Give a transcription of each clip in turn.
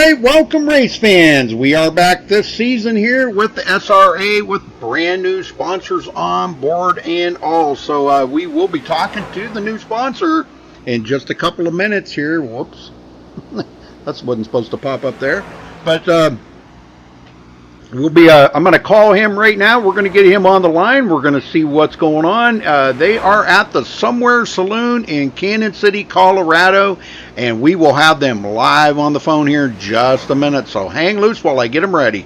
right, welcome race fans. We are back this season here with the SRA with brand new sponsors on board and all. So we will be talking to the new sponsor in just a couple of minutes here. Whoops. That wasn't supposed to pop up there. But we'll be. I'm going to call him right now. We're going to get him on the line. We're going to see what's going on. They are at the Somewhere Saloon in Kansas City, Colorado, and we will have them live on the phone here in just a minute. So hang loose while I get them ready.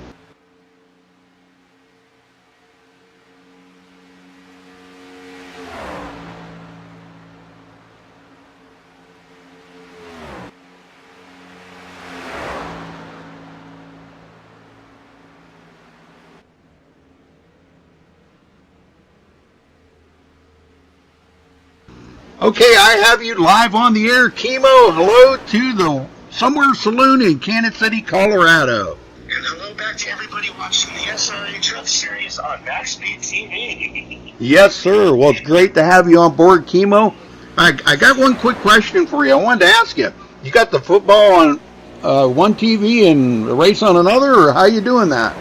Okay, I have you live on the air. Chemo, hello to the Somewhere Saloon in Kansas City, Colorado. And hello back to everybody watching the SRA Truck Series on MaxSpeedTV. Yes, sir. Well, it's great to have you on board, Chemo. I got one quick question for you. I wanted to ask you. You got the football on one TV and the race on another, or how you doing that?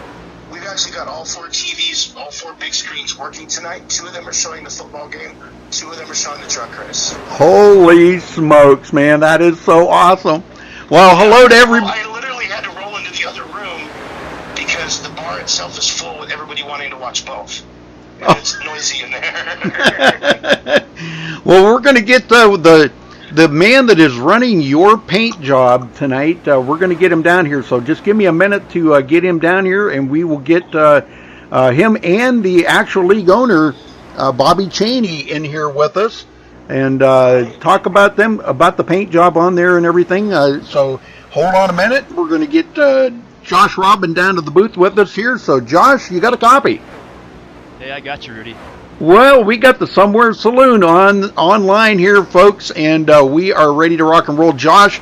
We've actually got all four TVs, all four big screens working tonight. 2 of them are showing the football game. 2 of them are showing the truck race. Holy smokes, man. That is so awesome. Well, hello to everybody. I literally had to roll into the other room because the bar itself is full with everybody wanting to watch both. And it's noisy in there. Well, we're going to get the man that is running your paint job tonight. We're going to get him down here. So just give me a minute to get him down here, and we will get him and the actual league owner, Bobby Cheney, in here with us and talk about the paint job on there and everything. So hold on a minute. We're going to get Josh Robin down to the booth with us here. So Josh, you got a copy? Hey, I got you, Rudy. Well, we got the Somewhere Saloon online here, folks, and we are ready to rock and roll. Josh,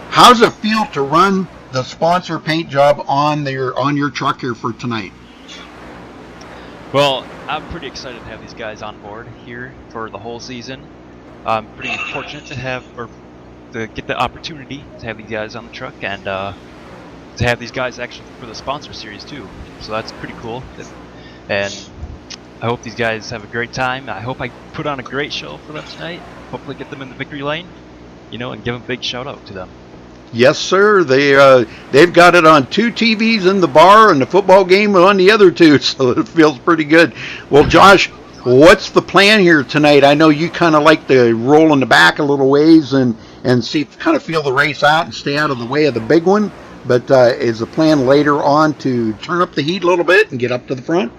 how's it feel to run the sponsor paint job on your truck here for tonight? Well, I'm pretty excited to have these guys on board here for the whole season. I'm pretty fortunate to get the opportunity to have these guys on the truck and to have these guys actually for the sponsor series too. So that's pretty cool. And I hope these guys have a great time. I hope I put on a great show for them tonight. Hopefully get them in the victory lane, and give a big shout out to them. Yes, sir. They've got it on 2 TVs in the bar and the football game on the other 2, so it feels pretty good. Well, Josh, what's the plan here tonight? I know you kind of like to roll in the back a little ways and feel the race out and stay out of the way of the big one. But is the plan later on to turn up the heat a little bit and get up to the front?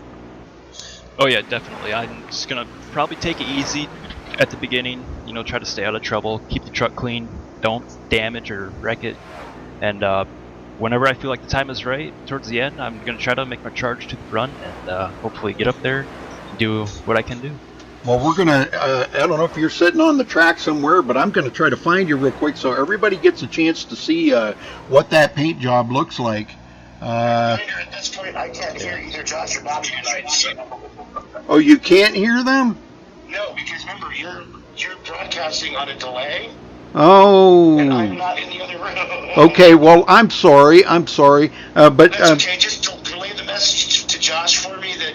Oh yeah, definitely. I'm just gonna probably take it easy at the beginning. Try to stay out of trouble, keep the truck clean, don't damage or wreck it. And whenever I feel like the time is right, towards the end, I'm gonna try to make my charge to the front and hopefully get up there and do what I can do. Well, we're gonna. I don't know if you're sitting on the track somewhere, but I'm gonna try to find you real quick so everybody gets a chance to see what that paint job looks like. At this point, I can't hear either Josh or Bobby tonight. Oh, you can't hear them? No, because remember, you're broadcasting on a delay. Oh. And I'm not in the other room. Okay, well, I'm sorry. But that's okay. Just relay the message to Josh for me that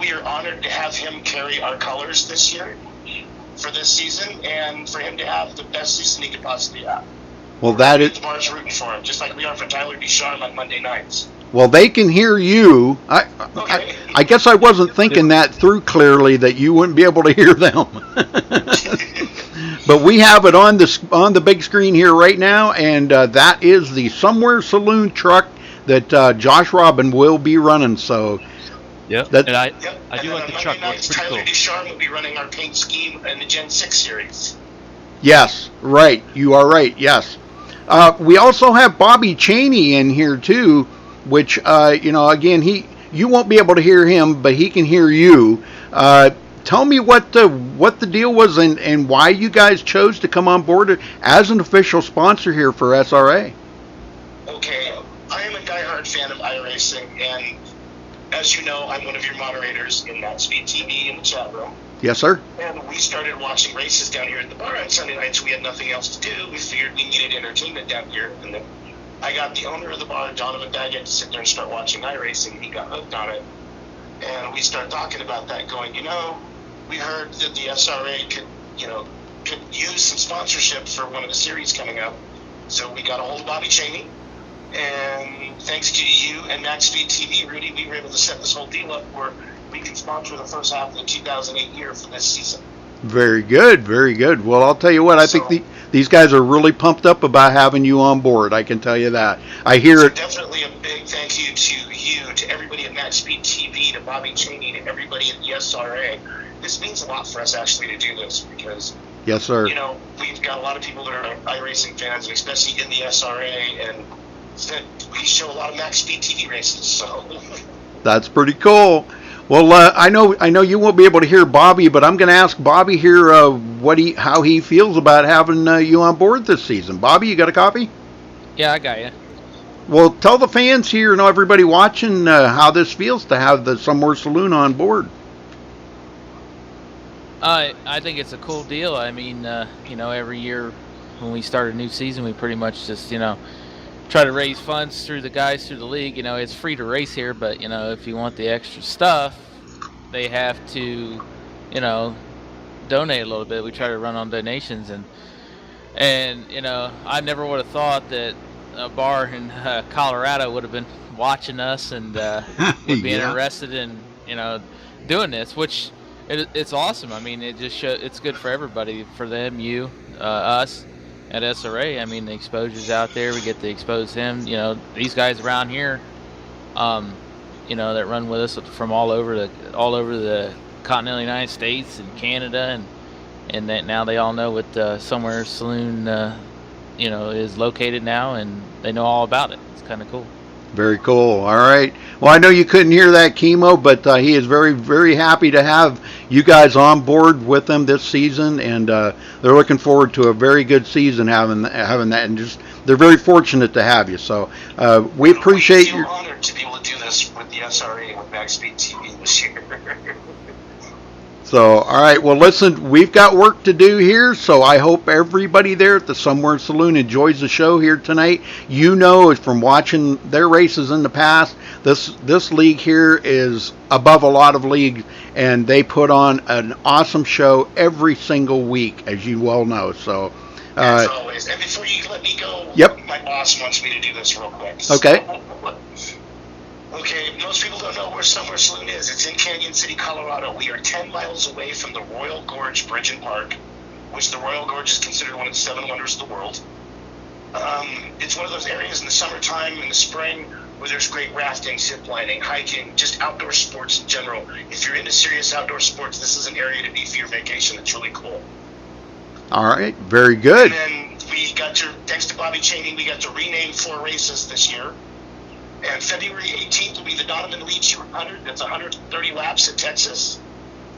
we are honored to have him carry our colors this year for this season, and for him to have the best season he could possibly have. Well, that is. The bar's rooting for him, just like we are for Tyler Ducharme on Monday nights. Well, they can hear you. I guess I wasn't thinking that through clearly, that you wouldn't be able to hear them. But we have it on the big screen here right now, and that is the Somewhere Saloon truck that Josh Robin will be running. So, yep. And I do like the Monday truck. Nights, It's pretty Tyler cool. Ducharme will be running our paint scheme in the Gen 6 series. Yes, right. You are right. Yes. We also have Bobby Cheney in here too, which again, you won't be able to hear him, but he can hear you. Tell me what the deal was and why you guys chose to come on board as an official sponsor here for SRA. Okay, I am a diehard fan of iRacing, and as you know, I'm one of your moderators in MaxSpeedTV in the chat room. Yes, sir. And we started watching races down here at the bar on Sunday nights. We had nothing else to do. We figured we needed entertainment down here in the I got the owner of the bar, Donovan Baggett, to sit there and start watching iRacing. He got hooked on it. And we started talking about that, going, we heard that the SRA could use some sponsorship for one of the series coming up. So we got a hold of Bobby Cheney. And thanks to you and MaxSpeedTV, Rudy, we were able to set this whole deal up where we can sponsor the first half of the 2008 year for this season. Very good, very good. Well, I'll tell you what, I think these guys are really pumped up about having you on board. I can tell you that. I hear it. Definitely a big thank you to you, to everybody at MaxSpeedTV, to Bobby Cheney, to everybody at the SRA. This means a lot for us actually to do this because, yes, sir. We've got a lot of people that are iRacing fans, and especially in the SRA, and we show a lot of MaxSpeedTV races. So that's pretty cool. Well, I know you won't be able to hear Bobby, but I'm going to ask Bobby here how he feels about having you on board this season. Bobby, you got a copy? Yeah, I got you. Well, tell the fans here and everybody watching how this feels to have the Somewhere Saloon on board. I think it's a cool deal. I mean, every year when we start a new season, we pretty much just, try to raise funds through the guys through the league. It's free to race here, but if you want the extra stuff, they have to donate a little bit. We try to run on donations, and I never would have thought that a bar in Colorado would have been watching us and would be interested in doing this, which it's awesome. I mean, it just it's good for everybody, for them, you, us at SRA. I mean, the exposure's out there. We get to expose him. These guys around here, that run with us from all over the continental United States and Canada, and that now they all know what Somewhere Saloon, is located now, and they know all about it. It's kind of cool. Very cool. All right. Well, I know you couldn't hear that, Chemo, but he is very, very happy to have you guys on board with them this season, and they're looking forward to a very good season having that, and just they're very fortunate to have you. So we appreciate you. We're honored to be able to do this with the SRA and with MaxSpeedTV this year. So, all right, well, listen, we've got work to do here, so I hope everybody there at the Somewhere Saloon enjoys the show here tonight. From watching their races in the past, this league here is above a lot of leagues, and they put on an awesome show every single week, as you well know. So, as always. And before you let me go, yep, my boss wants me to do this real quick. Okay. Okay, most people don't know where Somewhere Saloon is. It's in Canyon City, Colorado. We are 10 miles away from the Royal Gorge Bridge and Park, which the Royal Gorge is considered one of the 7 wonders of the world. It's one of those areas in the summertime, in the spring, where there's great rafting, zip lining, hiking, just outdoor sports in general. If you're into serious outdoor sports, this is an area to be for your vacation. It's really cool. All right, very good. And then thanks to Bobby Cheney, we got to rename 4 races this year. And February 18th will be the Donovan Leach 100. That's 130 laps at Texas.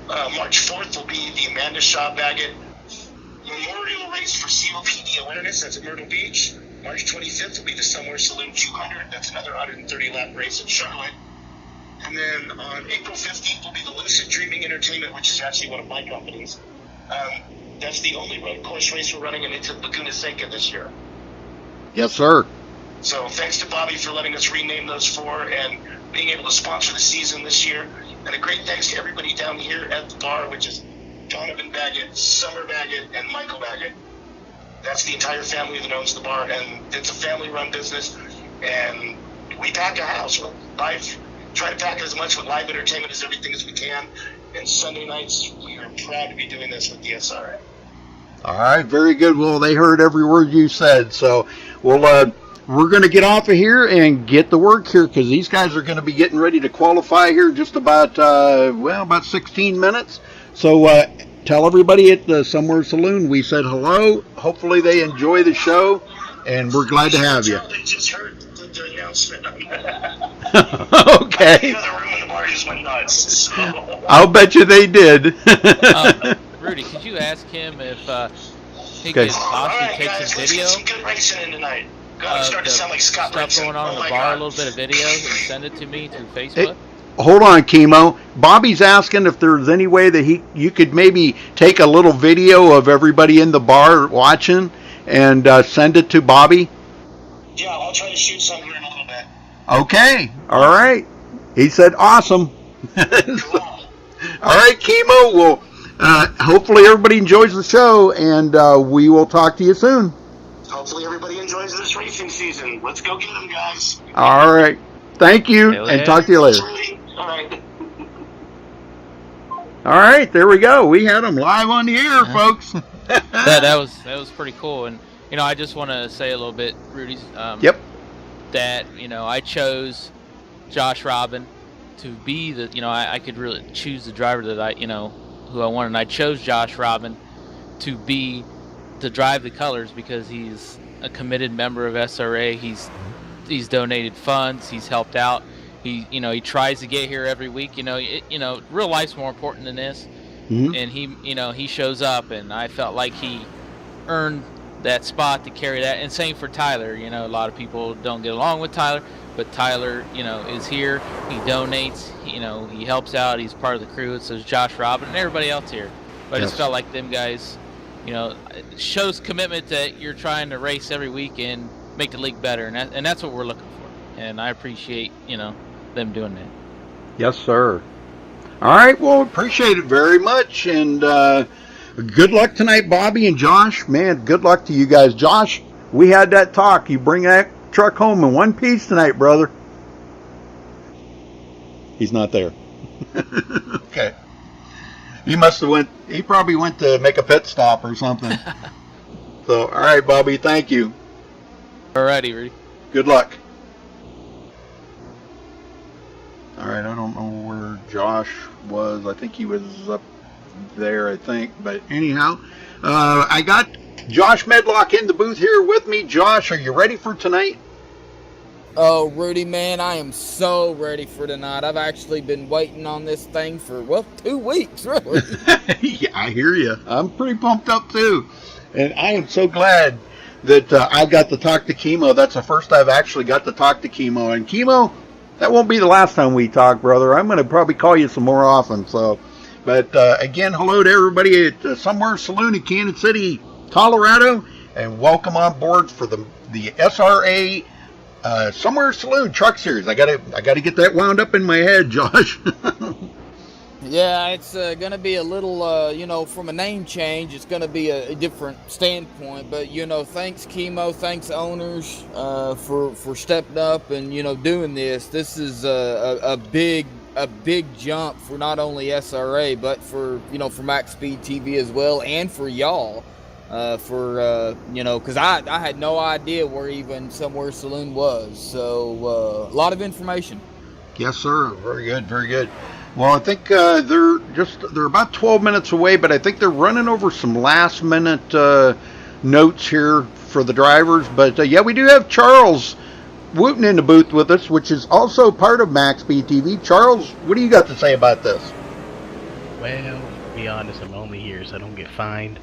March 4th will be the Amanda Shaw Baggett Memorial Race for COPD Awareness. That's at Myrtle Beach. March 25th will be the Somewhere Saloon 200. That's another 130-lap race at Charlotte. And then on April 15th will be the Lucid Dreaming Entertainment, which is actually one of my companies. That's the only road course race we're running, and it's at Laguna Seca this year. Yes, sir. So thanks to Bobby for letting us rename those 4 and being able to sponsor the season this year. And a great thanks to everybody down here at the bar, which is Donovan Baggett, Summer Baggett, and Michael Baggett. That's the entire family that owns the bar, and it's a family-run business. And we pack a house with try to pack as much with live entertainment as everything as we can. And Sunday nights, we are proud to be doing this with the SRA. All right, very good. Well, they heard every word you said, so we're going to get off of here and get to work here, because these guys are going to be getting ready to qualify here just about 16 minutes. So tell everybody at the Somewhere Saloon we said hello. Hopefully they enjoy the show, and we're glad to have you. They just heard the announcement. Okay. The room in the bar just went nuts. So. I'll bet you they did. Rudy, could you ask him if he Okay. could possibly take guys, some let's video? get some good racing in tonight. God, I'm starting to sound like Scott stuff Racing. going on in the bar, a little bit of video, and send it to me through Facebook. Hold on, Chemo. Bobby's asking if there's any way that you could maybe take a little video of everybody in the bar watching and send it to Bobby. Yeah, I'll try to shoot some here in a little bit. Okay. All right. He said awesome. Cool. All right, Chemo. Well, hopefully everybody enjoys the show, and we will talk to you soon. Hopefully everybody enjoys this racing season. Let's go get them, guys. All right. Thank you, and talk to you later. All right. All right, there we go. We had them live on the air, folks. that was pretty cool. And I just want to say a little bit, Rudy. Yep. That I chose Josh Robin to be the. I could really choose the driver that who I wanted. And I chose Josh Robin to drive the colors because he's a committed member of SRA. He's donated funds. He's helped out. He tries to get here every week. Real life's more important than this. Mm-hmm. And he shows up, and I felt like he earned that spot to carry that. And same for Tyler. A lot of people don't get along with Tyler, but Tyler, is here. He donates. He helps out. He's part of the crew. So is Josh Robin and everybody else here. But I just felt like them guys, it shows commitment that you're trying to race every week and make the league better, and that's what we're looking for. And I appreciate them doing that. Yes, sir. All right, well, appreciate it very much, and good luck tonight, Bobby and Josh. Man, good luck to you guys. Josh, we had that talk. You bring that truck home in one piece tonight, brother. He's not there. Okay. He probably went to make a pit stop or something. So, all right, Bobby, thank you. All righty, Rudy. Good luck. All right, I don't know where Josh was. I think he was up there, but anyhow, I got Josh Medlock in the booth here with me. Josh, are you ready for tonight? Oh, Rudy, man, I am so ready for tonight. I've actually been waiting on this thing for, 2 weeks, really. Yeah, I hear you. I'm pretty pumped up, too. And I am so glad that I got to talk to Chemo. That's the first I've actually got to talk to Chemo. And Chemo, that won't be the last time we talk, brother. I'm going to probably call you some more often. But again, hello to everybody at Somewhere Saloon in Kansas City, Colorado, and welcome on board for the SRA Somewhere Saloon Truck Series. I gotta get that wound up in my head, Josh. Yeah, it's going to be a little, from a name change, it's going to be a different standpoint. But, thanks, Chemo, thanks, owners, for stepping up and, doing this. This is a big jump for not only SRA, but for MaxSpeedTV as well, and for y'all. Because I had no idea where even Somewhere Saloon was. So, a lot of information. Yes, sir. Very good, very good. Well, I think they're about 12 minutes away, but I think they're running over some last minute notes here for the drivers. But yeah, we do have Charles Wooten in the booth with us, which is also part of MaxSpeedTV. Charles, what do you got to say about this? Well, to be honest, I'm only here so I don't get fined.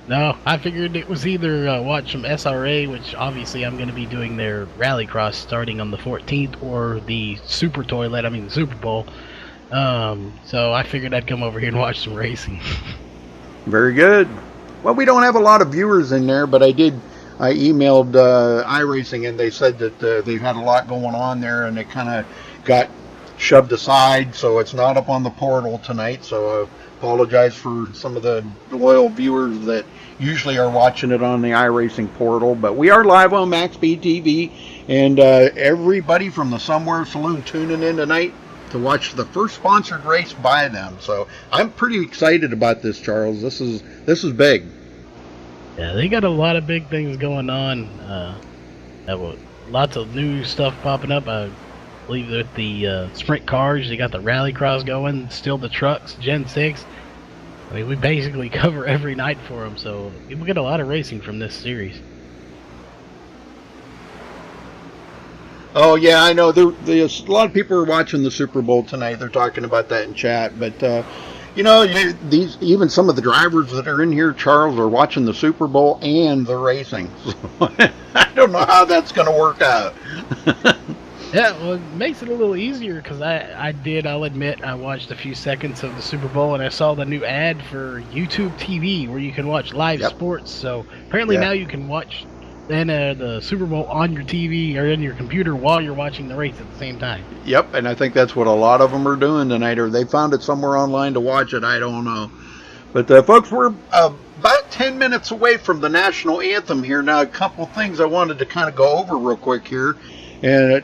No, I figured it was either watch some SRA, which obviously I'm going to be doing their rallycross starting on the 14th, or the Super Bowl. So I figured I'd come over here and watch some racing. Very good. Well, we don't have a lot of viewers in there, but I emailed iRacing, and they said that they've had a lot going on there, and it kind of got shoved aside, so it's not up on the portal tonight. So apologize for some of the loyal viewers that usually are watching it on the iRacing portal, but we are live on MaxSpeedTV, and everybody from the Somewhere Saloon tuning in tonight to watch the first sponsored race by them. So I'm pretty excited about this, Charles. This is big. Yeah, they got a lot of big things going on. Lots of new stuff popping up. I believe that the sprint cars, they got the rallycross going, still the trucks, Gen 6. I mean, we basically cover every night for them, so people get a lot of racing from this series. Oh, yeah, I know. There's a lot of people are watching the Super Bowl tonight. They're talking about that in chat. But, even some of the drivers that are in here, Charles, are watching the Super Bowl and the racing. So I don't know how that's going to work out. Yeah, well, it makes it a little easier because I'll admit, I watched a few seconds of the Super Bowl and I saw the new ad for YouTube TV where you can watch live sports. So apparently now you can watch the Super Bowl on your TV or in your computer while you're watching the race at the same time. Yep, and I think that's what a lot of them are doing tonight, or they found it somewhere online to watch it. I don't know. But folks, we're about 10 minutes away from the national anthem here. Now, a couple things I wanted to kind of go over real quick here. And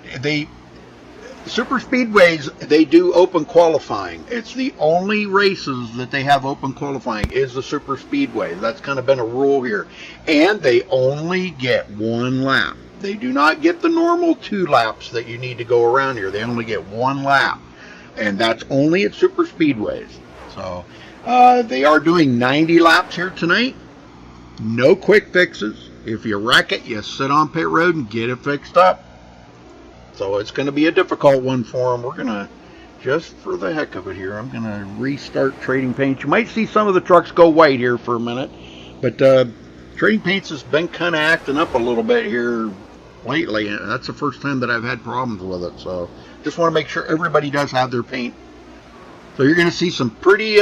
super speedways, they do open qualifying. It's the only races that they have open qualifying is the super speedway. That's kind of been a rule here. And they only get one lap. They do not get the normal 2 laps that you need to go around here. They only get 1 lap. And that's only at super speedways. So they are doing 90 laps here tonight. No quick fixes. If you wreck it, you sit on pit road and get it fixed up. So it's going to be a difficult one for them. We're going to, just for the heck of it here, I'm going to restart Trading Paints. You might see some of the trucks go white here for a minute. But Trading Paints has been kind of acting up a little bit here lately. That's the first time that I've had problems with it. So just want to make sure everybody does have their paint. So you're going to see some pretty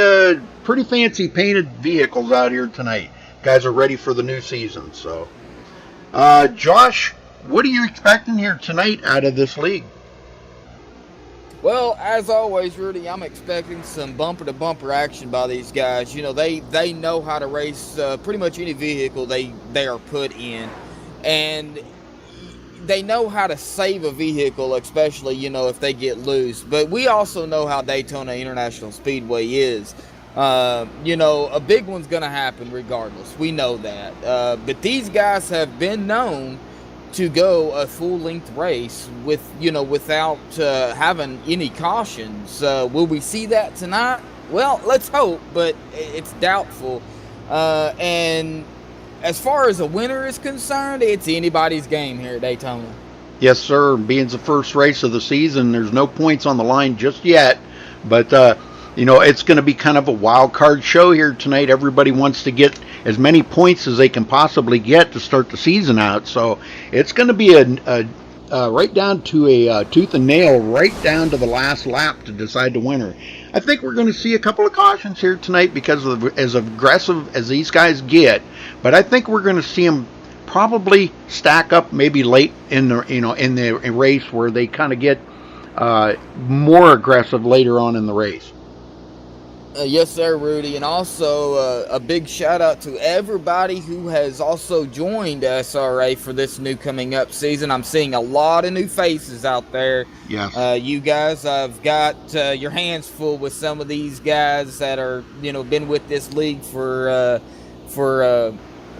fancy painted vehicles out here tonight. Guys are ready for the new season. So, Josh, what are you expecting here tonight out of this league? Well, as always, Rudy, I'm expecting some bumper-to-bumper action by these guys. You know, they know how to race pretty much any vehicle they are put in. And they know how to save a vehicle, especially, you know, if they get loose. But we also know how Daytona International Speedway is. You know, a big one's going to happen regardless. We know that. But these guys have been known to go a full-length race with, you know, without having any cautions. Will we see that tonight? Well, let's hope, but it's doubtful. And as far as a winner is concerned, it's anybody's game here at Daytona. Yes, sir. Being the first race of the season, there's no points on the line just yet. But, you know, it's going to be kind of a wild card show here tonight. Everybody wants to get as many points as they can possibly get to start the season out. So it's going to be a right down to a tooth and nail, right down to the last lap to decide the winner. I think we're going to see a couple of cautions here tonight because of as aggressive as these guys get. But I think we're going to see them probably stack up maybe late in the in the race where they kind of get more aggressive later on in the race. Yes, sir, Rudy. And also a big shout out to everybody who has also joined SRA for this new coming up season. I'm seeing a lot of new faces out there. Yes. You guys, I've got your hands full with some of these guys that are, you know, been with this league for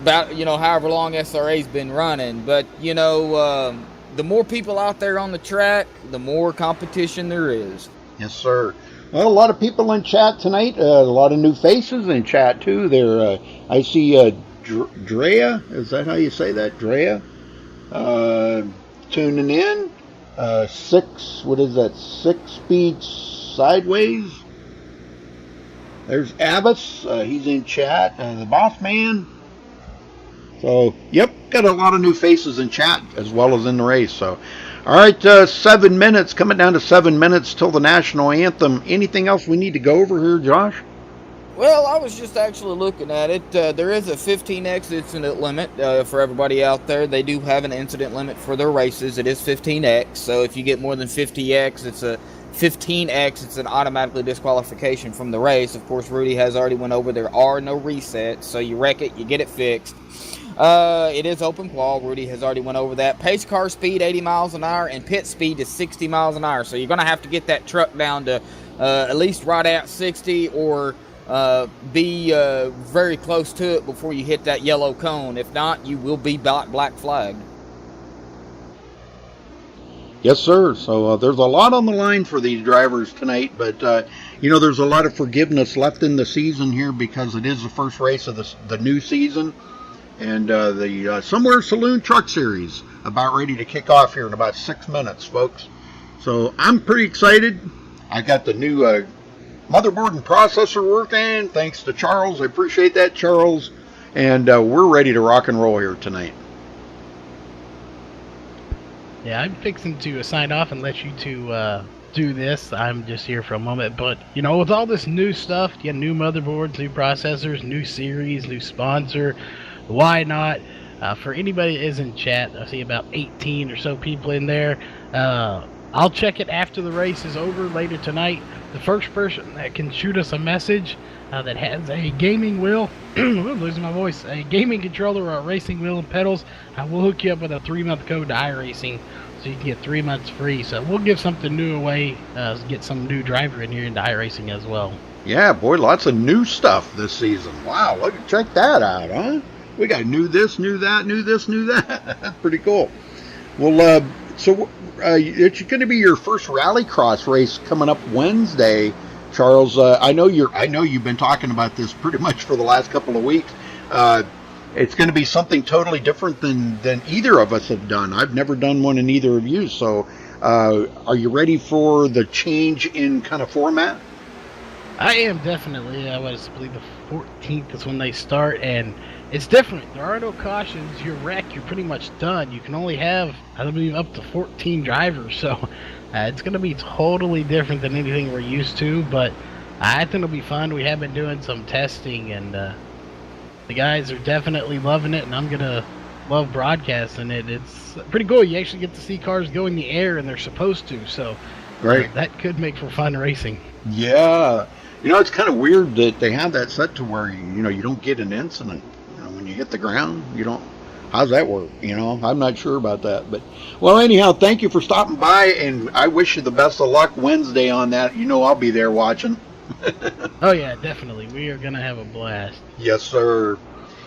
about, you know, however long SRA's been running. But, you know, the more people out there on the track, the more competition there is. Yes, sir. Well, a lot of people in chat tonight. A lot of new faces in chat too. There, I see Drea. Is that how you say that, Drea? Tuning in. What is that? 6 speed sideways. There's Abbas. He's in chat. The boss man. So, yep, got a lot of new faces in chat as well as in the race. So. All right, 7 minutes, coming down to 7 minutes till the national anthem. Anything else we need to go over here, Josh? Well, I was just actually looking at it. There is a 15x incident limit for everybody out there. They do have an incident limit for their races. It is 15x, so if you get more than 50x, it's a 15x. It's an automatically disqualification from the race. Of course, Rudy has already went over. There are no resets, so you wreck it, you get it fixed. It is open qual. Rudy has already went over that. Pace car speed 80 miles an hour and pit speed is 60 miles an hour. So you're going to have to get that truck down to at least right at 60 or be very close to it before you hit that yellow cone. If not, you will be black flagged. Yes, sir. So there's a lot on the line for these drivers tonight, but you know, there's a lot of forgiveness left in the season here because it is the first race of the new season. And the Somewhere Saloon Truck Series about ready to kick off here in about 6 minutes, folks. So I'm pretty excited. I got the new motherboard and processor working, thanks to Charles. I appreciate that, Charles. And we're ready to rock and roll here tonight. Yeah, I'm fixing to sign off and let you two do this. I'm just here for a moment. But, you know, with all this new stuff, you got new motherboards, new processors, new series, new sponsor, why not? For anybody that is in chat, I see about 18 or so people in there. I'll check it after the race is over later tonight. The first person that can shoot us a message that has a gaming wheel, I'm losing my voice, a gaming controller or a racing wheel and pedals, we'll hook you up with a 3-month code to iRacing, so you can get 3 months free. So we'll give something new away, get some new driver in here into iRacing as well. Yeah, boy, lots of new stuff this season. Wow, look, check that out, huh? We got new this, new that, new this, new that. That's pretty cool. Well, so it's going to be your first rallycross race coming up Wednesday, Charles. I know you've been talking about this pretty much for the last couple of weeks. It's going to be something totally different than either of us have done. I've never done one in either of you. So, are you ready for the change in kind of format? I am definitely. I believe the 14th is when they start, and it's different. There are no cautions. You're wrecked. You're pretty much done. You can only have, I believe, up to 14 drivers. So it's going to be totally different than anything we're used to. But I think it'll be fun. We have been doing some testing, and the guys are definitely loving it. And I'm going to love broadcasting it. It's pretty cool. You actually get to see cars go in the air, and they're supposed to. So Right. That could make for fun racing. Yeah. It's kind of weird that they have that set to where, you don't get an incident. When you hit the ground, how's that work? I'm not sure about that. But, well, anyhow, thank you for stopping by, and I wish you the best of luck Wednesday on that. I'll be there watching. Oh, yeah, definitely. We are going to have a blast. Yes, sir.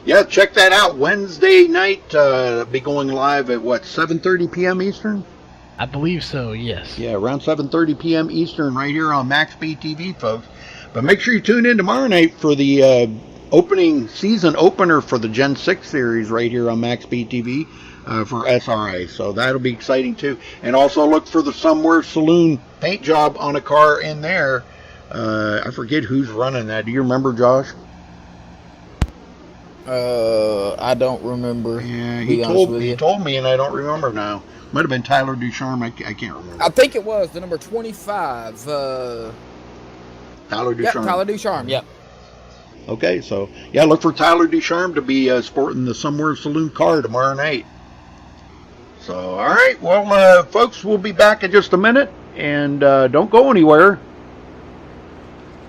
Yeah, check that out. Wednesday night, be going live at, 7:30 p.m. Eastern? I believe so, yes. Yeah, around 7:30 p.m. Eastern right here on MaxSpeedTV, folks. But make sure you tune in tomorrow night for the season opener for the Gen 6 series right here on MaxSpeedTV for SRA. So that'll be exciting too. And also look for the Somewhere Saloon paint job on a car in there. I forget who's running that. Do you remember, Josh? I don't remember. Yeah, he told me, and I don't remember now. Might have been Tyler Ducharme. I can't remember. I think it was the number 25. Tyler Ducharme. Yep, Tyler Ducharme. Yep. Okay, so yeah, look for Tyler Ducharme to be sporting the Somewhere Saloon car tomorrow night. So, all right, well, folks, we'll be back in just a minute, and don't go anywhere.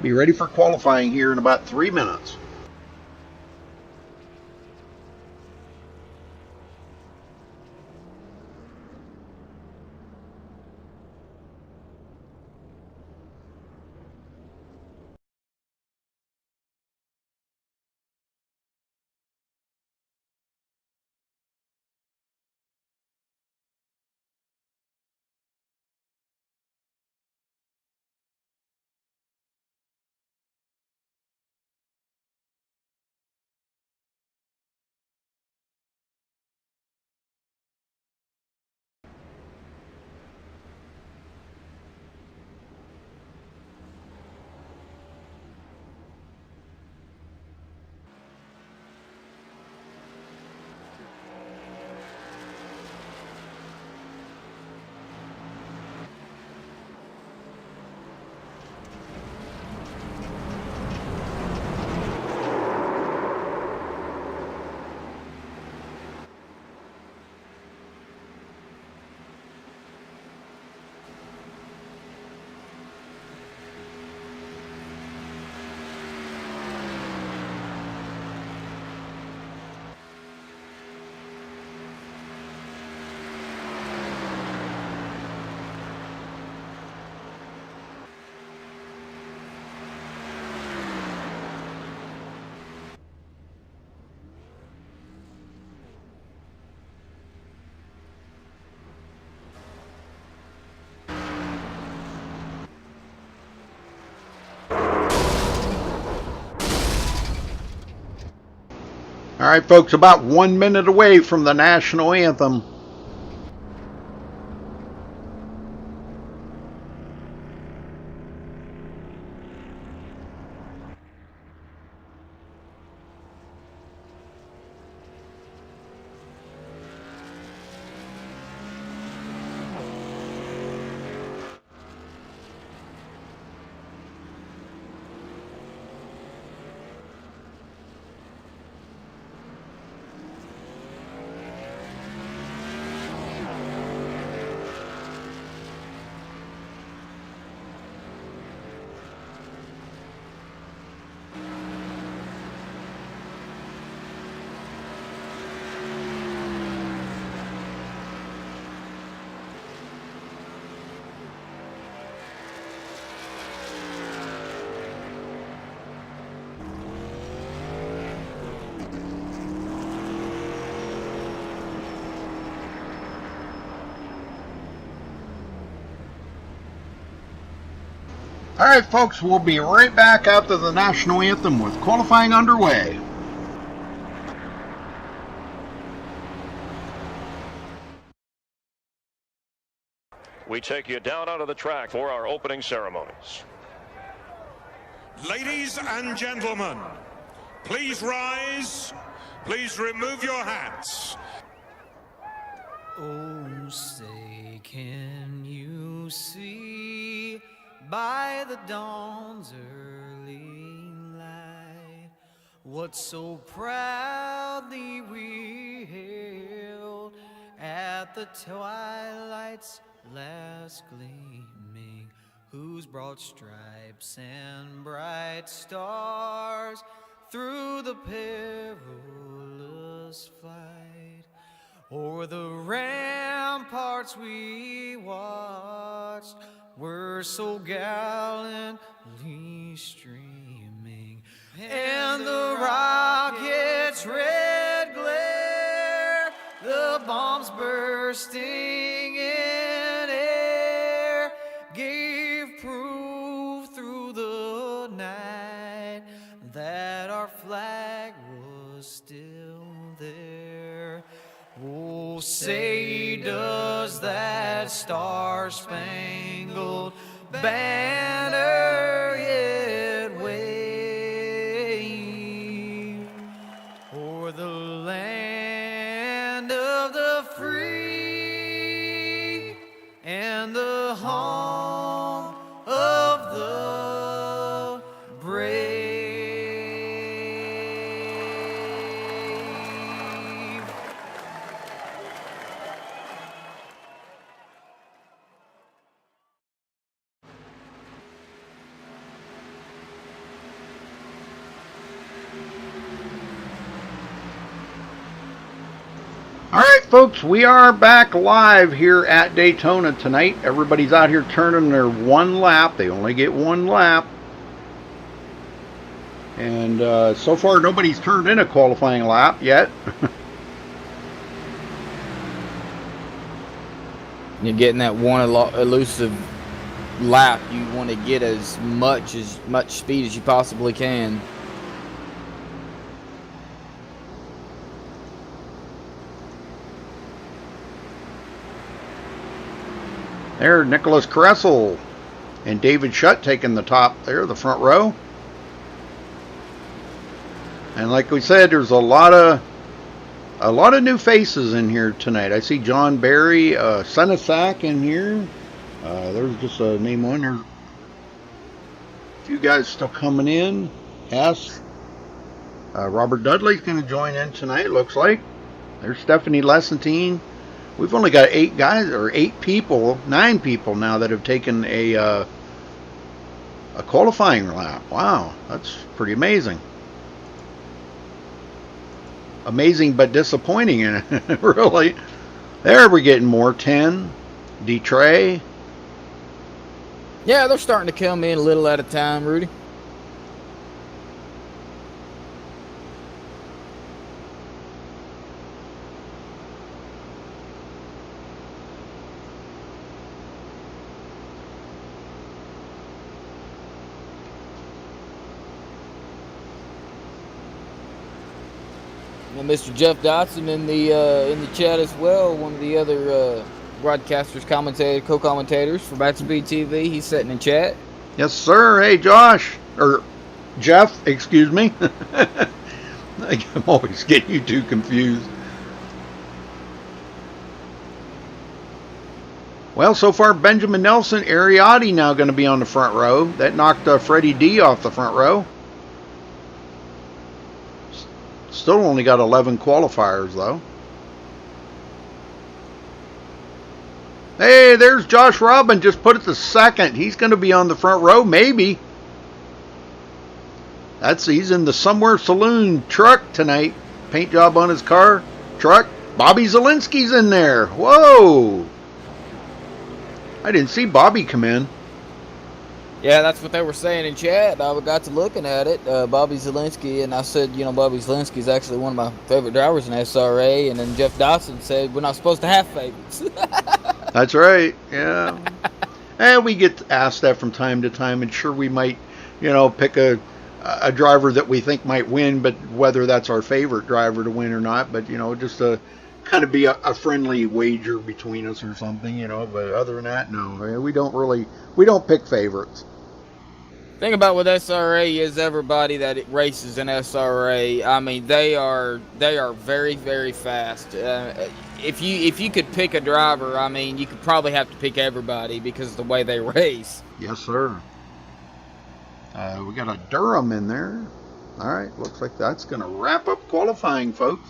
Be ready for qualifying here in about 3 minutes. All right, folks, about 1 minute away from the national anthem. All right, folks, we'll be right back after the national anthem with qualifying underway. We take you down onto the track for our opening ceremonies. Ladies and gentlemen, please rise. Please remove your hats. Oh, say, can you see by the dawn's early light what so proudly we hailed at the twilight's last gleaming, whose broad stripes and bright stars through the perilous flight o'er the ramparts we watched were so gallantly streaming, and the rocket's red glare, the bombs bursting in air, gave proof through the night that our flag was still there. Oh, say does that star-spangled banner yet wave o'er the land of the free and the home of the brave? All right, folks, we are back live here at Daytona tonight. Everybody's out here turning their one lap. They only get one lap. And so far, nobody's turned in a qualifying lap yet. You're getting that one elusive lap. You want to get as much speed as you possibly can. There, Nicholas Kressel and David Shutt taking the top there, the front row. And like we said, there's a lot of new faces in here tonight. I see John Barry, Senesac in here. There's just a name on there. A few guys still coming in. Robert Dudley's going to join in tonight, looks like. There's Stephanie Lessentine. We've only got 9 people now that have taken a qualifying lap. Wow, that's pretty amazing. Amazing but disappointing, really. There we're getting more. 10. D-Tray. Yeah, they're starting to come in a little at a time, Rudy. And Mr. Jeff Dotson in the chat as well, one of the other broadcasters, co-commentators for MaxSpeedTV. He's sitting in chat. Yes, sir. Hey, Josh. Or Jeff, excuse me. I'm always getting you two confused. Well, so far, Benjamin Nelson, Ariotti now going to be on the front row. That knocked Freddie D off the front row. Still only got 11 qualifiers, though. Hey, there's Josh Robin. Just put it to second. He's going to be on the front row, maybe. He's in the Somewhere Saloon truck tonight. Paint job on his car. Truck. Bobby Zielinski's in there. Whoa. I didn't see Bobby come in. Yeah, that's what they were saying in chat. I got to looking at it, Bobby Zielinski, and I said, Bobby Zielinski is actually one of my favorite drivers in SRA. And then Jeff Dawson said, we're not supposed to have favorites. That's right, yeah. And we get asked that from time to time, and sure, we might, pick a driver that we think might win, but whether that's our favorite driver to win or not, but, just to kind of be a friendly wager between us or something, but other than that, no, we don't pick favorites. Thing about with SRA is everybody that races in SRA, I mean, they are very, very fast. If you could pick a driver, I mean, you could probably have to pick everybody because of the way they race. Yes, sir. We got a Durham in there. All right, looks like that's going to wrap up qualifying, folks.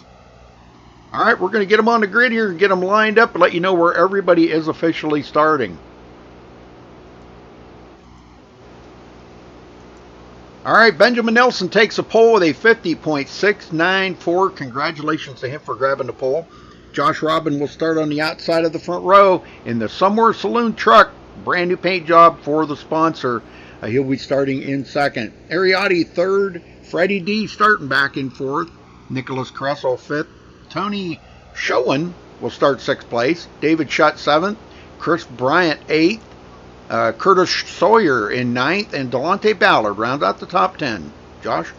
All right, we're going to get them on the grid here and get them lined up and let you know where everybody is officially starting. All right, Benjamin Nelson takes a pole with a 50.694. Congratulations to him for grabbing the pole. Josh Robin will start on the outside of the front row in the Somewhere Saloon truck. Brand new paint job for the sponsor. He'll be starting in second. Ariotti third. Freddie D starting back in fourth. Nicholas Kressel fifth. Tony Schoen will start sixth place. David Schutt seventh. Chris Bryant eighth. Curtis Sawyer in ninth, and Delonte Ballard round out the top 10. Josh?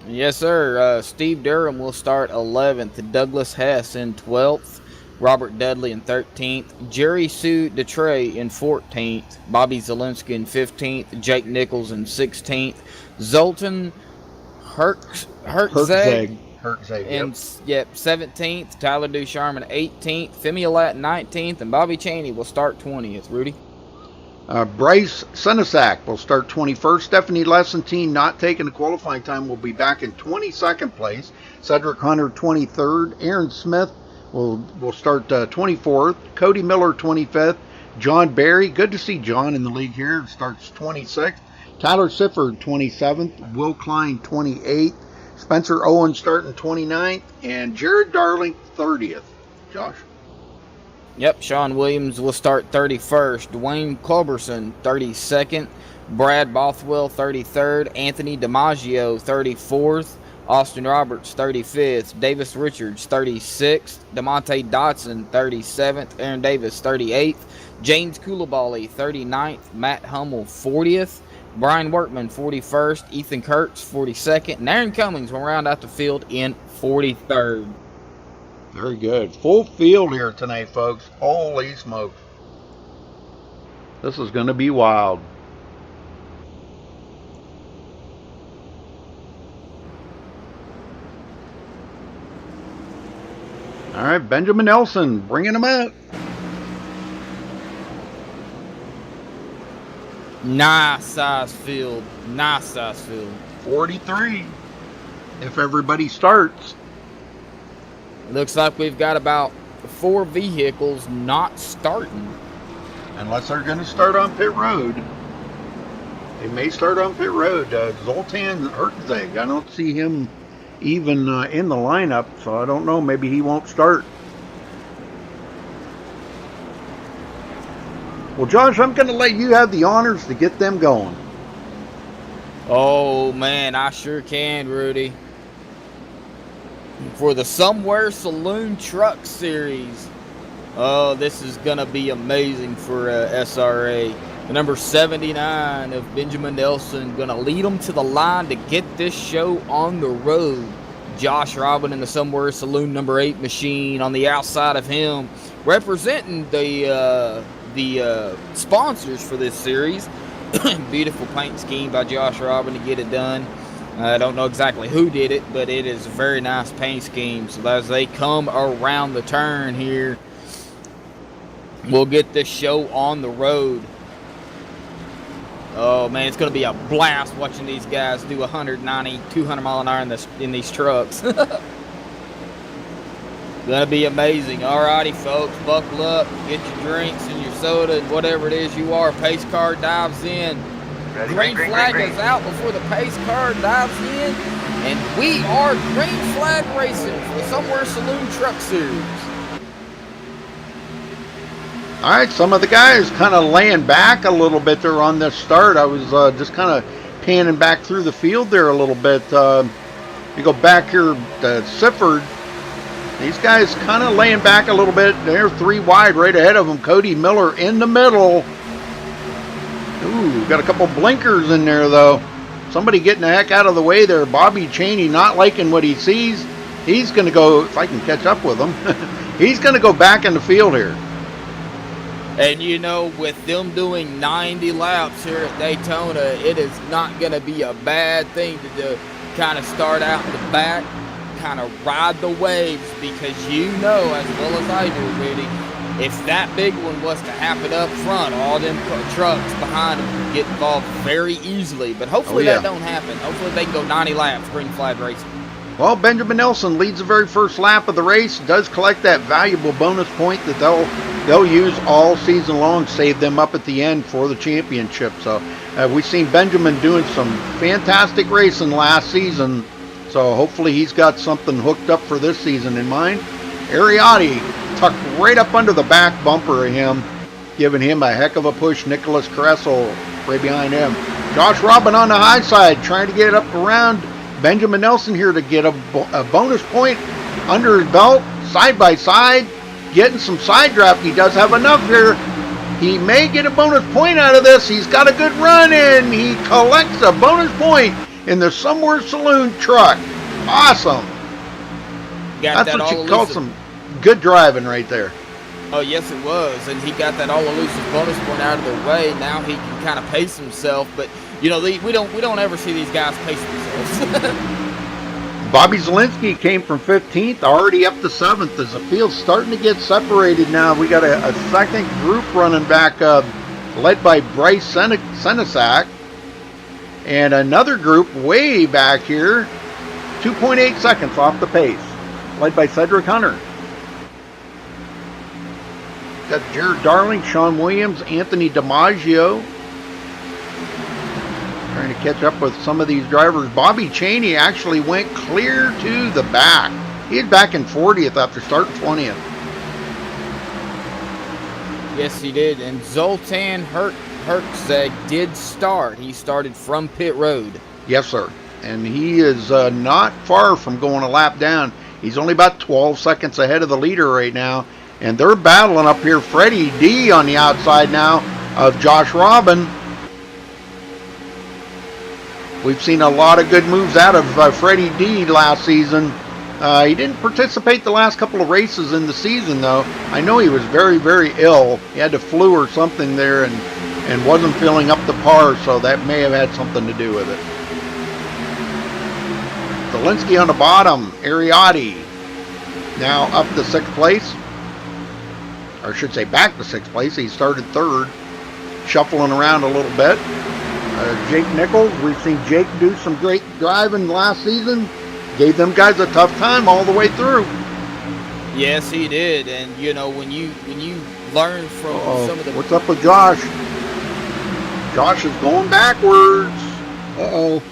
Yes, sir. Steve Durham will start 11th. Douglas Hess in 12th. Robert Dudley in 13th. Jerry Sue DeTrey in 14th. Bobby Zielinski in 15th. Jake Nichols in 16th. Zoltan Hertzeg in 17th. Tyler Ducharme in 18th. Femi Alat in 19th. And Bobby Chaney will start 20th. Rudy? Bryce Senesac will start 21st. Stephanie Lessentine, not taking the qualifying time, will be back in 22nd place. Cedric Hunter 23rd. Aaron Smith will start 24th. Cody Miller 25th. John Barry, good to see John in the league here, starts 26th. Tyler Sifford 27th. Will Klein 28th. Spencer Owen starting 29th. And Jared Darling 30th. Josh? Yep, Sean Williams will start 31st. Dwayne Culberson, 32nd. Brad Bothwell, 33rd. Anthony DiMaggio, 34th. Austin Roberts, 35th. Davis Richards, 36th. DeMonte Dotson, 37th. Aaron Davis, 38th. James Coulibaly, 39th. Matt Hummel, 40th. Brian Workman, 41st. Ethan Kurtz, 42nd. And Aaron Cummings will round out the field in 43rd. Very good. Full field here tonight, folks. Holy smokes. This is going to be wild. All right, Benjamin Nelson bringing them out. Nice size field. 43. If everybody starts. Looks like we've got about 4 vehicles not starting. Unless they're going to start on pit road. They may start on pit road. Zoltan Hertzeg, I don't see him even in the lineup, so I don't know. Maybe he won't start. Well, Josh, I'm going to let you have the honors to get them going. Oh, man, I sure can, Rudy. For the Somewhere Saloon Truck Series. Oh, this is going to be amazing for SRA. The number 79 of Benjamin Nelson going to lead them to the line to get this show on the road. Josh Robin in the Somewhere Saloon number 8 machine on the outside of him, representing the sponsors for this series. Beautiful paint scheme by Josh Robin to get it done. I don't know exactly who did it, but it is a very nice paint scheme. So as they come around the turn here, we'll get this show on the road. Oh, man, it's going to be a blast watching these guys do 190, 200 mile an hour in these trucks. Going to be amazing. Alrighty, folks, buckle up, get your drinks and your soda and whatever it is you are. Pace car dives in. Green flag is out before the pace car dives in. And we are green flag racing for the Somewhere Saloon Truck Series. All right, some of the guys kind of laying back a little bit there on this start. I was just kind of panning back through the field there a little bit. You go back here to Sifford. These guys kind of laying back a little bit. They're 3 wide right ahead of them. Cody Miller in the middle. Ooh, got a couple blinkers in there, though. Somebody getting the heck out of the way there. Bobby Cheney not liking what he sees. He's going to go, if I can catch up with him, he's going to go back in the field here. And you know, with them doing 90 laps here at Daytona, it is not going to be a bad thing to do. Kind of start out in the back, kind of ride the waves, because you know as well as I do, Rudy, if that big one was to happen up front, all them trucks behind them could get involved very easily. But hopefully that don't happen. Hopefully they can go 90 laps green flag racing. Well, Benjamin Nelson leads the very first lap of the race, does collect that valuable bonus point that they'll use all season long, save them up at the end for the championship. So we've seen Benjamin doing some fantastic racing last season, so hopefully he's got something hooked up for this season in mind. Ariotti tucked right up under the back bumper of him, giving him a heck of a push. Nicholas Kressel right behind him. Josh Robin on the high side, trying to get it up around Benjamin Nelson here to get a bonus point under his belt, side by side, getting some side draft. He does have enough here. He may get a bonus point out of this. He's got a good run in. He collects a bonus point in the Somewhere Saloon truck. Awesome. That's what you call some good driving right there. Oh, yes, it was. And he got that all-elusive bonus point out of the way. Now he can kind of pace himself. But, you know, we don't ever see these guys pace themselves. Bobby Zielinski came from 15th, already up to 7th as the field's starting to get separated now. We got a second group running back led by Bryce Senesac. And another group way back here, 2.8 seconds off the pace, led by Cedric Hunter. Got Jared Darling, Sean Williams, Anthony DiMaggio. Trying to catch up with some of these drivers. Bobby Cheney actually went clear to the back. He had back in 40th after starting 20th. Yes, he did. And Zoltan Hertzeg did start. He started from pit road. Yes, sir. And he is not far from going a lap down. He's only about 12 seconds ahead of the leader right now. And they're battling up here. Freddie D on the outside now of Josh Robin. We've seen a lot of good moves out of Freddie D last season. He didn't participate the last couple of races in the season, though. I know he was very, very ill. He had the flu or something there and wasn't feeling up to par, so that may have had something to do with it. Zielinski on the bottom. Ariotti now up to 6th place. Or I should say back to 6th place. He started 3rd, shuffling around a little bit. Jake Nichols, we've seen Jake do some great driving last season. Gave them guys a tough time all the way through. Yes, he did. And you know, when you learn from some of the... What's up with Josh? Josh is going backwards. Uh-oh.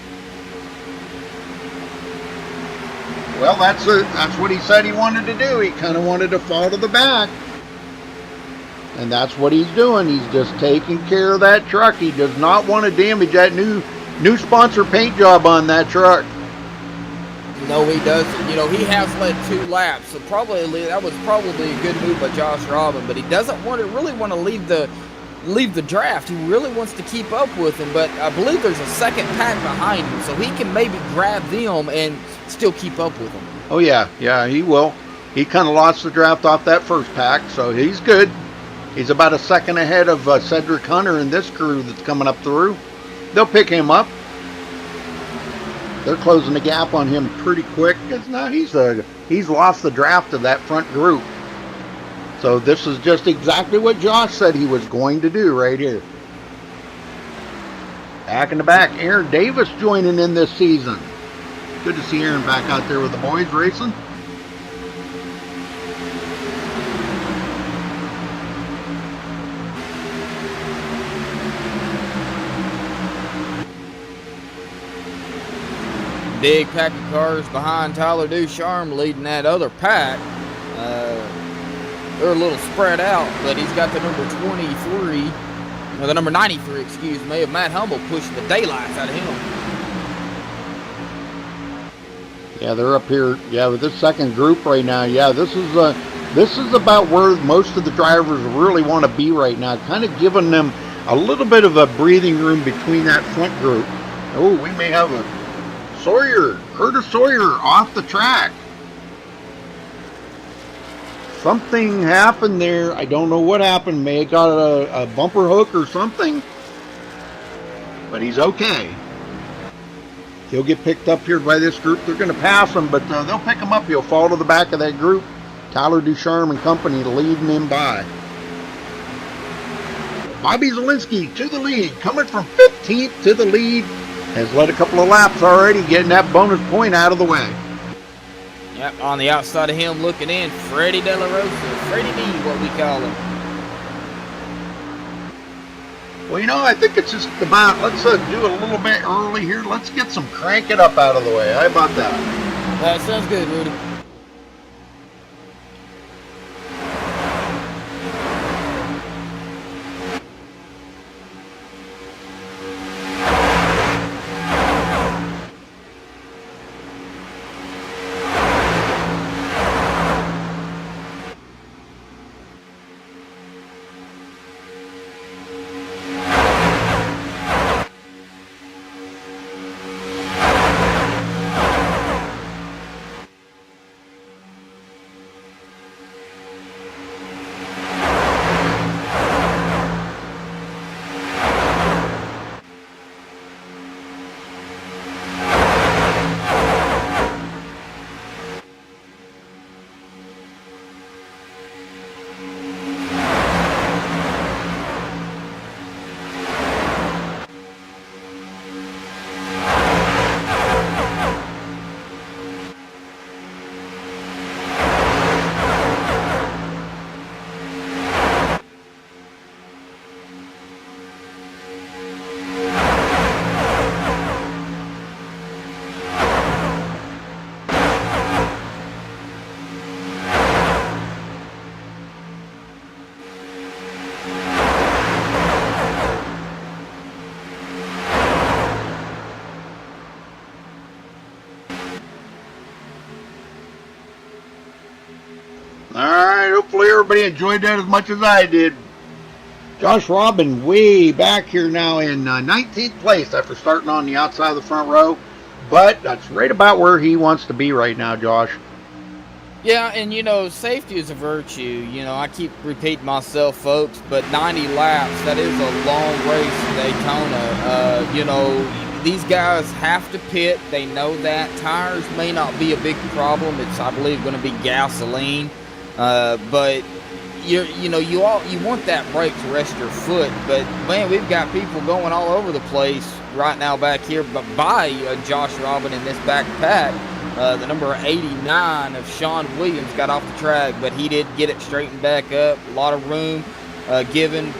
Well, that's it. That's what he said he wanted to do. He kind of wanted to fall to the back. And that's what he's doing. He's just taking care of that truck. He does not want to damage that new sponsor paint job on that truck. No, he doesn't. You know, he has led 2 laps, so that was probably a good move by Josh Robin. But he doesn't really want to leave the draft. He really wants to keep up with him. But I believe there's a second pack behind him, so he can maybe grab them and still keep up with them. Oh yeah, he will. He kind of lost the draft off that first pack, so he's good. He's about a second ahead of Cedric Hunter in this crew that's coming up through. They'll pick him up. They're closing the gap on him pretty quick because now he's lost the draft of that front group. So this is just exactly what Josh said he was going to do right here. Back in the back, Aaron Davis joining in this season. Good to see Aaron back out there with the boys racing. Big pack of cars behind Tyler Ducharme leading that other pack. They're a little spread out, but he's got the number 23, or the number 93, excuse me, of Matt Humble pushing the daylights out of him. Yeah, they're up here. Yeah, with this second group right now. Yeah, this is about where most of the drivers really want to be right now. Kind of giving them a little bit of a breathing room between that front group. Oh, we may have a Curtis Sawyer off the track. Something happened there. I don't know what happened. May have got a bumper hook or something. But he's okay. He'll get picked up here by this group. They're going to pass him, but they'll pick him up. He'll fall to the back of that group. Tyler Ducharme and company leading him by. Bobby Zielinski to the lead. Coming from 15th to the lead. Has led a couple of laps already, getting that bonus point out of the way. Yep, on the outside of him looking in, Freddie De La Rosa. Freddie D, what we call him. Well, you know, I think it's just about, let's do a little bit early here. Let's get some crank it up out of the way. How about that? That sounds good, Rudy. Alright, hopefully everybody enjoyed that as much as I did. Josh Robin way back here now in 19th place after starting on the outside of the front row. But that's right about where he wants to be right now, Josh. Yeah, and you know, safety is a virtue. You know, I keep repeating myself, folks, but 90 laps, that is a long race in Daytona. You know, these guys have to pit. They know that. Tires may not be a big problem. It's, I believe, going to be gasoline. But you want that brake to rest your foot. But man, we've got people going all over the place right now back here. But by Josh Robin in this back pack, the number 89 of Sean Williams got off the track, but he did get it straightened back up. A lot of room given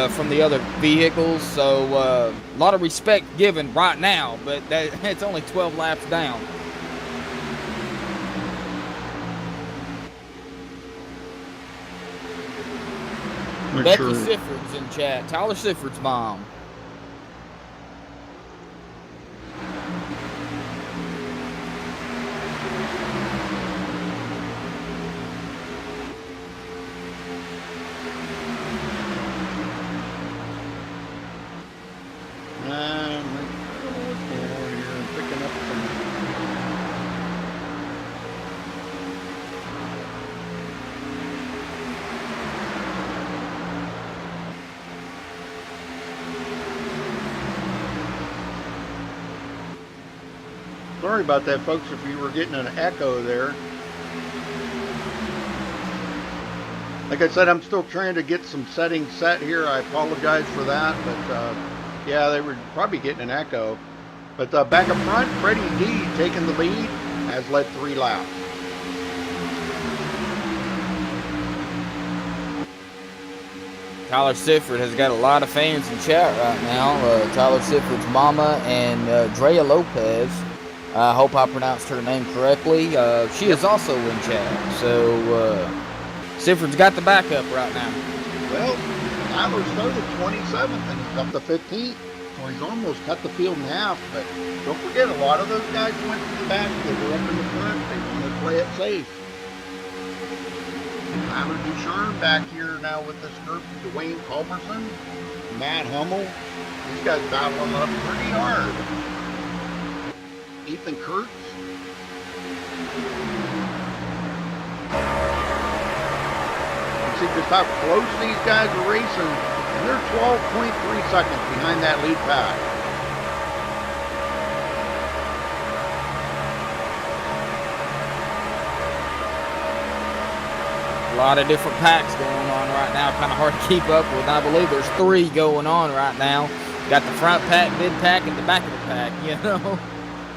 from the other vehicles, so a lot of respect given right now. But it's only 12 laps down. Becky Sifford's in chat. Tyler Sifford's mom. Sorry about that, folks, if you were getting an echo there. Like I said, I'm still trying to get some settings set here. I apologize for that, but yeah, they were probably getting an echo. But back up front, Freddie D taking the lead, has led 3 laps. Tyler Sifford has got a lot of fans in chat right now. Tyler Sifford's mama and Drea Lopez. I hope I pronounced her name correctly. She is also in chat. So Sifford's got the backup right now. Well, Tyler started 27th and he's up to 15th. So he's almost cut the field in half. But don't forget, a lot of those guys went to the back. They were up in the front. They wanted to play it safe. Tyler Ducharme back here now with this group. Dwayne Culberson. Matt Hummel. These guys battling up pretty hard. Ethan Kurtz. You see just how close these guys are racing, and they're 12.3 seconds behind that lead pack. A lot of different packs going on right now, kind of hard to keep up with. I believe there's 3 going on right now. Got the front pack, mid pack, and the back of the pack, you know.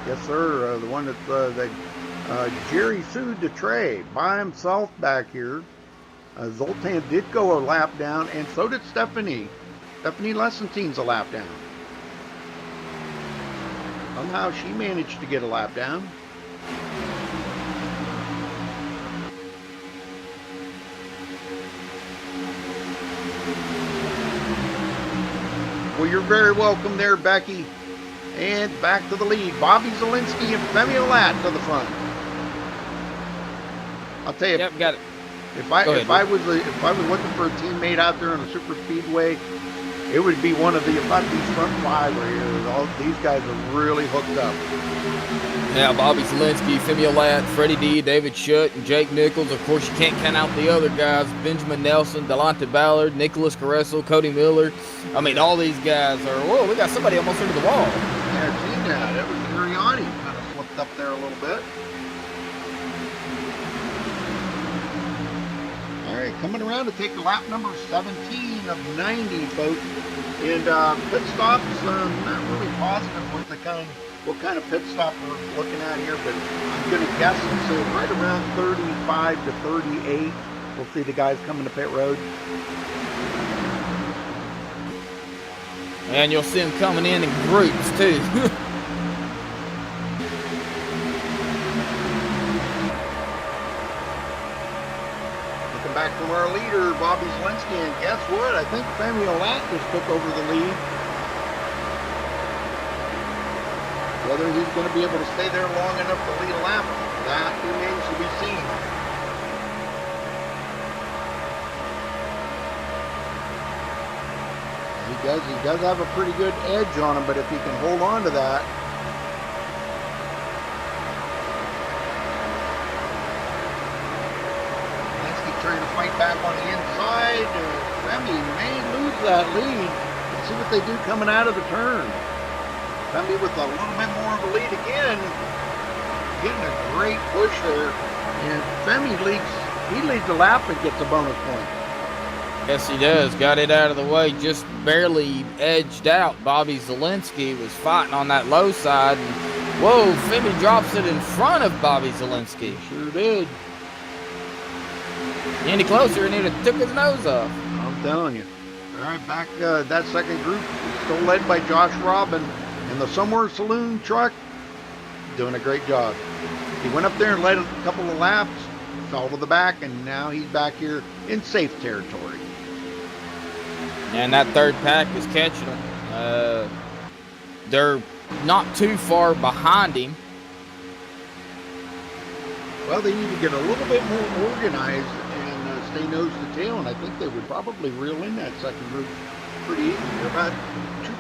Yes, sir. The one that Jerry Sue DeTrey by himself back here. Zoltan did go a lap down, and so did Stephanie. Stephanie Lessentine's a lap down. Somehow she managed to get a lap down. Well, you're very welcome there, Becky. And back to the lead. Bobby Zielinski and Femi Olat to the front. I'll tell you. Yep, got it. If I was looking for a teammate out there on a super speedway, it would be one of these front 5 right here. All these guys are really hooked up. Yeah, Bobby Zielinski, Femi Olat, Freddie D, David Schutt, and Jake Nichols. Of course, you can't count out the other guys: Benjamin Nelson, Delonte Ballard, Nicholas Caressel, Cody Miller. I mean, all these guys are. Whoa, we got somebody almost into the wall. Yeah, I've seen that. That was Ariani. Kind of slipped up there a little bit. All right, coming around to take lap number 17 of 90, folks. And pit stops, not really positive with what kind of pit stop we're looking at here, but I'm going to guess and say right around 35 to 38. We'll see the guys coming to pit road. And you'll see them coming in groups, too. Back from our leader, Bobby Zielinski, and guess what? I think Femi Olat just took over the lead. Whether he's going to be able to stay there long enough to lead a lap, that remains to be seen. He does have a pretty good edge on him, but if he can hold on to that, trying to fight back on the inside. Femi may lose that lead. Let's see what they do coming out of the turn. Femi with a little bit more of a lead again. Getting a great push there. And Femi leads the lap and gets a bonus point. Yes, he does. Got it out of the way. Just barely edged out. Bobby Zielinski was fighting on that low side. And, whoa, Femi drops it in front of Bobby Zielinski. Sure did. Any closer and he'd have took his nose off. I'm telling you. All right, back that second group still led by Josh Robin in the Somewhere Saloon truck. Doing a great job. He went up there and led a couple of laps, fell to the back, and now he's back here in safe territory. And that third pack is catching him. They're not too far behind him. Well, they need to get a little bit more organized and stay nose to tail, and I think they would probably reel in that second group pretty easy. They're about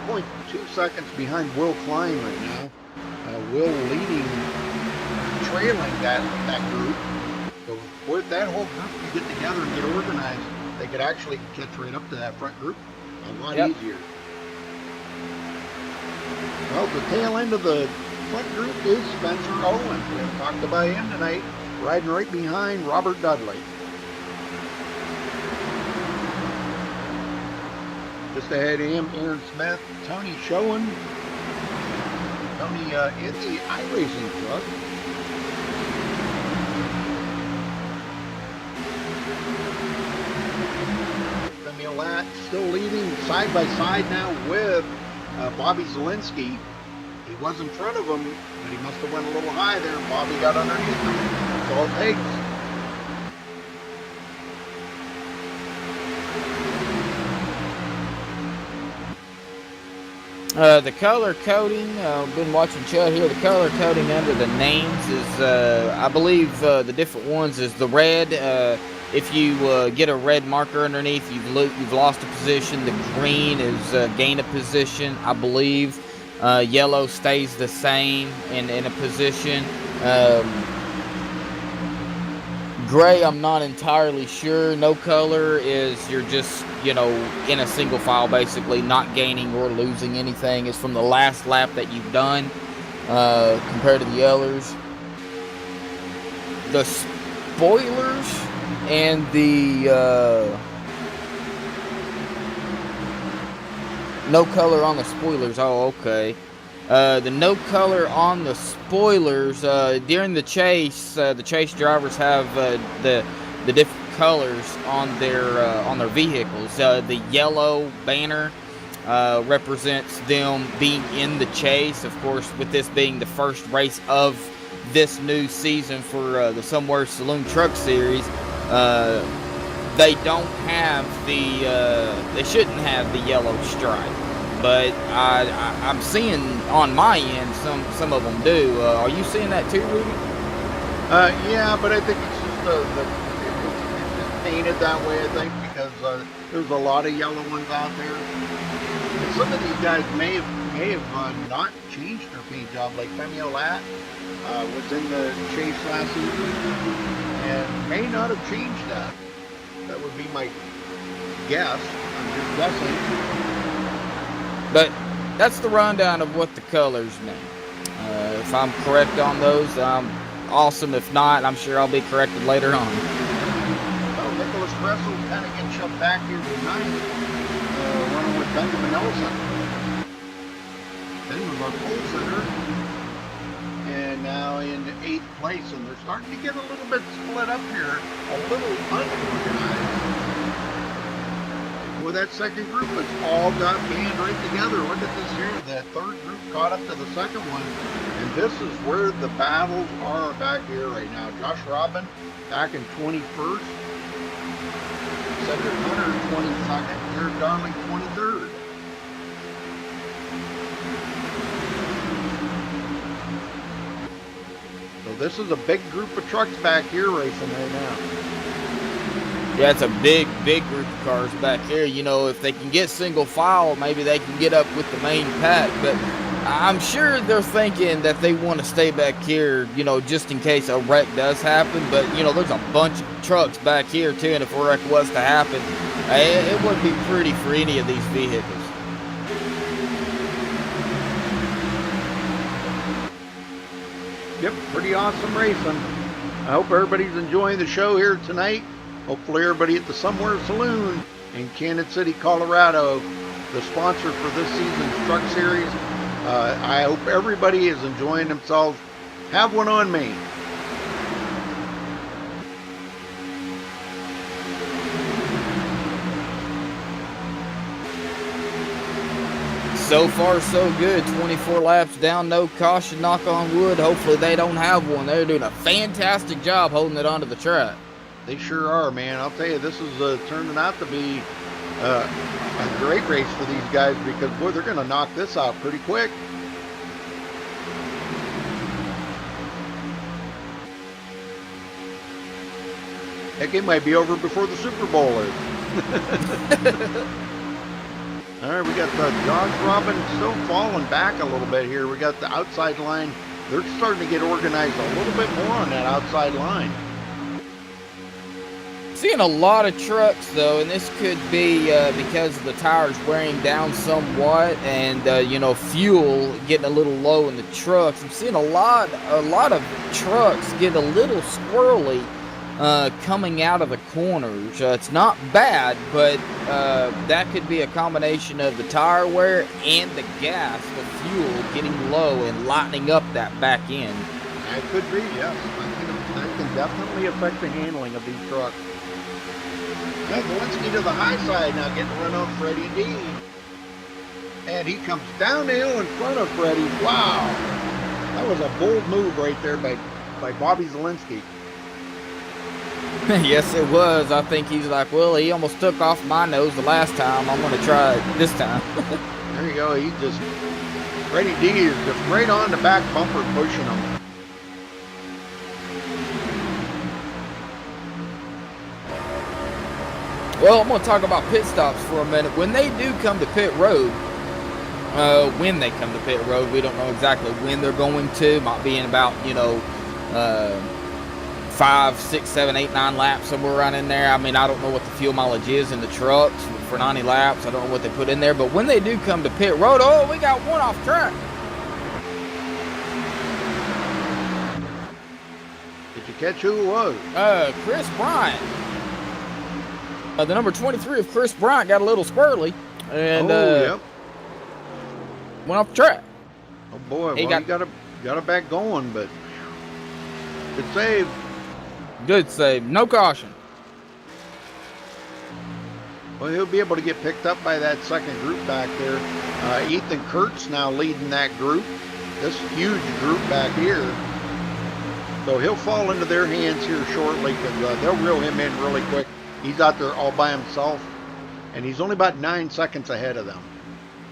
2.2 seconds behind Will Klein right now. Will trailing that group. So with that whole group to get together and get organized, they could actually catch right up to that front group a lot easier. Well, the tail end of the front group is Spencer Owens. We haven't talked about him tonight, riding right behind Robert Dudley. Just ahead of him, Aaron Smith, Tony Schoen, Tony in the iRacing truck. Femi Olat still leading side by side now with Bobby Zielinski. He was in front of him, but he must have went a little high there. Bobby got underneath him. That's all it takes. The color coding, been watching Chud here. The color coding under the names is, I believe, the different ones is the red. If you get a red marker underneath, you've lost a position. The green is gain a position, I believe. Yellow stays the same in a position. Gray, I'm not entirely sure. No color is you're just, in a single file, basically, not gaining or losing anything. It's from the last lap that you've done compared to the others. The spoilers and the no color on the spoilers. Oh, okay. The no color on the spoilers during the chase drivers have the different colors on their vehicles. The yellow banner represents them being in the chase. Of course, with this being the first race of this new season for the Somewhere Saloon Truck Series, they don't have they shouldn't have the yellow stripe. But I'm seeing on my end some of them do. Are you seeing that too, Rudy? Yeah, but I think it's just it's painted that way. I think because there's a lot of yellow ones out there. And some of these guys may have not changed their paint job, like Femi Olat was in the chase last season and may not have changed that. That would be my guess. I'm just guessing. But that's the rundown of what the colors mean. If I'm correct on those, awesome. If not, I'm sure I'll be corrected later on. Well, Nicholas Gressel kind of getting shoved back here tonight, running with Benjamin Ellison. Ben was our pole sitter, and now in 8th place, and they're starting to get a little bit split up here, a little unorganized. Well, that second group has all got band right together. Look at this here. The third group caught up to the second one. And this is where the battles are back here right now. Josh Robin back in 21st. Cedric Hunter 22nd. Eric Darling 23rd. So this is a big group of trucks back here racing right now. Yeah, it's a big group of cars back here. If they can get single file, maybe they can get up with the main pack. But I'm sure they're thinking that they want to stay back here, just in case a wreck does happen. But, there's a bunch of trucks back here, too. And if a wreck was to happen, it wouldn't be pretty for any of these vehicles. Yep, pretty awesome racing. I hope everybody's enjoying the show here tonight. Hopefully everybody at the Somewhere Saloon in Kansas City, Colorado, the sponsor for this season's truck series. I hope everybody is enjoying themselves. Have one on me. So far, so good. 24 laps down, no caution, knock on wood. Hopefully they don't have one. They're doing a fantastic job holding it onto the track. They sure are, man. I'll tell you, this is turning out to be a great race for these guys because, boy, they're going to knock this out pretty quick. Heck, it might be over before the Super Bowl is. All right, we got the Josh Robin still falling back a little bit here. We got the outside line. They're starting to get organized a little bit more on that outside line. Seeing a lot of trucks though, and this could be because of the tires wearing down somewhat, and fuel getting a little low in the trucks. I'm seeing a lot of trucks get a little squirrely coming out of the corners. It's not bad, but that could be a combination of the tire wear and the gas, the fuel getting low and lightening up that back end. That could be, yes. That can definitely affect the handling of these trucks. Now, Walensky to the high side now, getting run on Freddie D. And he comes down the hill in front of Freddie. Wow. That was a bold move right there by Bobby Walensky. Yes, it was. I think he's like, well, he almost took off my nose the last time. I'm going to try it this time. There you go. He just, Freddie D is just right on the back bumper pushing him. Well, I'm going to talk about pit stops for a minute. When they do come to pit road, we don't know exactly when they're going to. Might be in about, 5, 6, 7, 8, 9 laps, somewhere around in there. I mean, I don't know what the fuel mileage is in the trucks for 90 laps. I don't know what they put in there. But when they do come to pit road, oh, we got one off track. Did you catch who it was? Chris Bryant. The number 23 of Chris Bryant got a little squirrely and yep. went off the track. Oh boy, he got it back going, but good save. Good save, no caution. Well, he'll be able to get picked up by that second group back there. Ethan Kurtz now leading that group, this huge group back here. So he'll fall into their hands here shortly because they'll reel him in really quick. He's out there all by himself, and he's only about 9 seconds ahead of them.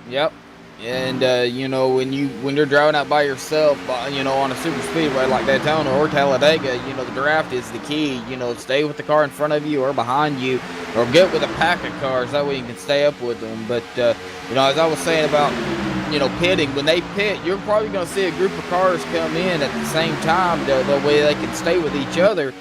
Yep. And when you're driving out by yourself, on a super speedway like Daytona or Talladega, the draft is the key. Stay with the car in front of you or behind you, or get with a pack of cars. That way you can stay up with them. But as I was saying about pitting, when they pit, you're probably going to see a group of cars come in at the same time. The way they can stay with each other.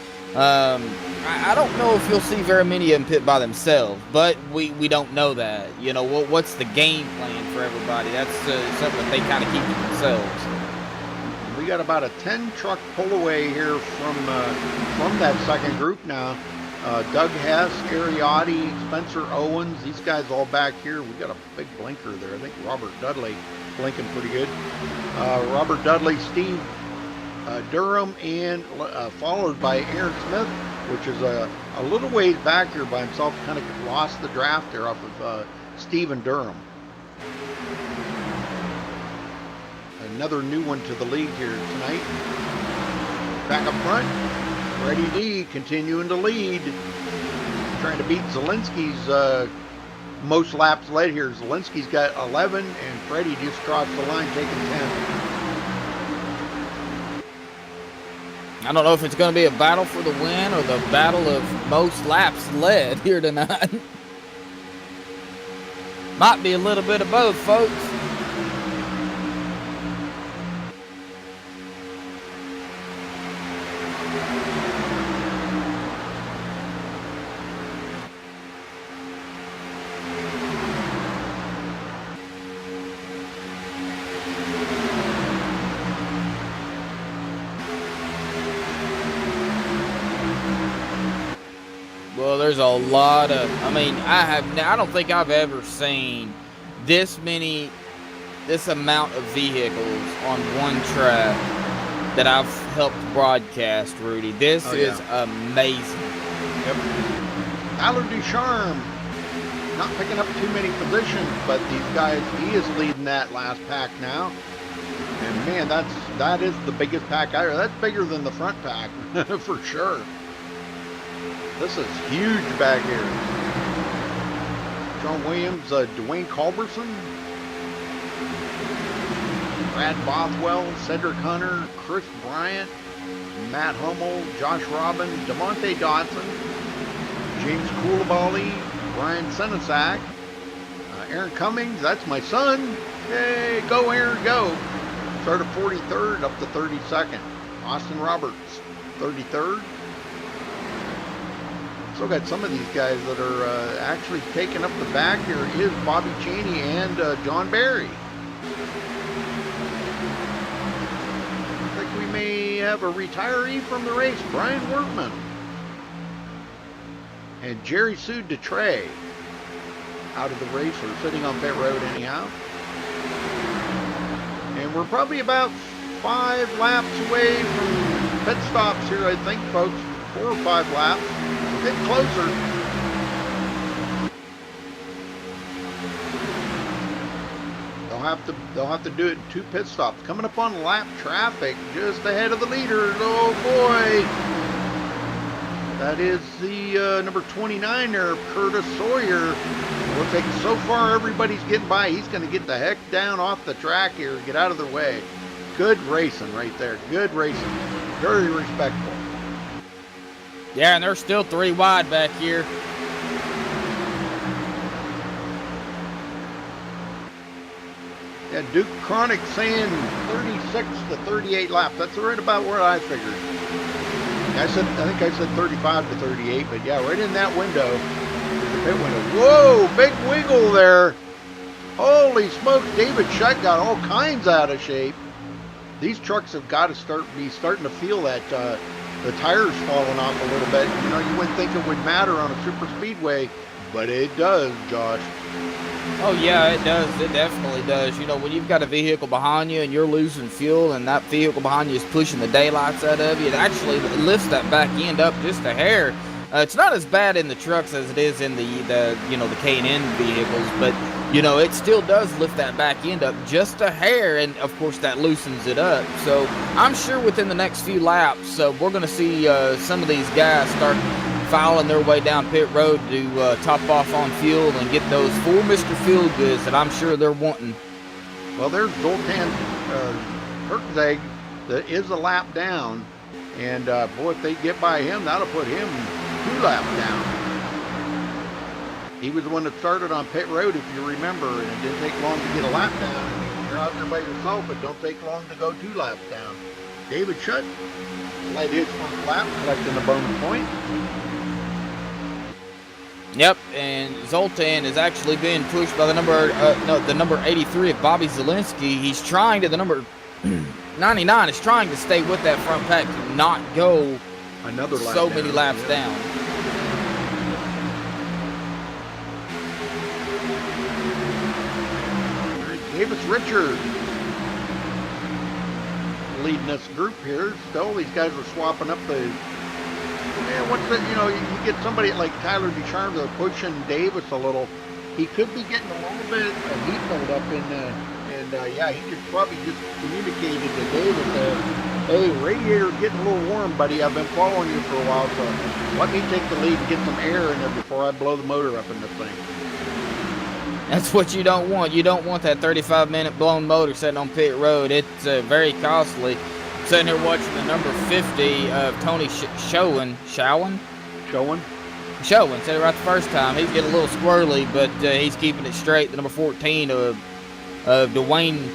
I don't know if you'll see very many of them pit by themselves, but we don't know that. What's the game plan for everybody? That's something that they kind of keep to themselves. We got about a 10 truck pull away here from that second group now. Doug Hess, Ariotti, Spencer Owens, these guys all back here. We got a big blinker there. I think Robert Dudley blinking pretty good. Robert Dudley, Steve Durham, and followed by Aaron Smith, which is a little ways back here by himself. Kind of lost the draft there off of Stephen Durham. Another new one to the league here tonight. Back up front, Freddie D continuing to lead, trying to beat Zielinski's most laps led here. Zielinski's got 11, and Freddie just crossed the line taking 10. I don't know if it's going to be a battle for the win or the battle of most laps led here tonight. Might be a little bit of both, folks. Well, there's a lot of, I don't think I've ever seen this amount of vehicles on one track that I've helped broadcast, Rudy. This is amazing. Yep. Tyler Ducharme, not picking up too many positions, but these guys, he is leading that last pack now. And man, that is the biggest pack out there. That's bigger than the front pack, for sure. This is huge back here. John Williams, Dwayne Culberson, Brad Bothwell, Cedric Hunter, Chris Bryant, Matt Hummel, Josh Robbins, DeMonte Dotson, James Koulibaly, Brian Senesac, Aaron Cummings, that's my son. Yay, go Aaron, go. Started 43rd up to 32nd. Austin Roberts, 33rd. Still got some of these guys that are actually taking up the back here. Is Bobby Cheney and John Barry. I think we may have a retiree from the race, Brian Workman. And Jerry Sue Detrey out of the race, or sitting on pit road anyhow. And we're probably about 5 laps away from pit stops here, I think, folks. 4 or 5 laps. Getting closer. They'll have to do it in 2 pit stops. Coming up on lap traffic, just ahead of the leaders. Oh boy! That is the number 29 there, Curtis Sawyer. Looks like so far everybody's getting by. He's going to get the heck down off the track here, get out of their way. Good racing right there. Good racing. Very respectful. Yeah, and they're still 3 wide back here. Yeah, Duke Chronic saying 36 to 38 laps. That's right about where I figured. I think I said 35 to 38, but yeah, right in that window. The pit window. Whoa, big wiggle there. Holy smokes, David Shutt got all kinds out of shape. These trucks have got to starting to feel that the tires falling off a little bit. You know, you wouldn't think it would matter on a super speedway, but it does, Josh. Oh yeah, it does. It definitely does. You know, when you've got a vehicle behind you and you're losing fuel and that vehicle behind you is pushing the daylights out of you, it actually lifts that back end up just a hair. It's not as bad in the trucks as it is in the K&N vehicles, but you know, it still does lift that back end up just a hair, and of course that loosens it up. So I'm sure within the next few laps, we're going to see some of these guys start filing their way down pit road to top off on fuel and get those 4 Mr. Feelgoods that I'm sure they're wanting. Well, there's Zoltan Kirkzeg that is a lap down, and boy, if they get by him, that'll put him 2 laps down. He was the one that started on pit road, if you remember, and it didn't take long to get a lap down. And you're out there by yourself, it don't take long to go 2 laps down. David Shutt led his first lap, collecting the bonus point. Yep, and Zoltan is actually being pushed by the number 83 of Bobby Zielinski. He's trying to, the number 99 is trying to stay with that front pack to not go another lap so down. many laps down. All right, Davis Richard leading this group here. Still, these guys are swapping up the. Man, what's the, you know, you get somebody like Tyler Ducharme that's pushing Davis a little. He could be getting a little bit of heat buildup in, yeah, he could probably just communicated to Davis, hey, radiator's getting a little warm, buddy. I've been following you for a while, so let me take the lead and get some air in there before I blow the motor up in this thing. That's what you don't want. You don't want that 35-minute blown motor sitting on pit road. It's very costly. Sitting here watching the number 50 of Tony Showen. Said it right the first time. He's getting a little squirrely, but he's keeping it straight. The number 14 of Dwayne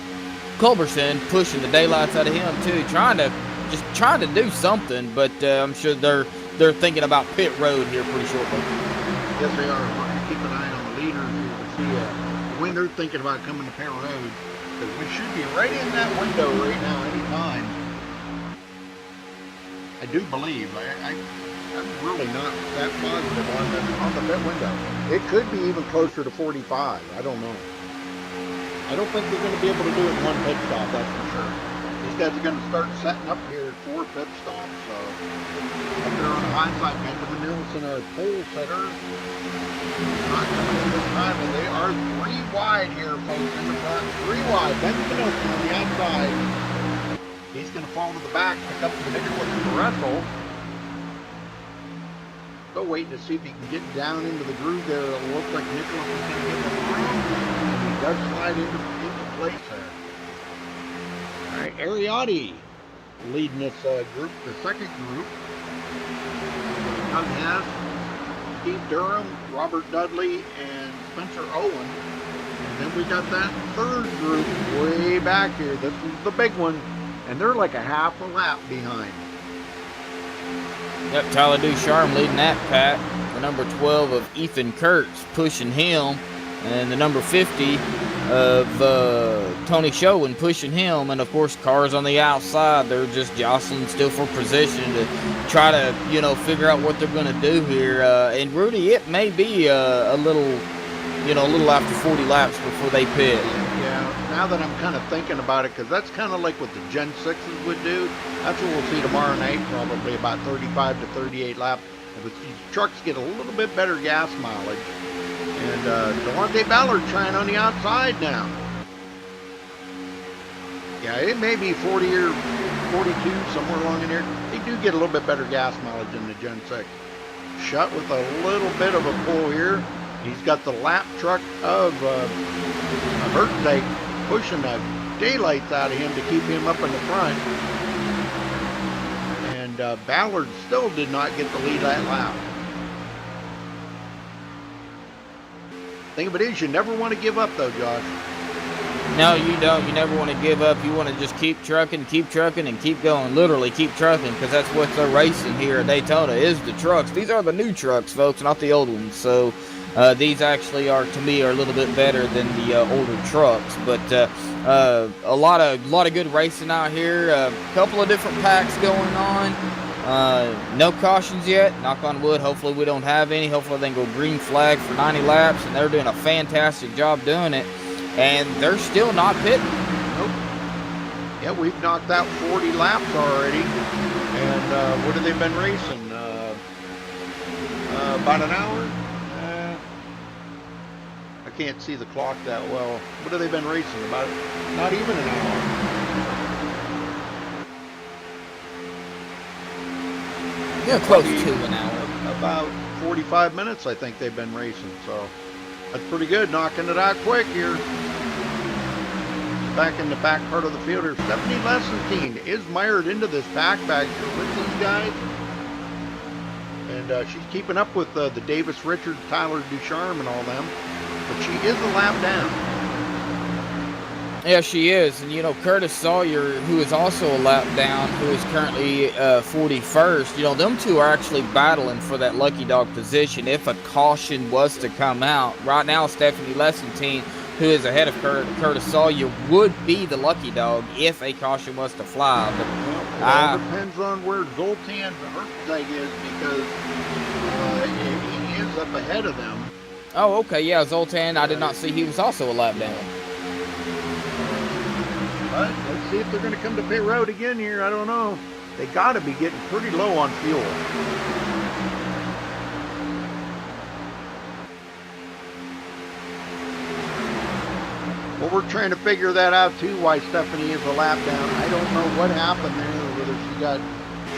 Culberson pushing the daylights out of him too, trying to do something. But I'm sure they're thinking about pit road here pretty shortly. Yes, they are. We're going to keep an eye on the leaders here to see when they're thinking about coming to pit road, because we should be right in that window right now anytime. I do believe. I'm really not that positive on the pit window. It could be even closer to 45. I don't know. I don't think they're going to be able to do it in one pit stop, that's for sure. These guys are going to start setting up here 4 pit stops. So up there on the high side, Benjamin Nielsen, our pole setter, not coming in this time, and they are 3 wide here, folks, in the front. 3 wide. Benjamin Nielsen on the outside. He's going to fall to the back, pick up the Nicholas Russell. Still waiting to see if he can get down into the groove there. It looks like Nicholas is going to get the line. And he does slide into place there. All right, Ariotti leading this group, the second group. Doug Hess, Steve Durham, Robert Dudley, and Spencer Owen. And then we got that third group way back here. This is the big one. And they're like a half a lap behind. Yep, Tyler Ducharme leading that pack. The number 12 of Ethan Kurtz pushing him. And the number 50 of Tony Showen pushing him. And, of course, cars on the outside. They're just jostling still for position to try to, you know, figure out what they're going to do here. And, Rudy, it may be a little after 40 laps before they pit. Yeah, now that I'm kind of thinking about it, because that's kind of like what the Gen 6s would do. That's what we'll see tomorrow night, probably about 35 to 38 laps. But these trucks get a little bit better gas mileage. And Delonte Ballard trying on the outside now. Yeah, it may be 40 or 42, somewhere along in there. They do get a little bit better gas mileage than the Gen 6. Shutt with a little bit of a pull here. He's got the lap truck of Hertzeg pushing the daylights out of him to keep him up in the front. And Ballard still did not get the lead that lap. Thing of it is, you never want to give up, though, Josh. No, you don't. You never want to give up. You want to just keep trucking, and keep going. Literally, keep trucking, because that's what they're racing here at Daytona, is the trucks. These are the new trucks, folks, not the old ones. So these actually are, to me, are a little bit better than the older trucks. But a lot of good racing out here. A couple of different packs going on. No cautions yet, knock on wood. Hopefully we don't have any. Hopefully they can go green flag for 90 laps, and they're doing a fantastic job doing it. And they're still not pitting. Nope. Yeah, we've knocked out 40 laps already. And what have they been racing? About an hour? I can't see the clock that well. What have they been racing? About not even an hour. Yeah, close to an hour. About 45 minutes, I think they've been racing. So that's pretty good, knocking it out quick here. Back in the back part of the field here. Stephanie Lessentine is mired into this pack back here with these guys. And she's keeping up with the Davis Richards, Tyler Ducharme, and all them. But she is a lap down. Yeah, she is. And, you know, Curtis Sawyer, who is also a lap down, who is currently 41st, you know, them two are actually battling for that lucky dog position if a caution was to come out. Right now, Stephanie Lessentine, who is ahead of Curtis Sawyer, would be the lucky dog if a caution was to fly. But well, it depends on where Zoltan Hertzeg is, because he is up ahead of them. Oh, okay, yeah, Zoltan, I did not see he was also a lap down. But let's see if they're going to come to pit road again here. I don't know. They got to be getting pretty low on fuel. Well, we're trying to figure that out too, why Stephanie is a lap down. I don't know what happened there, whether she got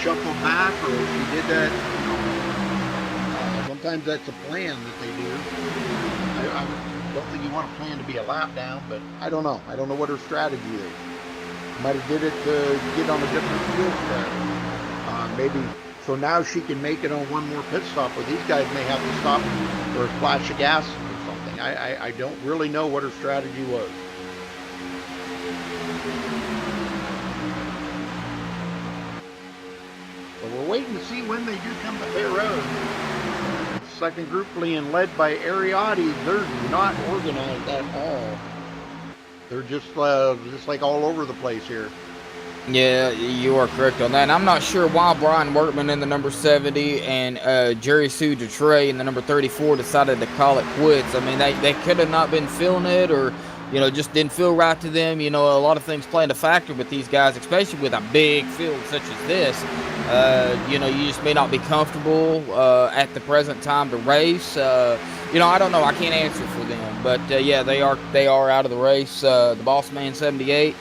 shuffled back or if she did that. Sometimes that's a plan that they do. I don't think you want to plan to be a lap down, but I don't know. I don't know what her strategy is. Might have did it to get on a different fuel strategy. Maybe so now she can make it on one more pit stop, where these guys may have to stop for a flash of gas or something. I don't really know what her strategy was. But we're waiting to see when they do come to pit road. Second group being led by Ariotti. They're not organized at all. They're just like all over the place here. Yeah, you are correct on that. And I'm not sure why Brian Workman in the number 70 and Jerry Sue Dutrey in the number 34 decided to call it quits. I mean, they could have not been feeling it, or, you know, just didn't feel right to them. You know, a lot of things playing a factor with these guys, especially with a big field such as this. You know, you just may not be comfortable at the present time to race. You know, I don't know. I can't answer for them. But, yeah, they are out of the race. The Boss Man 78.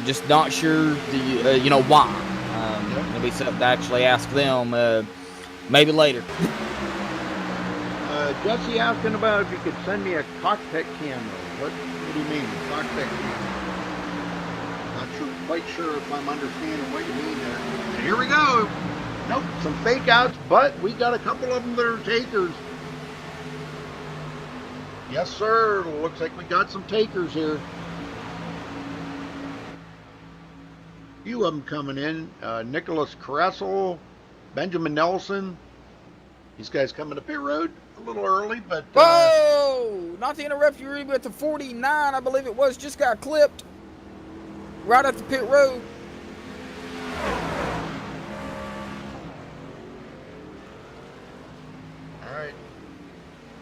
Just not sure, you know, why. It'll be something to actually ask them maybe later. Jesse asking about if you could send me a cockpit camera. What do you mean, cockpit camera? Not quite sure if I'm understanding what you mean there. And here we go. Nope, some fake outs, but we got a couple of them that are takers. Yes, sir. Looks like we got some takers here. Few of them coming in. Nicholas Kressel, Benjamin Nelson. These guys coming to pit road a little early, but... Whoa! Not to interrupt you, Rudy, but the 49, I believe it was, just got clipped right at the pit road. All right.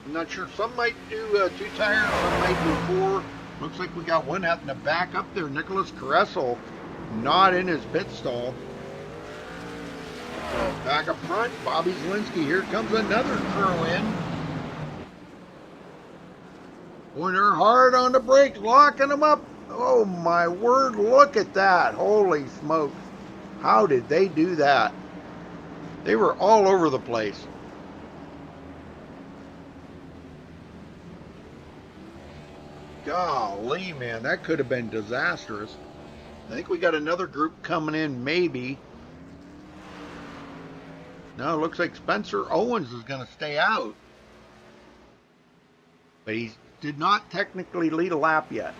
I'm not sure. Some might do 2 tires, some might do 4. Looks like we got one having to back up there. Nicholas Kressel. Not in his pit stall. Back up front, Bobby Zielinski. Here comes another crew in. Pointer hard on the brakes, locking them up. Oh my word, look at that. Holy smokes. How did they do that? They were all over the place. Golly, man, that could have been disastrous. I think we got another group coming in, maybe. No, it looks like Spencer Owens is going to stay out. But he did not technically lead a lap yet.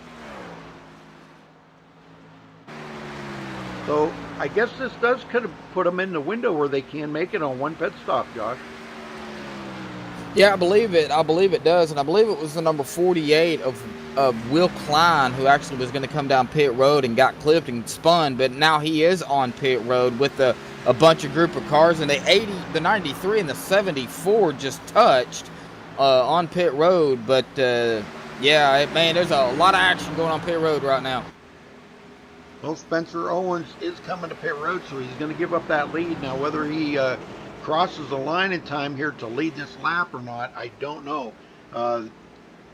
So I guess this does kind of put them in the window where they can make it on one pit stop, Josh. Yeah, I believe it. I believe it does, and I believe it was the number 48 of Will Klein who actually was going to come down pit road and got clipped and spun, but now he is on pit road with a bunch of group of cars, and the 93 and the 74 just touched on pit road. But yeah, man, there's a lot of action going on pit road right now. Well, Spencer Owens is coming to pit road, so he's going to give up that lead. Now, whether he crosses the line in time here to lead this lap or not, I don't know.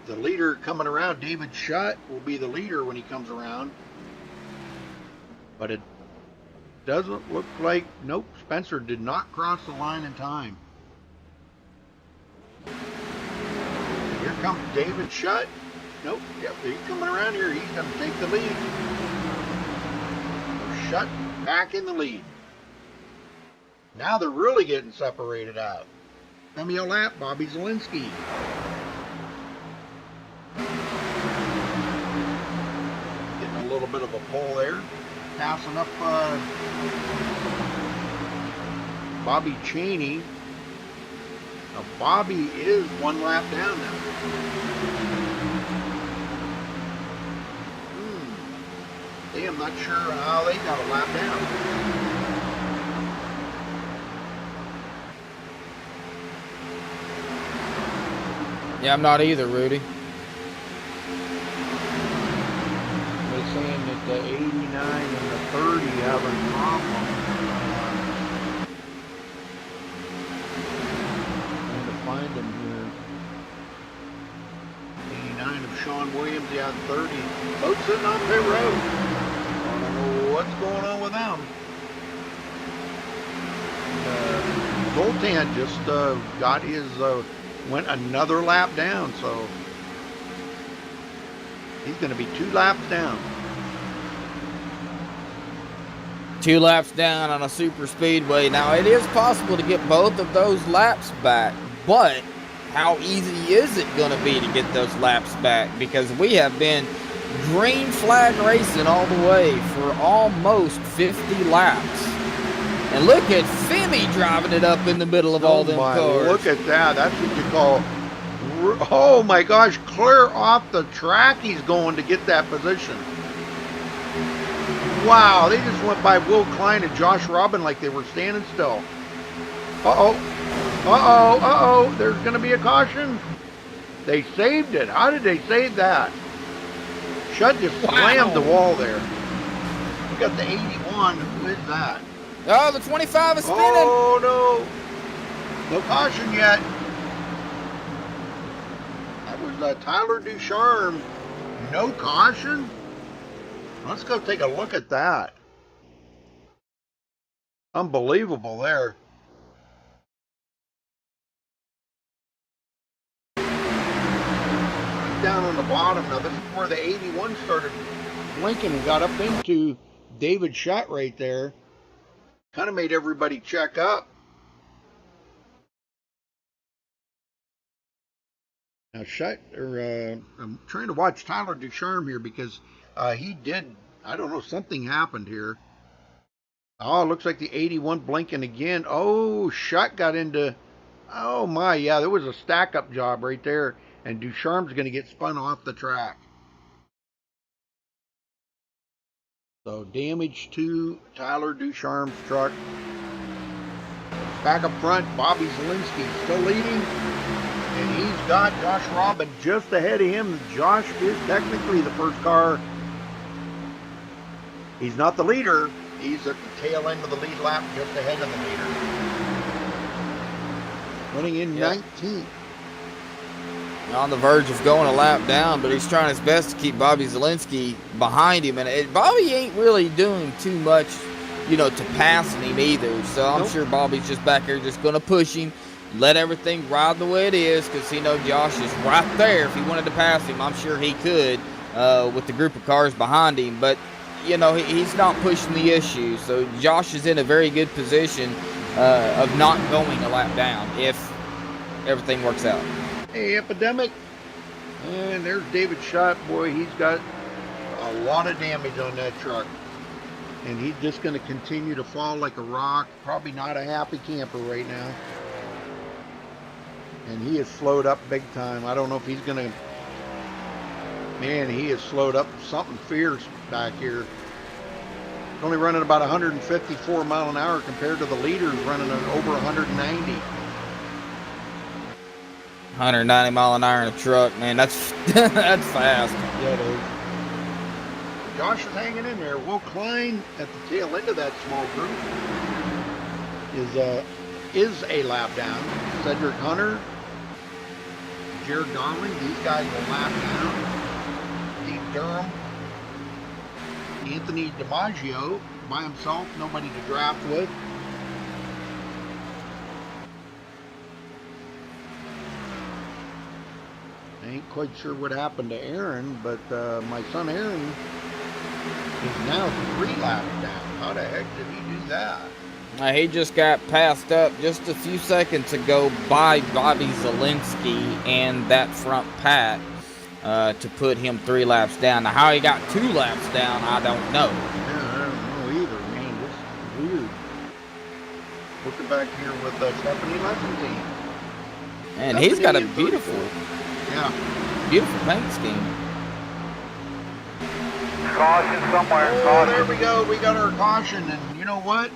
The leader coming around, David Schutt, will be the leader when he comes around. But it doesn't look like, nope, Spencer did not cross the line in time. Here comes David Schutt. Nope, yep, he's coming around here. He's going to take the lead. Schutt back in the lead. Now they're really getting separated out. Come your lap, Bobby Zielinski. Getting a little bit of a pull there. Passing up Bobby Cheney. Now Bobby is one lap down now. I'm not sure how they got a lap down. Yeah, I'm not either, Rudy. They're saying that the 89 and the 30 have a problem. Trying to find them here. 89 of Sean Williams, yeah, 30. Both sitting on pit road. What's going on with them? Zoltan just got his, went another lap down, so he's going to be 2 laps down. 2 laps down on a super speedway. Now, it is possible to get both of those laps back, but how easy is it going to be to get those laps back? Because we have been green flag racing all the way for almost 50 laps. And look at Femi driving it up in the middle of all them cars. Look at that. That's what you call, oh my gosh, clear off the track he's going to get that position. Wow, they just went by Will Klein and Josh Robin like they were standing still. Uh-oh. Uh-oh. Uh-oh. There's going to be a caution. They saved it. How did they save that? Schutt just slammed the wall there. We got the 81. Who is that? Oh, the 25 is spinning. Oh, no. No caution yet. That was Tyler Ducharme. No caution? Let's go take a look at that. Unbelievable there. Down on the bottom now. This is where the 81 started blinking and got up into David Schutt right there. Kind of made everybody check up. Now Schutt, I'm trying to watch Tyler Ducharme here because he did, I don't know, something happened here. Oh, it looks like the 81 blinking again. Oh, Schutt got into, oh my, yeah, there was a stack up job right there. And Ducharme's going to get spun off the track. So damage to Tyler Ducharme's truck. Back up front, Bobby Zielinski still leading. And he's got Josh Robin just ahead of him. Josh is technically the first car. He's not the leader. He's at the tail end of the lead lap, just ahead of the leader. Running in 19th. On the verge of going a lap down, but he's trying his best to keep Bobby Zielinski behind him. And Bobby ain't really doing too much, to passing him either. So I'm sure Bobby's just back here just going to push him. let everything ride the way it is, because he knows Josh is right there. If he wanted to pass him, I'm sure he could with the group of cars behind him. But, you know, he's not pushing the issue. So Josh is in a very good position of not going a lap down if everything works out. Hey, Epidemic. And there's David Schott. Boy, he's got a lot of damage on that truck. And he's just going to continue to fall like a rock. Probably not a happy camper right now. And he is slowed up big time. I don't know if he's going to... Man, he is slowed up something fierce back here. Only running about 154 mile an hour compared to the leaders running over 190. 190 mile an hour in a truck, man. That's that's fast. Yeah, it is. Josh is hanging in there. Will Klein at the tail end of that small group is a lap down. Cedric Hunter, Jared Darling, these guys will lap down. Steve Durham, Anthony DiMaggio by himself, nobody to draft with. I ain't quite sure what happened to Aaron, but my son Aaron is now 3 laps down. How the heck did he do that? He just got passed up just a few seconds ago by Bobby Zielinski and that front pack to put him 3 laps down. Now, how he got 2 laps down, I don't know. Yeah, I don't know either, man. This is weird. Looking back here with Stephanie Lessington. And he's got a beautiful, beautiful paint scheme. Caution somewhere. Oh, Caution. there we go. We got our caution, and you know what?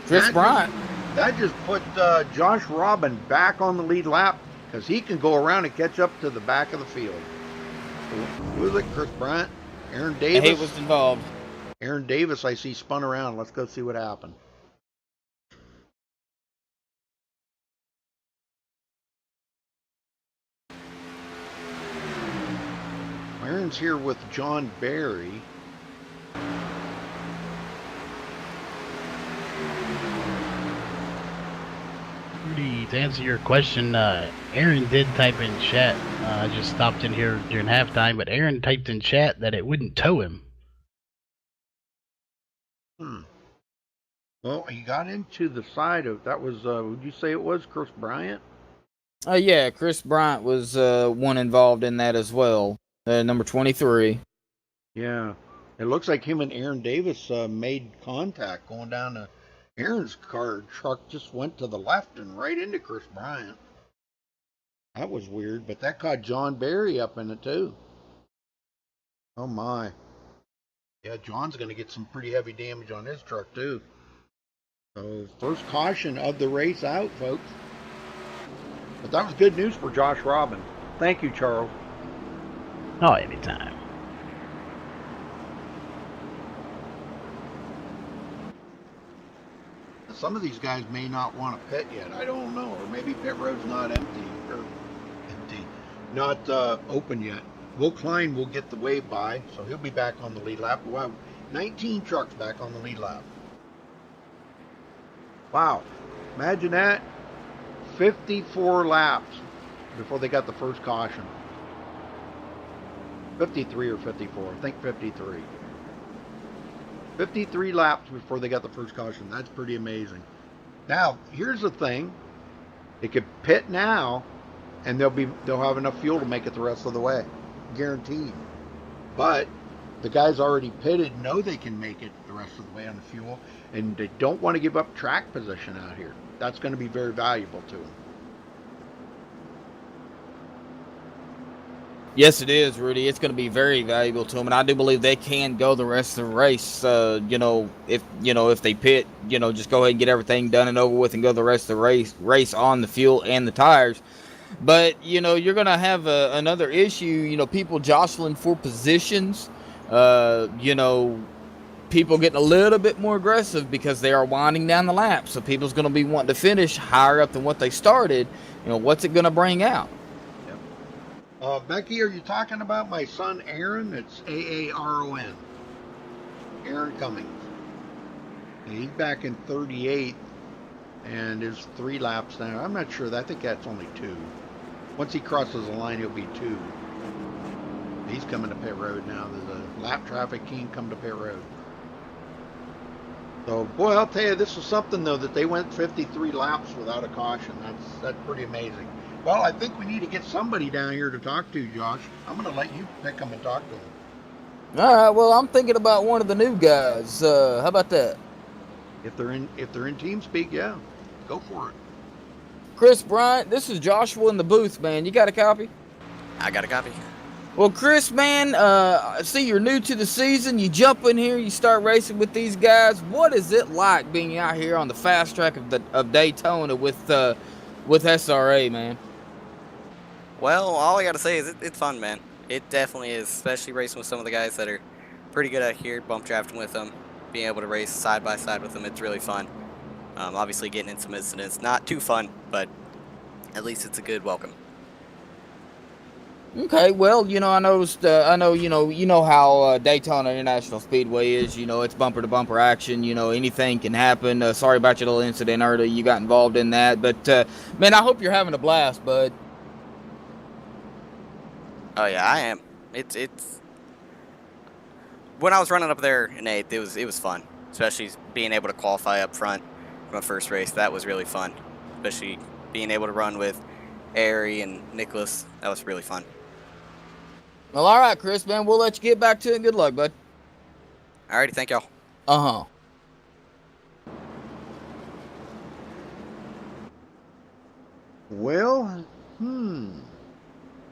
Chris Bryant. That just put Josh Robin back on the lead lap because he can go around and catch up to the back of the field. Who was it? Chris Bryant? Aaron Davis? He was involved. Aaron Davis, I see, spun around. Let's go see what happened. Aaron's here with John Barry. Rudy, to answer your question, Aaron did type in chat. I just stopped in here during halftime, but Aaron typed in chat that it wouldn't tow him. Well, he got into the side of, that was, would you say it was Chris Bryant? Yeah, Chris Bryant was one involved in that as well. Number 23. Yeah. It looks like him and Aaron Davis made contact going down to Aaron's truck just went to the left and right into Chris Bryant. That was weird, but that caught John Barry up in it too. Oh my. Yeah, John's going to get some pretty heavy damage on his truck too. So first caution of the race out, folks. But that was good news for Josh Robin. Thank you, Charles. Oh, anytime. Some of these guys may not want to pit yet. I don't know. Or maybe pit road's not not open yet. Will Klein will get the wave by, so he'll be back on the lead lap. Wow, 19 trucks back on the lead lap. Wow, imagine that. 54 laps before they got the first caution. 53 or 54, I think 53. 53 laps before they got the first caution. That's pretty amazing. Now, here's the thing. They could pit now, and they'll have enough fuel to make it the rest of the way. Guaranteed. But the guys already pitted know they can make it the rest of the way on the fuel, and they don't want to give up track position out here. That's going to be very valuable to them. Yes, it is, Rudy. It's going to be very valuable to them, and I do believe they can go the rest of the race. If they pit, just go ahead and get everything done and over with, and go the rest of the race on the fuel and the tires. But you're going to have another issue. People jostling for positions. People getting a little bit more aggressive because they are winding down the lap. So people's going to be wanting to finish higher up than what they started. What's it going to bring out? Becky, are you talking about my son Aaron? It's Aaron. Aaron Cummings. He's back in 38th. And there's 3 laps now. I'm not sure. I think that's only 2. Once he crosses the line, it'll be 2. He's coming to pit road now. There's a lap traffic king come to pit road. So, boy, I'll tell you, this was something, though, that they went 53 laps without a caution. That's pretty amazing. Well, I think we need to get somebody down here to talk to, Josh. I'm going to let you pick them and talk to them. All right, well, I'm thinking about one of the new guys. How about that? If they're in TeamSpeak, yeah, go for it. Chris Bryant, this is Joshua in the booth, man. You got a copy? I got a copy. Well, Chris, man, I see you're new to the season. You jump in here, you start racing with these guys. What is it like being out here on the fast track of Daytona with SRA, man? Well, all I got to say is it's fun, man. It definitely is, especially racing with some of the guys that are pretty good out here, bump drafting with them, being able to race side by side with them. It's really fun. Obviously, getting in some incidents, not too fun, but at least it's a good welcome. Okay, well, I know, you know how Daytona International Speedway is. It's bumper to bumper action. Anything can happen. Sorry about your little incident earlier. You got involved in that, but man, I hope you're having a blast, bud. Oh yeah, I am. It's when I was running up there in 8th, it was fun, especially being able to qualify up front from a first race. That was really fun, especially being able to run with Ari and Nicholas. That was really fun. Well, all right, Chris, man, we'll let you get back to it. Good luck, bud. Alrighty, thank y'all. Uh-huh. Well,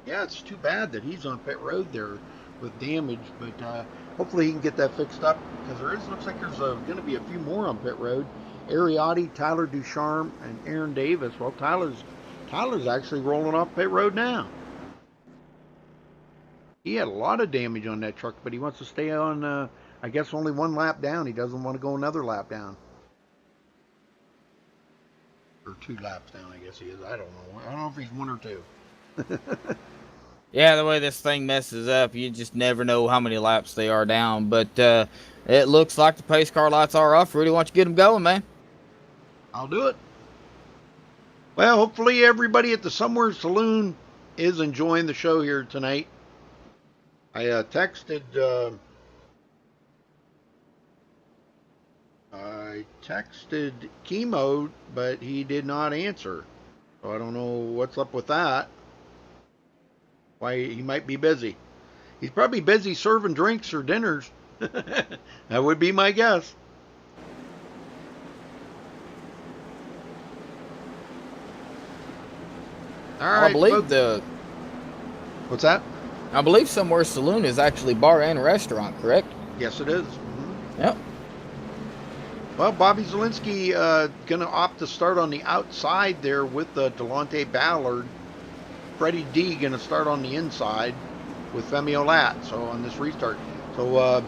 yeah, it's too bad that he's on pit road there with damage, but hopefully he can get that fixed up, because looks like there's going to be a few more on pit road. Ariati, Tyler Ducharme, and Aaron Davis. Well, Tyler's actually rolling off pit road now. He had a lot of damage on that truck, but he wants to stay on, I guess, only 1 lap down. He doesn't want to go another lap down. Or 2 laps down, I guess he is. I don't know. I don't know if he's 1 or 2. Yeah, the way this thing messes up, you just never know how many laps they are down. But it looks like the pace car lights are off. Rudy, why don't you get them going, man? I'll do it. Well, hopefully everybody at the Somewhere Saloon is enjoying the show here tonight. I texted Chemo, but he did not answer. So I don't know what's up with that. Why, he might be busy. He's probably busy serving drinks or dinners. That would be my guess. All right, I believe folks. What's that? I believe Somewhere Saloon is actually bar and restaurant, correct? Yes, it is. Mm-hmm. Yep. Well, Bobby Zielinski going to opt to start on the outside there with Delonte Ballard. Freddie D going to start on the inside with Femi Olat, so on this restart. So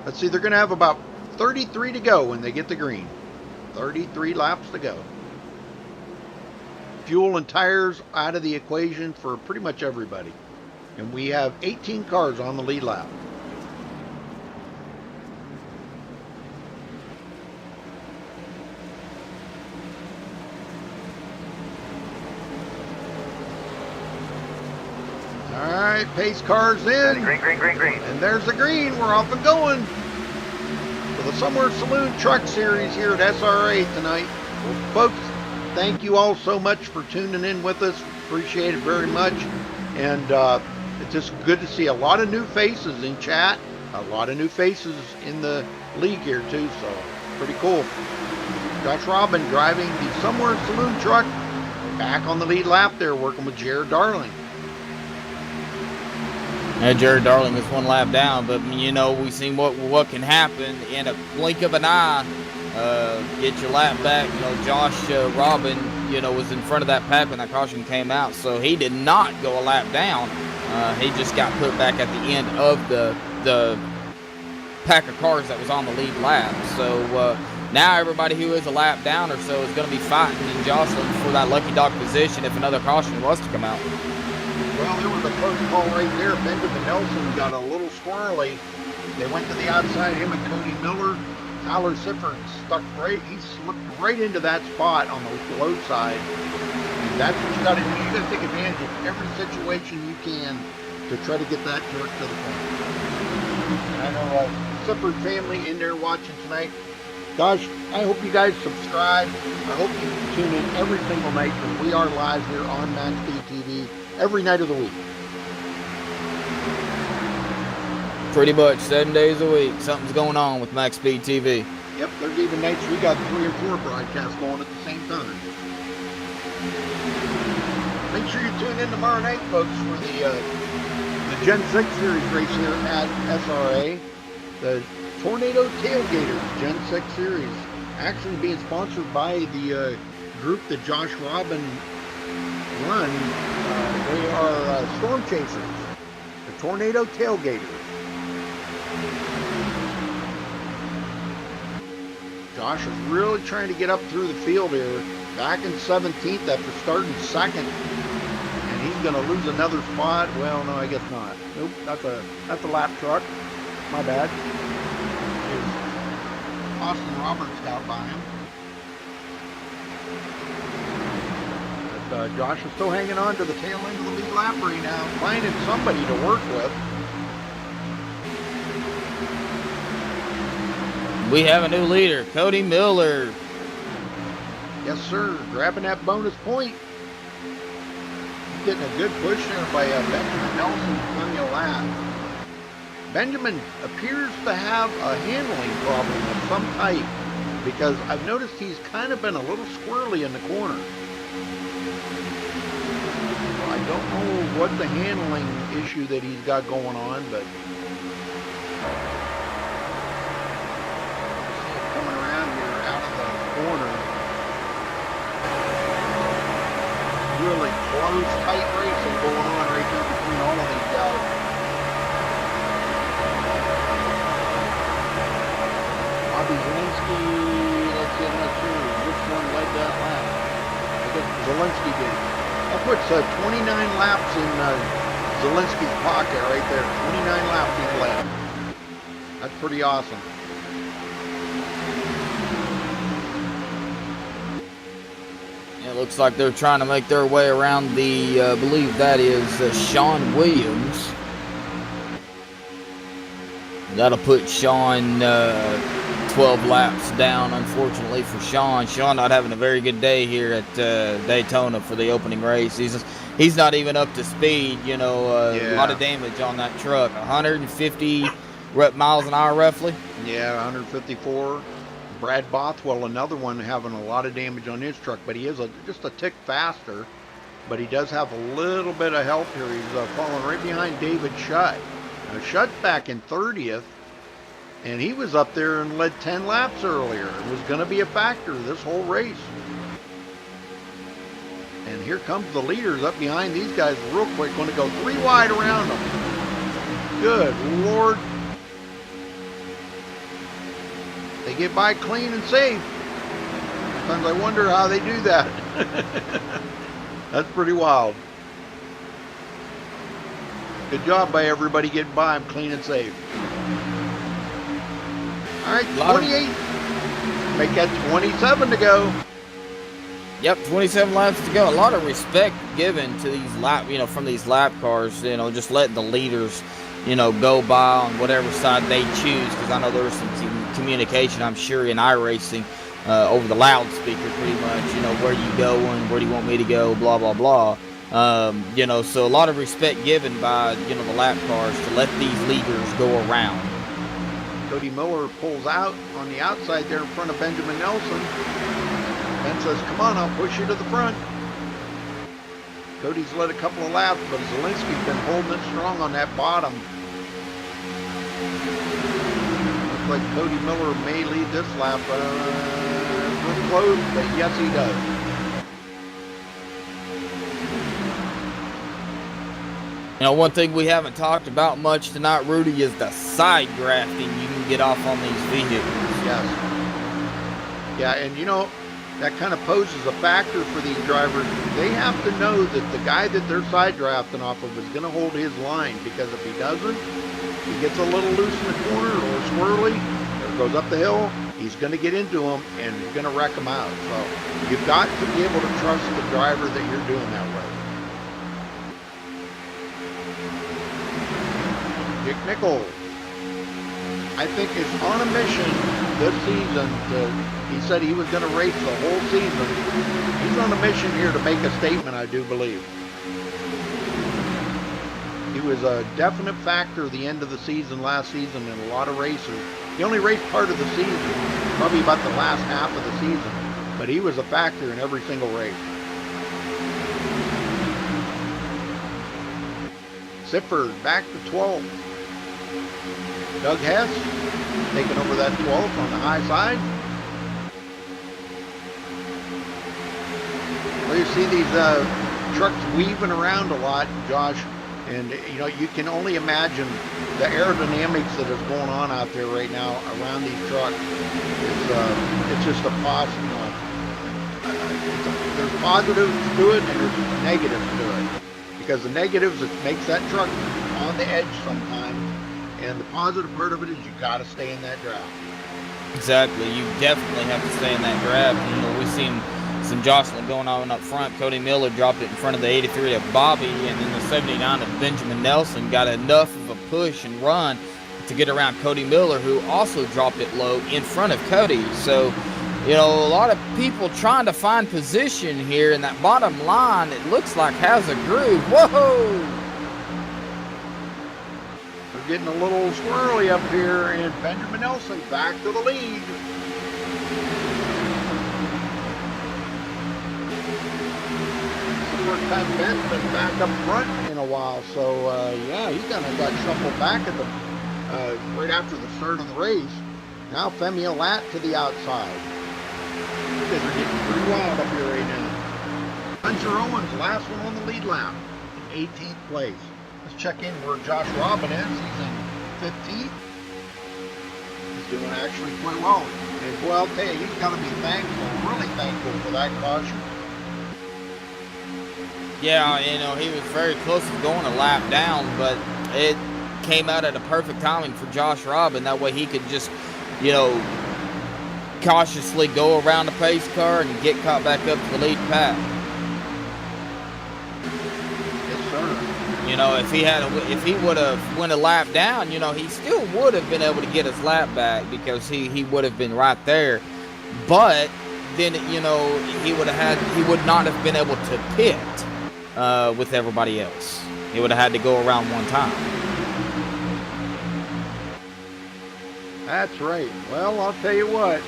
let's see, they're going to have about 33 to go when they get the green. 33 laps to go. Fuel and tires out of the equation for pretty much everybody. And we have 18 cars on the lead lap. All right, pace cars in. Green. And there's the green. We're off and going for the Somewhere Saloon Truck Series here at SRA tonight. Well, folks, thank you all so much for tuning in with us. Appreciate it very much. And it's just good to see a lot of new faces in chat. A lot of new faces in the league here, too. So, pretty cool. Josh Robin driving the Somewhere Saloon truck. Back on the lead lap there, working with Jared Darling. Jared Darling is 1 lap down, but we've seen what can happen in a blink of an eye. Get your lap back. Josh Robin, was in front of that pack when that caution came out, so he did not go a lap down. He just got put back at the end of the pack of cars that was on the lead lap. So now everybody who is a lap down or so is going to be fighting and jostling for that lucky dog position if another caution was to come out. Well, there was a close call right there. Benjamin Nelson got a little squirrely. They went to the outside, him and Cody Miller. Tyler Sifford stuck right, he slipped right into that spot on the low side. And that's what you got to do. You got to take advantage of every situation you can to try to get that jerk to the point. And I know Sifford family in there watching tonight. Gosh, I hope you guys subscribe. I hope you tune in every single night because we are live here on MaxSpeedTV every night of the week. Pretty much 7 days a week, something's going on with MaxSpeedTV. Yep, there's even nights we got 3 or 4 broadcasts going at the same time. Make sure you tune in tomorrow night, folks, for the Gen 6 Series race here at SRA. The Tornado Tailgaters Gen 6 Series, actually being sponsored by the group that Josh Robin runs. They are Storm Chasers, the Tornado Tailgaters. Josh is really trying to get up through the field here. Back in 17th after starting second. And he's going to lose another spot. Well, no, I guess not. Nope, that's a lap truck. My bad. Austin Roberts got by him. But Josh is still hanging on to the tail end of the lead lap right now, finding somebody to work with. We have a new leader, Cody Miller. Yes, sir. Grabbing that bonus point. He's getting a good push there by Benjamin Nelson on the lap. Benjamin appears to have a handling problem of some type because I've noticed he's kind of been a little squirrely in the corner. I don't know what the handling issue that he's got going on, but coming around here out of the corner. Really close, tight racing going on right there between all of these guys. Bobby Zielinski, let's see, I'm not sure which one led that lap. I guess Zielinski did. That puts 29 laps in Zielinski's pocket right there. 29 laps he's led. That's pretty awesome. It looks like they're trying to make their way around the, I believe that is Sean Williams. That'll put Sean 12 laps down, unfortunately, for Sean. Sean not having a very good day here at Daytona for the opening race. He's not even up to speed, you know, a lot of damage on that truck. 150 miles an hour, roughly. Yeah, 154. Brad Bothwell, another one, having a lot of damage on his truck, but he is just a tick faster. But he does have a little bit of help here. He's falling right behind David Shutt. Now, Shutt's back in 30th, and he was up there and led 10 laps earlier. It was going to be a factor this whole race. And here comes the leaders up behind these guys real quick. Going to go 3 wide around them. Good Lord. They get by clean and safe. Sometimes I wonder how they do that. That's pretty wild. Good job by everybody getting by them clean and safe. All right, 28. Make that 27 to go. Yep, 27 laps to go. A lot of respect given to these lap, from these lap cars, just letting the leaders, go by on whatever side they choose, because I know there's some communication, I'm sure, in iRacing over the loudspeaker, pretty much, where you going, where do you want me to go, blah, blah, blah. So a lot of respect given by, the lap cars to let these leaders go around. Cody Miller pulls out on the outside there in front of Benjamin Nelson. Ben says, come on, I'll push you to the front. Cody's led a couple of laps, but Zielinski's been holding it strong on that bottom. Looks like Cody Miller may lead this lap. We're close, but yes, he does. One thing we haven't talked about much tonight, Rudy, is the side drafting you can get off on these vehicles. Yes. Yeah, and that kind of poses a factor for these drivers. They have to know that the guy that they're side drafting off of is going to hold his line, because if he doesn't, he gets a little loose in the corner or swirly, or goes up the hill, he's going to get into them and he's going to wreck them out. So you've got to be able to trust the driver that you're doing that with. Dick Nichols, I think, is on a mission this season. He said he was going to race the whole season. He's on a mission here to make a statement, I do believe. He was a definite factor at the end of the season last season in a lot of races. He only raced part of the season, probably about the last half of the season, but he was a factor in every single race. Sifford back to 12th. Doug Hess taking over that 12th on the high side. Well, you see these trucks weaving around a lot, Josh, and you know, you can only imagine the aerodynamics that is going on out there right now around these trucks. It's just a positive. There's positives to it and there's negatives to it. Because the negatives, it makes that truck on the edge sometimes, and the positive part of it is you got to stay in that draft. Exactly, you definitely have to stay in that draft. You know, we've seen some jostling going on up front. Cody Miller dropped it in front of the 83 of Bobby, and then the 79 of Benjamin Nelson got enough of a push and run to get around Cody Miller, who also dropped it low in front of Cody. So, you know, a lot of people trying to find position here, and that bottom line, it looks like has a groove. Whoa! We're getting a little squirrely up here, and Benjamin Nelson back to the lead. First time Ben's been back up front in a while, so yeah, he kind of got shuffled back at the right after the start of the race. Now Femi Lat to the outside. These guys are getting pretty wild up here right now. Spencer Owens, last one on the lead lap, in 18th place. Let's check in where Josh Robin is. He's in 15th. He's doing actually quite well. And boy, I'll tell you, he's got to be thankful, really thankful for that caution. Yeah, you know, he was very close to going a lap down, but it came out at a perfect timing for Josh Robin. That way he could just, you know, cautiously go around the pace car and get caught back up to the lead path. Yes, sir. You know, if he would have went a lap down, you know, he still would have been able to get his lap back because he would have been right there. But then, you know, he would not have been able to pit with everybody else. He would have had to go around one time. That's right. Well, I'll tell you what.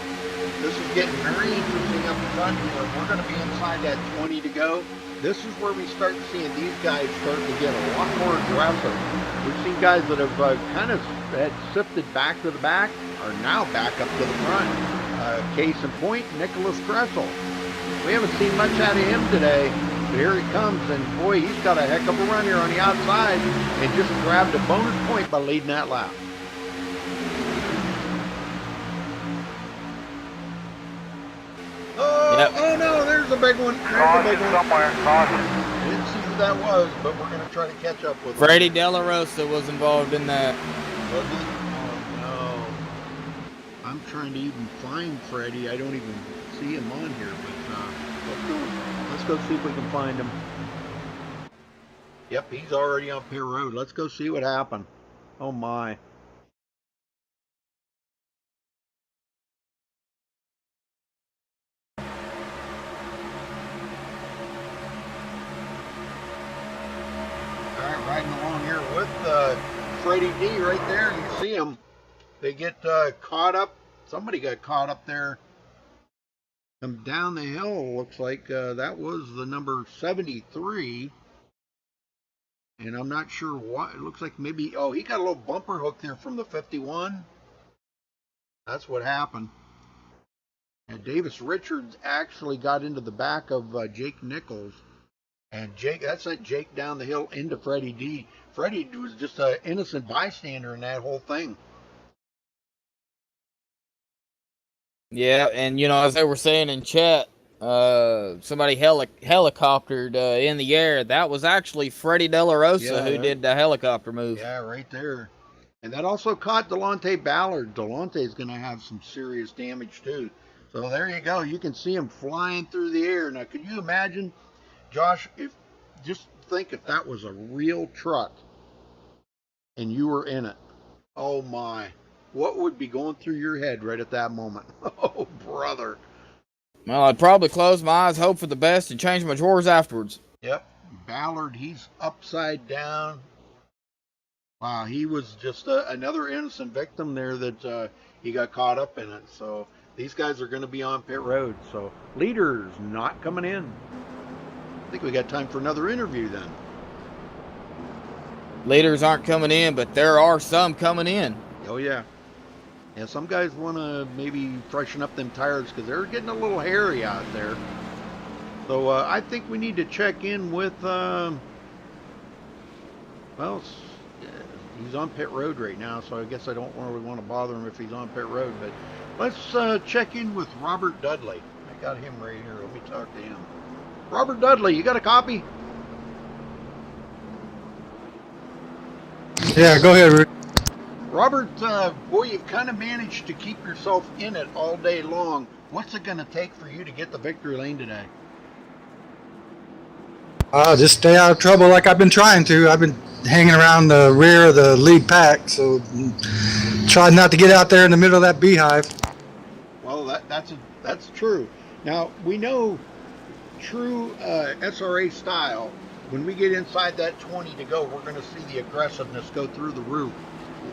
This is getting very interesting up front here. We're going to be inside that 20 to go. This is where we start seeing these guys start to get a lot more aggressive. We've seen guys that have kind of had sifted back to the back are now back up to the front. Case in point, Nicholas Kressel. We haven't seen much out of him today. But here he comes, and boy, he's got a heck of a run here on the outside and just grabbed a bonus point by leading that lap. Oh, yep. Oh no, there's a big one. Caution somewhere, caution. I didn't see who that was, but we're going to try to catch up with him. Freddie De La Rosa was involved in that. Was he? Oh no. I'm trying to even find Freddie. I don't even see him on here, but let's go see if we can find him. Yep, he's already on Pier Road. Let's go see what happened. Oh my. Alright, riding along here with Freddie D right there. You see him. They get caught up. Somebody got caught up there. Down the hill, looks like that was the number 73. And I'm not sure what. It looks like maybe, oh, he got a little bumper hook there from the 51. That's what happened. And Davis Richards actually got into the back of Jake Nichols. And that sent Jake down the hill into Freddie D. Freddie was just an innocent bystander in that whole thing. Yeah, and you know, as they were saying in chat, somebody helicoptered in the air. That was actually Freddie De La Rosa who did the helicopter move. Yeah, right there. And that also caught Delonte Ballard. Delonte's going to have some serious damage too. So there you go. You can see him flying through the air. Now, could you imagine, Josh, just think if that was a real truck and you were in it. Oh my. What would be going through your head right at that moment? Oh, brother. Well, I'd probably close my eyes, hope for the best, and change my drawers afterwards. Yep. Ballard, he's upside down. Wow, he was just another innocent victim there that he got caught up in it. So these guys are going to be on pit road. So leaders not coming in. I think we got time for another interview then. Leaders aren't coming in, but there are some coming in. Oh, yeah. Yeah, some guys want to maybe freshen up them tires because they're getting a little hairy out there. So I think we need to check in with, well, he's on pit road right now, so I guess I don't really want to bother him if he's on pit road. But let's check in with Robert Dudley. I got him right here. Let me talk to him. Robert Dudley, you got a copy? Yeah, go ahead, Rick. Robert, boy, you've kind of managed to keep yourself in it all day long. What's it going to take for you to get the victory lane today? Just stay out of trouble like I've been trying to. I've been hanging around the rear of the lead pack, so try not to get out there in the middle of that beehive. Well, that's true. Now, we know true SRA style, when we get inside that 20 to go, we're going to see the aggressiveness go through the roof.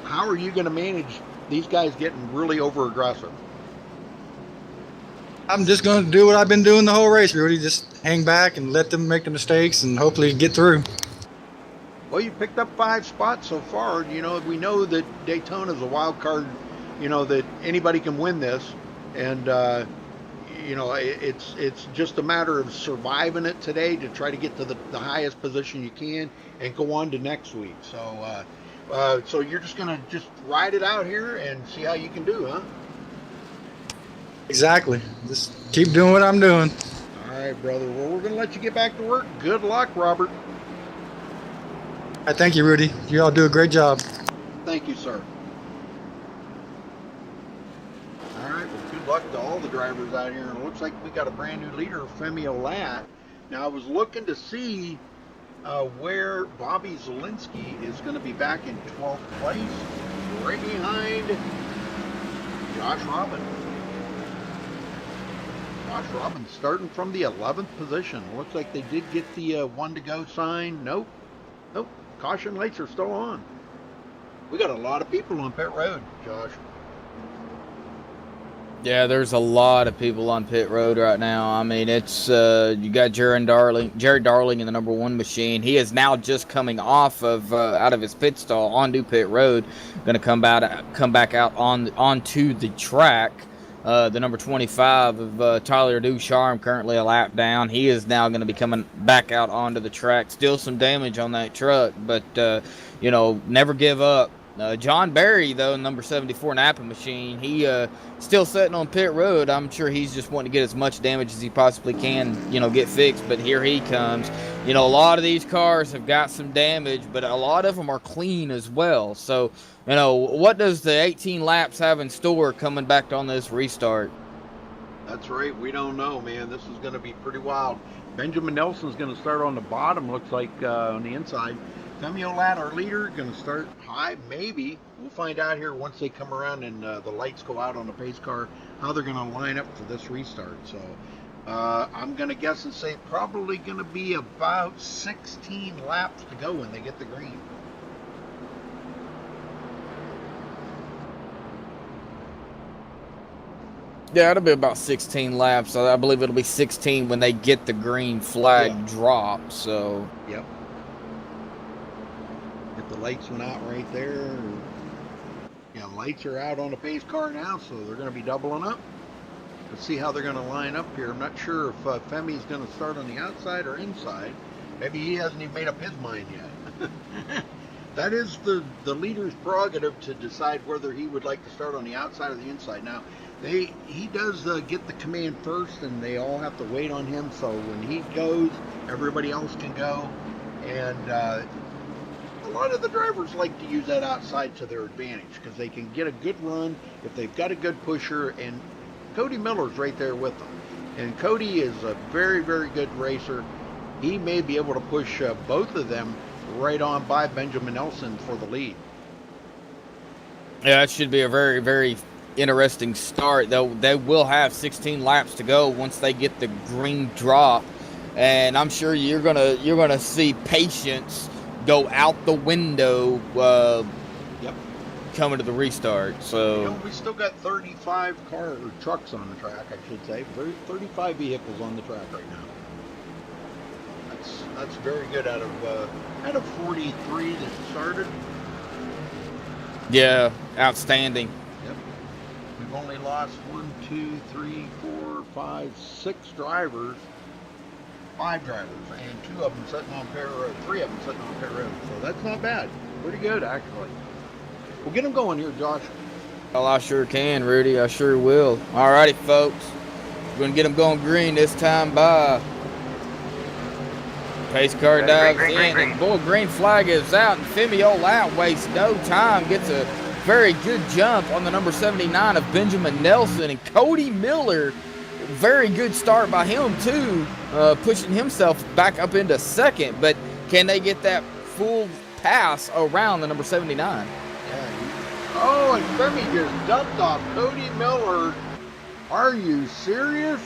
How are you going to manage these guys getting really over-aggressive? I'm just going to do what I've been doing the whole race, Rudy. Just hang back and let them make the mistakes and hopefully get through. Well, you picked up 5 spots so far. You know, we know that Daytona is a wild card, you know, that anybody can win this. And, you know, it's just a matter of surviving it today to try to get to the highest position you can and go on to next week. So, so you're just going to just ride it out here and see how you can do, huh? Exactly. Just keep doing what I'm doing. All right, brother. Well, we're going to let you get back to work. Good luck, Robert. Thank you, Rudy. You all do a great job. Thank you, sir. All right. Well, good luck to all the drivers out here. And it looks like we got a brand new leader, Femi Olat. Now, I was looking to see where Bobby Zielinski is going to be back in 12th place, right behind Josh Robin. Josh Robin starting from the 11th position. Looks like they did get the 1 to go sign. Nope. Caution lights are still on. We got a lot of people on pit road, Josh. Yeah, there's a lot of people on pit road right now. I mean, it's you got Jared Darling in the number 1 machine. He is now just coming off of out of his pit stall onto pit road, going to come back out onto the track. The number 25 of Tyler Ducharme, currently a lap down. He is now going to be coming back out onto the track. Still some damage on that truck, but you know, never give up. John Barry, though, number 74 Napa machine, he still sitting on pit road. I'm sure he's just wanting to get as much damage as he possibly can, you know, get fixed. But here he comes. You know, a lot of these cars have got some damage, but a lot of them are clean as well. So, you know, what does the 18 laps have in store coming back on this restart? That's right. We don't know, man. This is going to be pretty wild. Benjamin Nelson's going to start on the bottom, looks like, on the inside. Femi Olat, our leader, going to start high, maybe. We'll find out here once they come around and the lights go out on the pace car, how they're going to line up for this restart. So I'm going to guess and say probably going to be about 16 laps to go when they get the green. Yeah, it'll be about 16 laps. I believe it'll be 16 when they get the green flag drop. So, yep. If the lights went out right there, yeah, lights are out on the pace car now, so they're going to be doubling up. Let's see how they're going to line up here. I'm not sure if Femi's going to start on the outside or inside. Maybe he hasn't even made up his mind yet. That is the leader's prerogative to decide whether he would like to start on the outside or the inside. Now, he does get the command first, and they all have to wait on him. So when he goes, everybody else can go. And lot of the drivers like to use that outside to their advantage because they can get a good run if they've got a good pusher, and Cody Miller's right there with them. And Cody is a very, very good racer. He may be able to push both of them right on by Benjamin Nelson for the lead. Yeah, it should be a very, very interesting start. They will have 16 laps to go once they get the green drop, and I'm sure you're gonna see patience go out the window. Yep. Coming to the restart. So we still got 35 trucks on the track, I should say. 35 vehicles on the track right now. That's very good out of 43 that started. Yeah, outstanding. Yep. We've only lost 1, 2, 3, 4, 5, 6 drivers. 5 drivers, and 2 of them sitting on pit road, 3 of them sitting on pit road. So that's not bad. Pretty good, actually. We'll get them going here, Josh. Well, I sure can, Rudy. I sure will. Alrighty, folks. We're going to get them going green this time by. Pace car dives in, and boy, green flag is out, and Fimio Lat wastes no time, gets a very good jump on the number 79 of Benjamin Nelson, and Cody Miller, very good start by him too, pushing himself back up into second, but can they get that full pass around the number 79? Oh, and Femi just dumped off Cody Miller. Are you serious?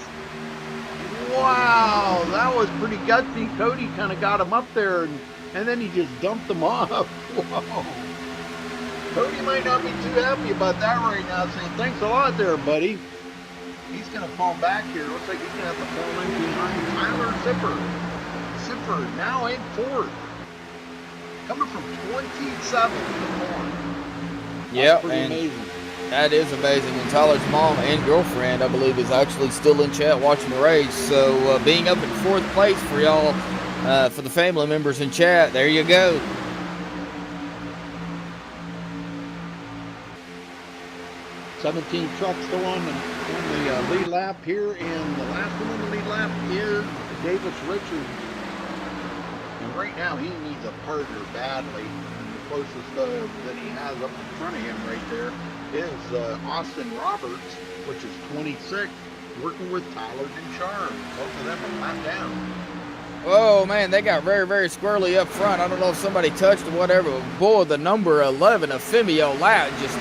Wow, that was pretty gutsy. Cody kind of got him up there, and then he just dumped him off. Whoa. Cody might not be too happy about that right now, saying, thanks a lot there, buddy. He's going to fall back here. Looks like he's going to have to fall in behind Tyler Zipper. Zipper now in 4th. Coming from 27th to 4th. Yep, and amazing. That is amazing. And Tyler's mom and girlfriend, I believe, is actually still in chat watching the race. So being up in 4th place for y'all, for the family members in chat, there you go. Seventeen trucks still on the lead lap here, and the last one on the lead lap is Davis Richards. And right now he needs a partner badly. The closest that he has up in front of him right there is Austin Roberts, which is 26, working with Tyler Denchar. Both of them are flat down. Oh man, they got very, very squirrely up front. I don't know if somebody touched or whatever, but boy, the number 11 of Fimio Lat just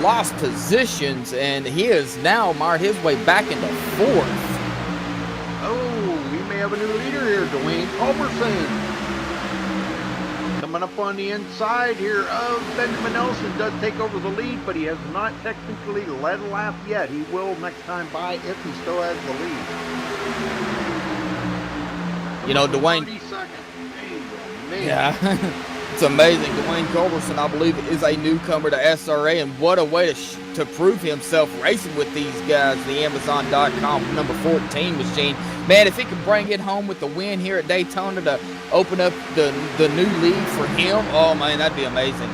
lost positions, and he has now marred his way back into 4th. Oh, we may have a new leader here, Dwayne Culberson. Coming up on the inside here of Benjamin Nelson, does take over the lead, but he has not technically led a lap yet. He will next time by if he still has the lead. You know, Dwayne. 30 seconds. Man. Yeah. It's amazing. Dwayne Culberson, I believe, is a newcomer to SRA, and what a way to prove himself racing with these guys, the Amazon.com number 14 machine. Man, if he could bring it home with the win here at Daytona to open up the new lead for him, oh man, that'd be amazing.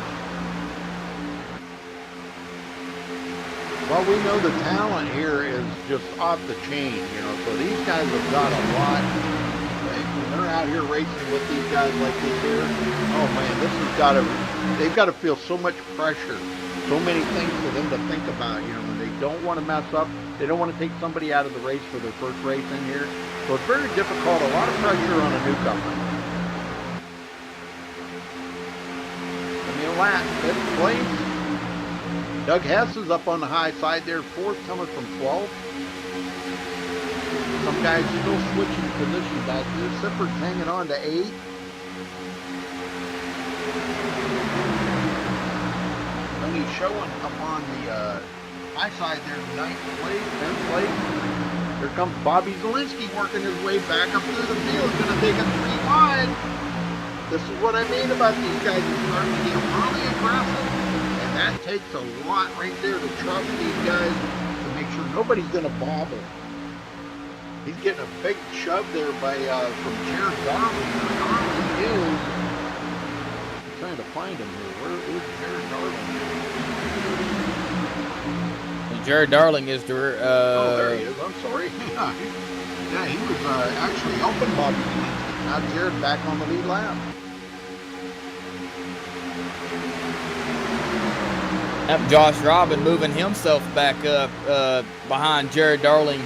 Well, we know the talent here is just off the chain, so these guys have got a lot. When they're out here racing with these guys like this here, oh man, they've got to feel so much pressure, so many things for them to think about, and they don't want to mess up. They don't want to take somebody out of the race for their first race in here. So it's very difficult, a lot of pressure on a newcomer. Lat, 5th place. Doug Hess is up on the high side there, 4th, coming from 12th. Some guys still switching positions back here. Sipper's hanging on to 8th. Tony Schoen up on the high side there, 9th place, 10th place. Here comes Bobby Zielinski working his way back up through the field. Going to take it 3 wide. This is what I mean about these guys. They're starting to get really aggressive. And that takes a lot right there to trust these guys to make sure nobody's going to bobble. He's getting a big shove there by from Jared Darling. Darling is. I'm trying to find him here. Where is Jared Darling? And Jared Darling is the. Oh, there he is. I'm sorry. Yeah, he was actually helping Bobby. Now Jared back on the lead lap. Josh Robin moving himself back up behind Jared Darling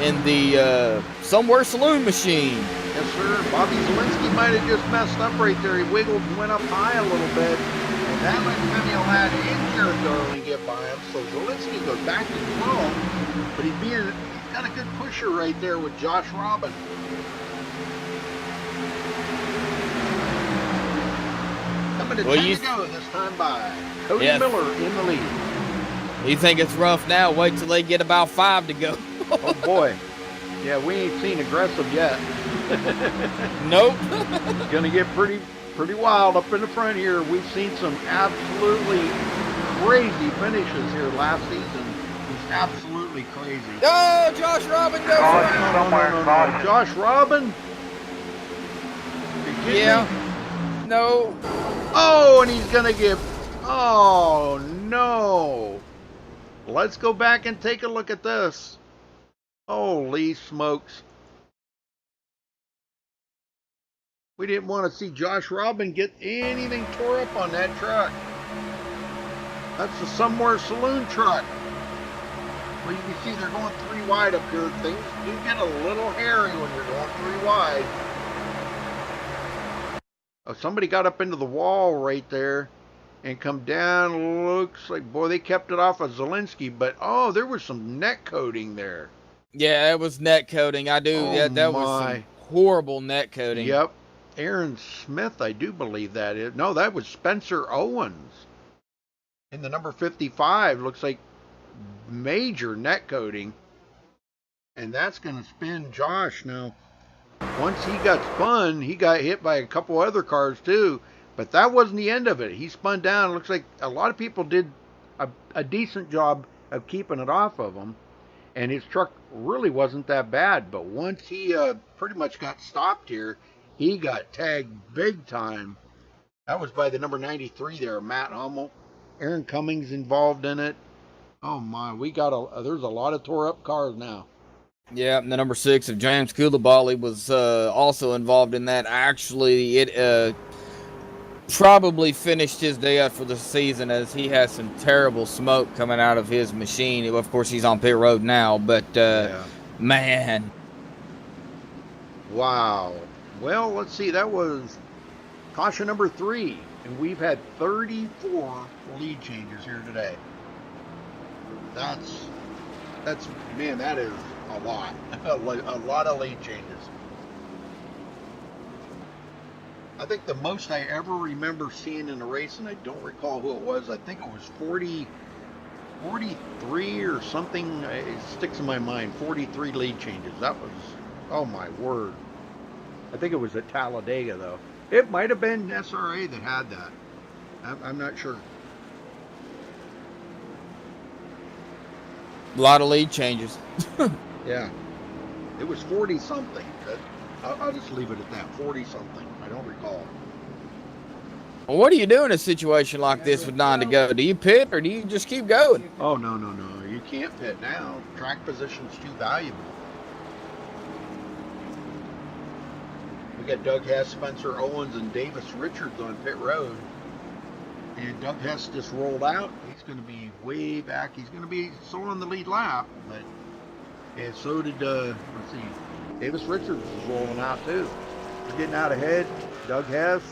in the Somewhere Saloon machine. Yes, sir. Bobby Zielinski might have just messed up right there. He wiggled and went up high a little bit. And that let Femi Ladd and Jared Darling get by him. So Zielinski goes back to 12. But he's got a good pusher right there with Josh Robin. Coming to 10 to go this time by Cody Miller in the lead. You think it's rough now? Wait till they get about 5 to go. Oh boy. Yeah, we ain't seen aggressive yet. Nope. It's gonna get pretty wild up in the front here. We've seen some absolutely crazy finishes here last season. It's absolutely crazy. Oh, Josh Robin goes no. Josh Robin? Yeah. No. Oh, and he's gonna get. Oh no. Let's go back and take a look at this. Holy smokes. We didn't want to see Josh Robin get anything tore up on that truck. That's the Somewhere Saloon truck. Well, you can see they're going 3 wide up here. Things do get a little hairy when you're going 3 wide. Oh, somebody got up into the wall right there and come down. Looks like, boy, they kept it off of Zielinski, but oh, there was some net coating there. Yeah, it was net coating. I do. Oh, yeah, that was some horrible net coating. Yep. Aaron Smith, I do believe that is. No, that was Spencer Owens. In the number 55, looks like major net coating. And that's going to spin Josh now. Once he got spun, he got hit by a couple other cars too. But that wasn't the end of it. He spun down. It looks like a lot of people did a decent job of keeping it off of him. And his truck really wasn't that bad. But once he pretty much got stopped here, he got tagged big time. That was by the number 93 there, Matt Hummel. Aaron Cummings involved in it. Oh my, we got there's a lot of tore up cars now. Yeah, and the number 6 of James Coulibaly was also involved in that. Actually, it probably finished his day out for the season, as he has some terrible smoke coming out of his machine. Of course, he's on pit road now, but man. Wow. Well, let's see, that was caution number 3, and we've had 34 lead changes here today. That's man, that is a lot. A lot of lead changes. I think the most I ever remember seeing in a race, and I don't recall who it was, I think it was 43 or something. It sticks in my mind. 43 lead changes. That was, oh my word. I think it was at Talladega, though. It might have been SRA that had that. I'm not sure. A lot of lead changes. Yeah. It was 40-something. I'll just leave it at that. 40-something. I don't recall. Well, what do you do in a situation like this with 9 to go? Do you pit or do you just keep going? Oh, no. You can't pit now. Track position's too valuable. We got Doug Hess, Spencer Owens, and Davis Richards on pit road. And Doug Hess just rolled out. He's going to be way back. He's going to be still on the lead lap. And so did, let's see, Davis Richards is rolling out too. He's getting out ahead. Doug Hess.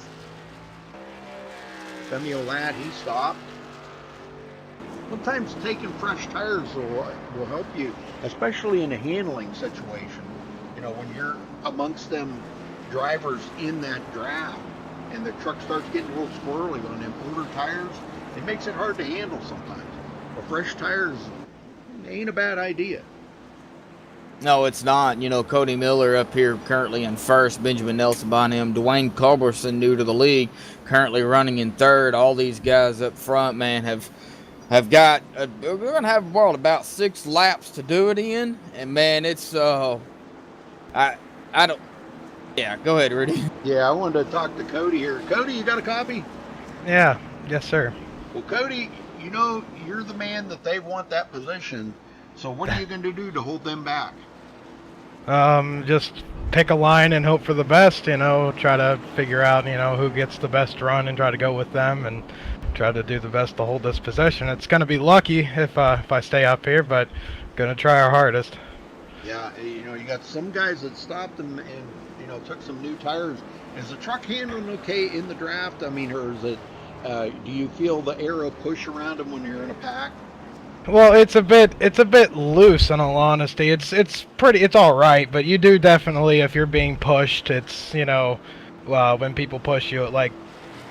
Femi Ladd, he stopped. Sometimes taking fresh tires will help you, especially in a handling situation. You know, when you're amongst them drivers in that draft and the truck starts getting a little squirrely on them older tires, it makes it hard to handle sometimes. But fresh tires ain't a bad idea. No, it's not. You know, Cody Miller up here currently in first, Benjamin Nelson behind him, Dwayne Culberson, new to the league, currently running in third. All these guys up front, man, have got, we're going to have about 6 laps to do it in. And, man, it's, I don't, yeah, go ahead, Rudy. Yeah, I wanted to talk to Cody here. Cody, you got a copy? Yeah, yes, sir. Well, Cody, you know, you're the man that they want that position. So what are you going to do to hold them back? Just pick a line and hope for the best, you know, try to figure out, you know, who gets the best run and try to go with them and try to do the best to hold this position. It's going to be lucky if I stay up here, but going to try our hardest. Yeah, you know, you got some guys that stopped and you know, took some new tires. Is the truck handling okay in the draft? I mean, or is it? Do you feel the aero push around them when you're in a pack? Well, it's a bit loose in all honesty. It's all right, but you do definitely, if you're being pushed, it's, you know, when people push you, it like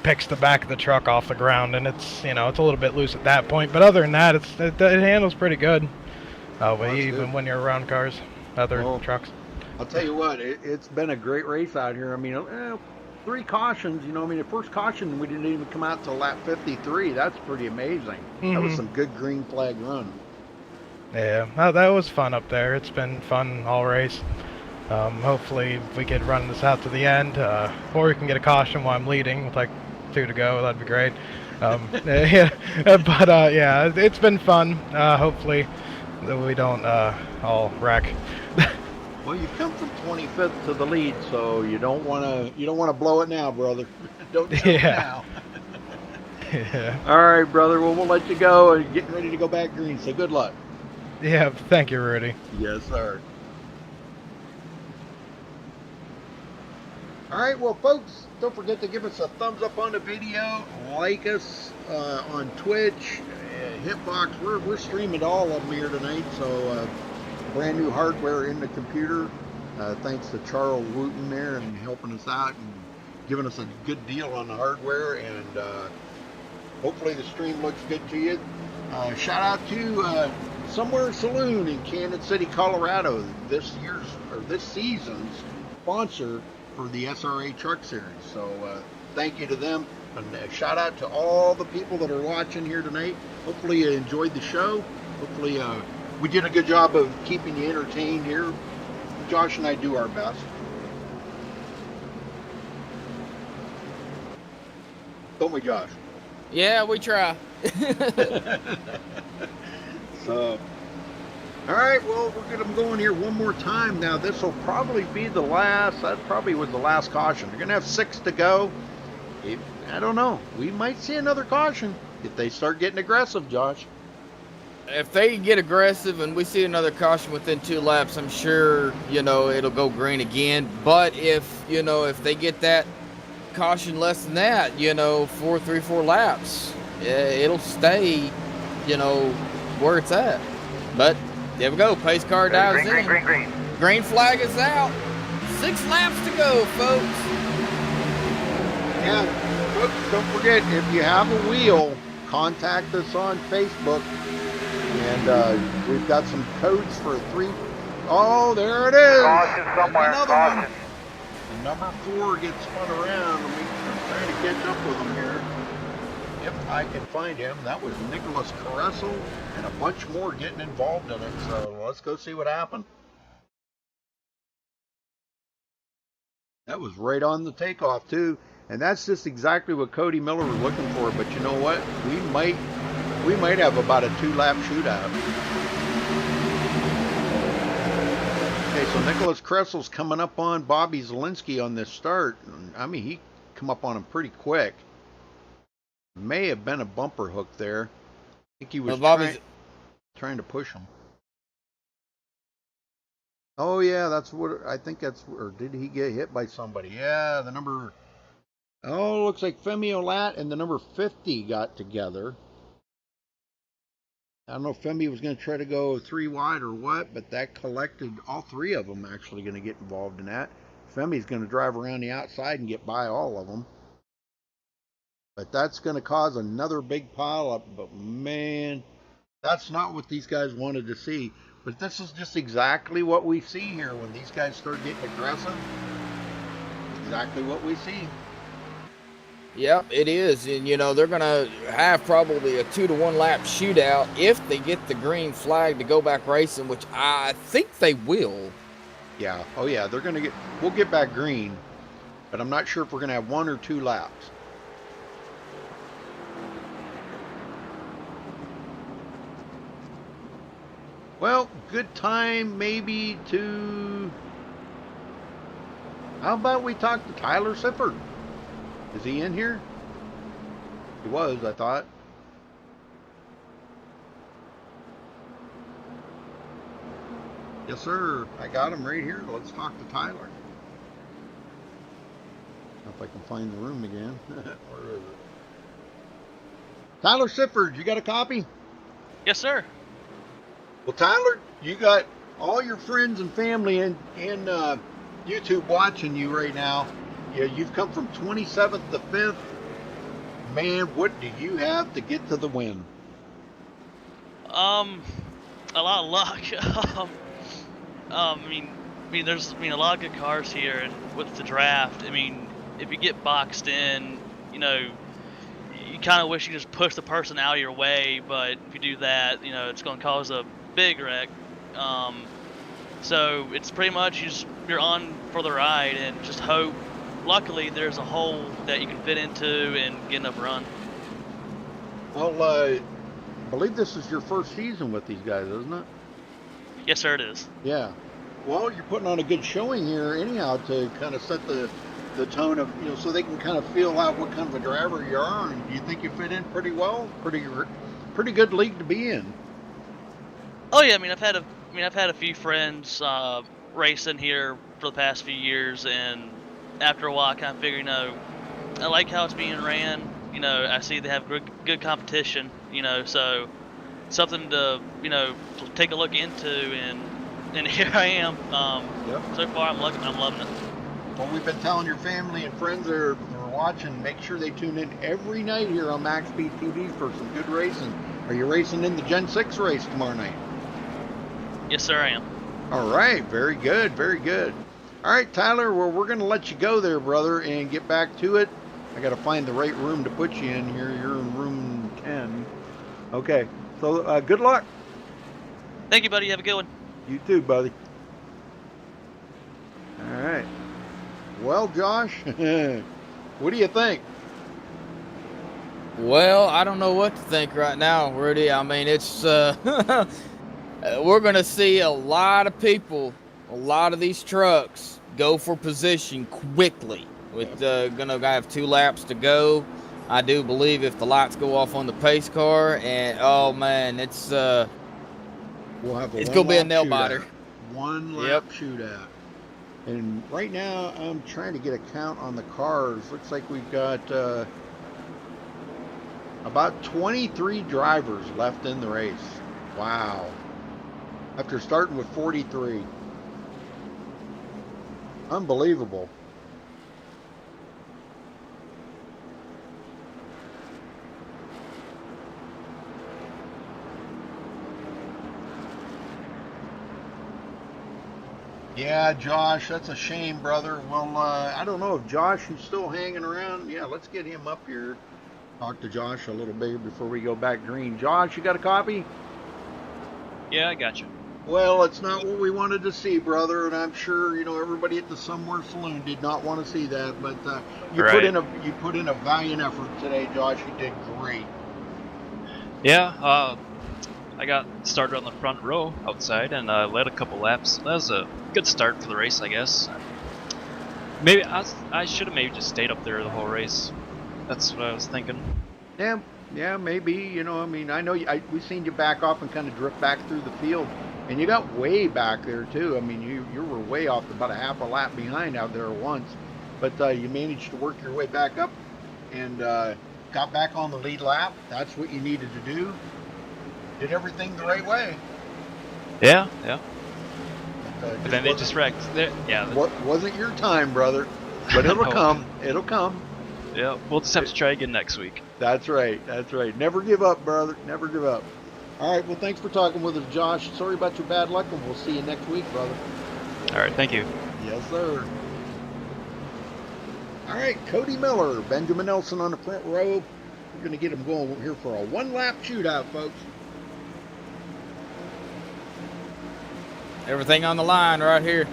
picks the back of the truck off the ground, and it's, you know, it's a little bit loose at that point. But other than that, it handles pretty good. But even good when you're around cars, other trucks. I'll tell you what, it's been a great race out here. I mean, 3 cautions, you know, I mean, the first caution, we didn't even come out till lap 53. That's pretty amazing. That was some good green flag run. Yeah, that was fun up there. It's been fun all race. Hopefully we could run this out to the end, or we can get a caution while I'm leading with like 2 to go. That'd be great. Yeah, but yeah, it's been fun. Hopefully that we don't all wreck. Well, you've come from 25th to the lead, so you don't want to blow it now, brother. Don't do it now. Yeah. All right, brother. Well, we'll let you go and getting ready to go back green. So good luck. Yeah. Thank you, Rudy. Yes, sir. All right, well, folks, don't forget to give us a thumbs up on the video, like us on Twitch, Hitbox. We're streaming all of them here tonight, so brand new hardware in the computer. Thanks to Charles Wooten there and helping us out and giving us a good deal on the hardware, and hopefully the stream looks good to you. Shout out to Somewhere Saloon in Kansas City, Colorado, this season's sponsor for the SRA Truck Series. So thank you to them, and shout out to all the people that are watching here tonight. Hopefully you enjoyed the show. Hopefully we did a good job of keeping you entertained here. Josh and I do our best. Don't we, Josh? Yeah, we try. So, all right, well, we're going to go in here one more time. Now, this will probably be the last. That probably was the last caution. You're going to have 6 to go. I don't know. We might see another caution if they start getting aggressive, Josh. If they get aggressive and we see another caution within 2 laps, I'm sure, you know, it'll go green again. But if, you know, if they get that caution less than that, you know, 4 laps, it'll stay, you know, where it's at. But there we go. Pace car dives in. Green. Green flag is out. 6 laps to go, folks. Yeah, folks, don't forget, if you have a wheel, contact us on Facebook. And we've got some codes for 3. Oh, there it is. Caution somewhere. Another Caution. one. And number 4 gets spun around. I'm trying to catch up with him here. If I can find him. That was Nicholas Caressel and a bunch more getting involved in it. So let's go see what happened. That was right on the takeoff too. And that's just exactly what Cody Miller was looking for. But you know what? We might have about a 2-lap shootout. Okay, so Nicholas Cressel's coming up on Bobby Zielinski on this start. I mean, he come up on him pretty quick. May have been a bumper hook there. I think he was trying to push him. Oh yeah, that's what I think. Or did he get hit by somebody? Yeah, the number. Oh, looks like Femi Olat and the number 50 got together. I don't know if Femi was going to try to go 3 wide or what, but that collected all 3 of them actually going to get involved in that. Femi's going to drive around the outside and get by all of them. But that's going to cause another big pile up. But man, that's not what these guys wanted to see. But this is just exactly what we see here when these guys start getting aggressive. Exactly what we see. Yep, it is. And, you know, they're going to have probably a 2-to-1 lap shootout if they get the green flag to go back racing, which I think they will. Yeah. Oh, yeah. They're going to get, we'll get back green, but I'm not sure if we're going to have 1 or 2 laps. Well, good time maybe to, how about we talk to Tyler Sifford? Is he in here? He was, I thought. Yes, sir. I got him right here. Let's talk to Tyler. If I can find the room again. Where is it? Tyler Sifford, you got a copy? Yes, sir. Well, Tyler, you got all your friends and family in YouTube watching you right now. Yeah, you've come from 27th to 5th. Man, what do you have to get to the win? A lot of luck. I mean, there's a lot of good cars here, and with the draft, I mean, if you get boxed in, you know, you kind of wish you just push the person out of your way, but if you do that, you know, it's going to cause a big wreck. So it's pretty much you're on for the ride and just hope. Luckily, there's a hole that you can fit into and get enough run. Well, I believe this is your first season with these guys, isn't it? Yes, sir, it is. Yeah. Well, you're putting on a good showing here anyhow to kind of set the tone of, you know, so they can kind of feel out what kind of a driver you are. And do you think you fit in pretty well? Pretty good league to be in. Oh yeah, I've had a few friends racing here for the past few years, and after a while, I kind of figured, you know, I like how it's being ran. You know, I see they have good competition. You know, so something to, you know, take a look into, and here I am. Yep. So far, I'm loving it. Well, we've been telling your family and friends that are watching, make sure they tune in every night here on MaxSpeedTV for some good racing. Are you racing in the Gen 6 race tomorrow night? Yes, sir, I am. All right, very good, very good. All right, Tyler, well, we're going to let you go there, brother, and get back to it. I got to find the right room to put you in here. You're in room 10. Okay, so good luck. Thank you, buddy. Have a good one. You too, buddy. All right. Well, Josh, what do you think? Well, I don't know what to think right now, Rudy. I mean, it's we're going to see a lot of people, a lot of these trucks go for position quickly. With gonna have 2 laps to go. I do believe if the lights go off on the pace car, and oh man, it's gonna be a nail biter. 1 lap shootout. And right now, I'm trying to get a count on the cars. Looks like we've got about 23 drivers left in the race. Wow. After starting with 43. Unbelievable. Yeah, Josh, that's a shame, brother. Well, I don't know if Josh is still hanging around. Yeah, let's get him up here. Talk to Josh a little bit before we go back green. Josh, you got a copy? Yeah, I got you. Well, it's not what we wanted to see, brother, and I'm sure, you know, everybody at the Somewhere Saloon did not want to see that, but you put in a valiant effort today, Josh. You did great. Yeah, I got started on the front row outside and led a couple laps. That was a good start for the race, I guess. Maybe I should have maybe just stayed up there the whole race. That's what I was thinking. Yeah, maybe. You know, I mean, I know we seen you back off and kind of drift back through the field, and you got way back there too. I mean, you were way off, about a half a lap behind out there once, but you managed to work your way back up and got back on the lead lap. That's what you needed to do. Did everything the right way. Yeah. But then they just wrecked. Wasn't your time, brother, but it'll come. It'll come. Yeah, we'll just have to try again next week. That's right. Never give up, brother. Never give up. All right, well, thanks for talking with us, Josh. Sorry about your bad luck, and we'll see you next week, brother. All right, thank you. Yes, sir. All right, Cody Miller, Benjamin Nelson on the front row. We're going to get him going here for a 1-lap shootout, folks. Everything on the line right here.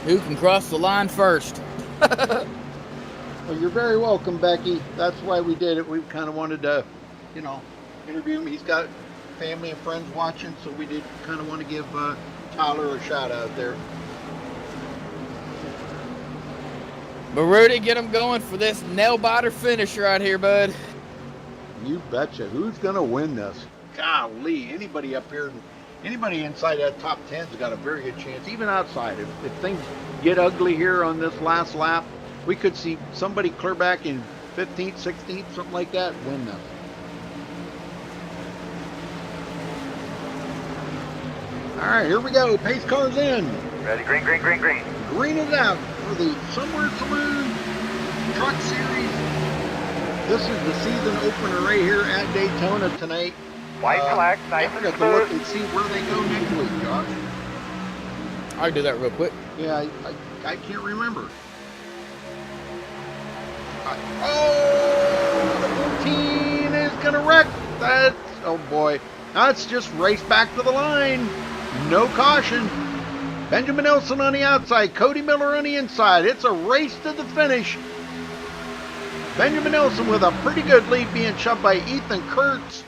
Who can cross the line first? Well, you're very welcome, Becky. That's why we did it. We kind of wanted to, you know, interview him. He's got family and friends watching, so we did kind of want to give Tyler a shout out there. But Rudy, get them going for this nail-biter finish right here, bud. You betcha. Who's going to win this? Golly, anybody up here, anybody inside that top 10's got a very good chance, even outside. If things get ugly here on this last lap, we could see somebody clear back in 15th, 16th, something like that, win this. All right, here we go. Pace car's in. Ready, green, green, green, green. Green is out for the Summer Saloon Truck Series. This is the season opener right here at Daytona tonight. White flag, nice I forgot to look and see where they go next week, Josh. I can do that real quick. Yeah, I can't remember. Oh, the 14 is going to wreck. That's, oh boy. That's just race back to the line. No caution. Benjamin Nelson on the outside, Cody Miller on the inside. It's a race to the finish. Benjamin Nelson with a pretty good lead being shoved by Ethan Kurtz.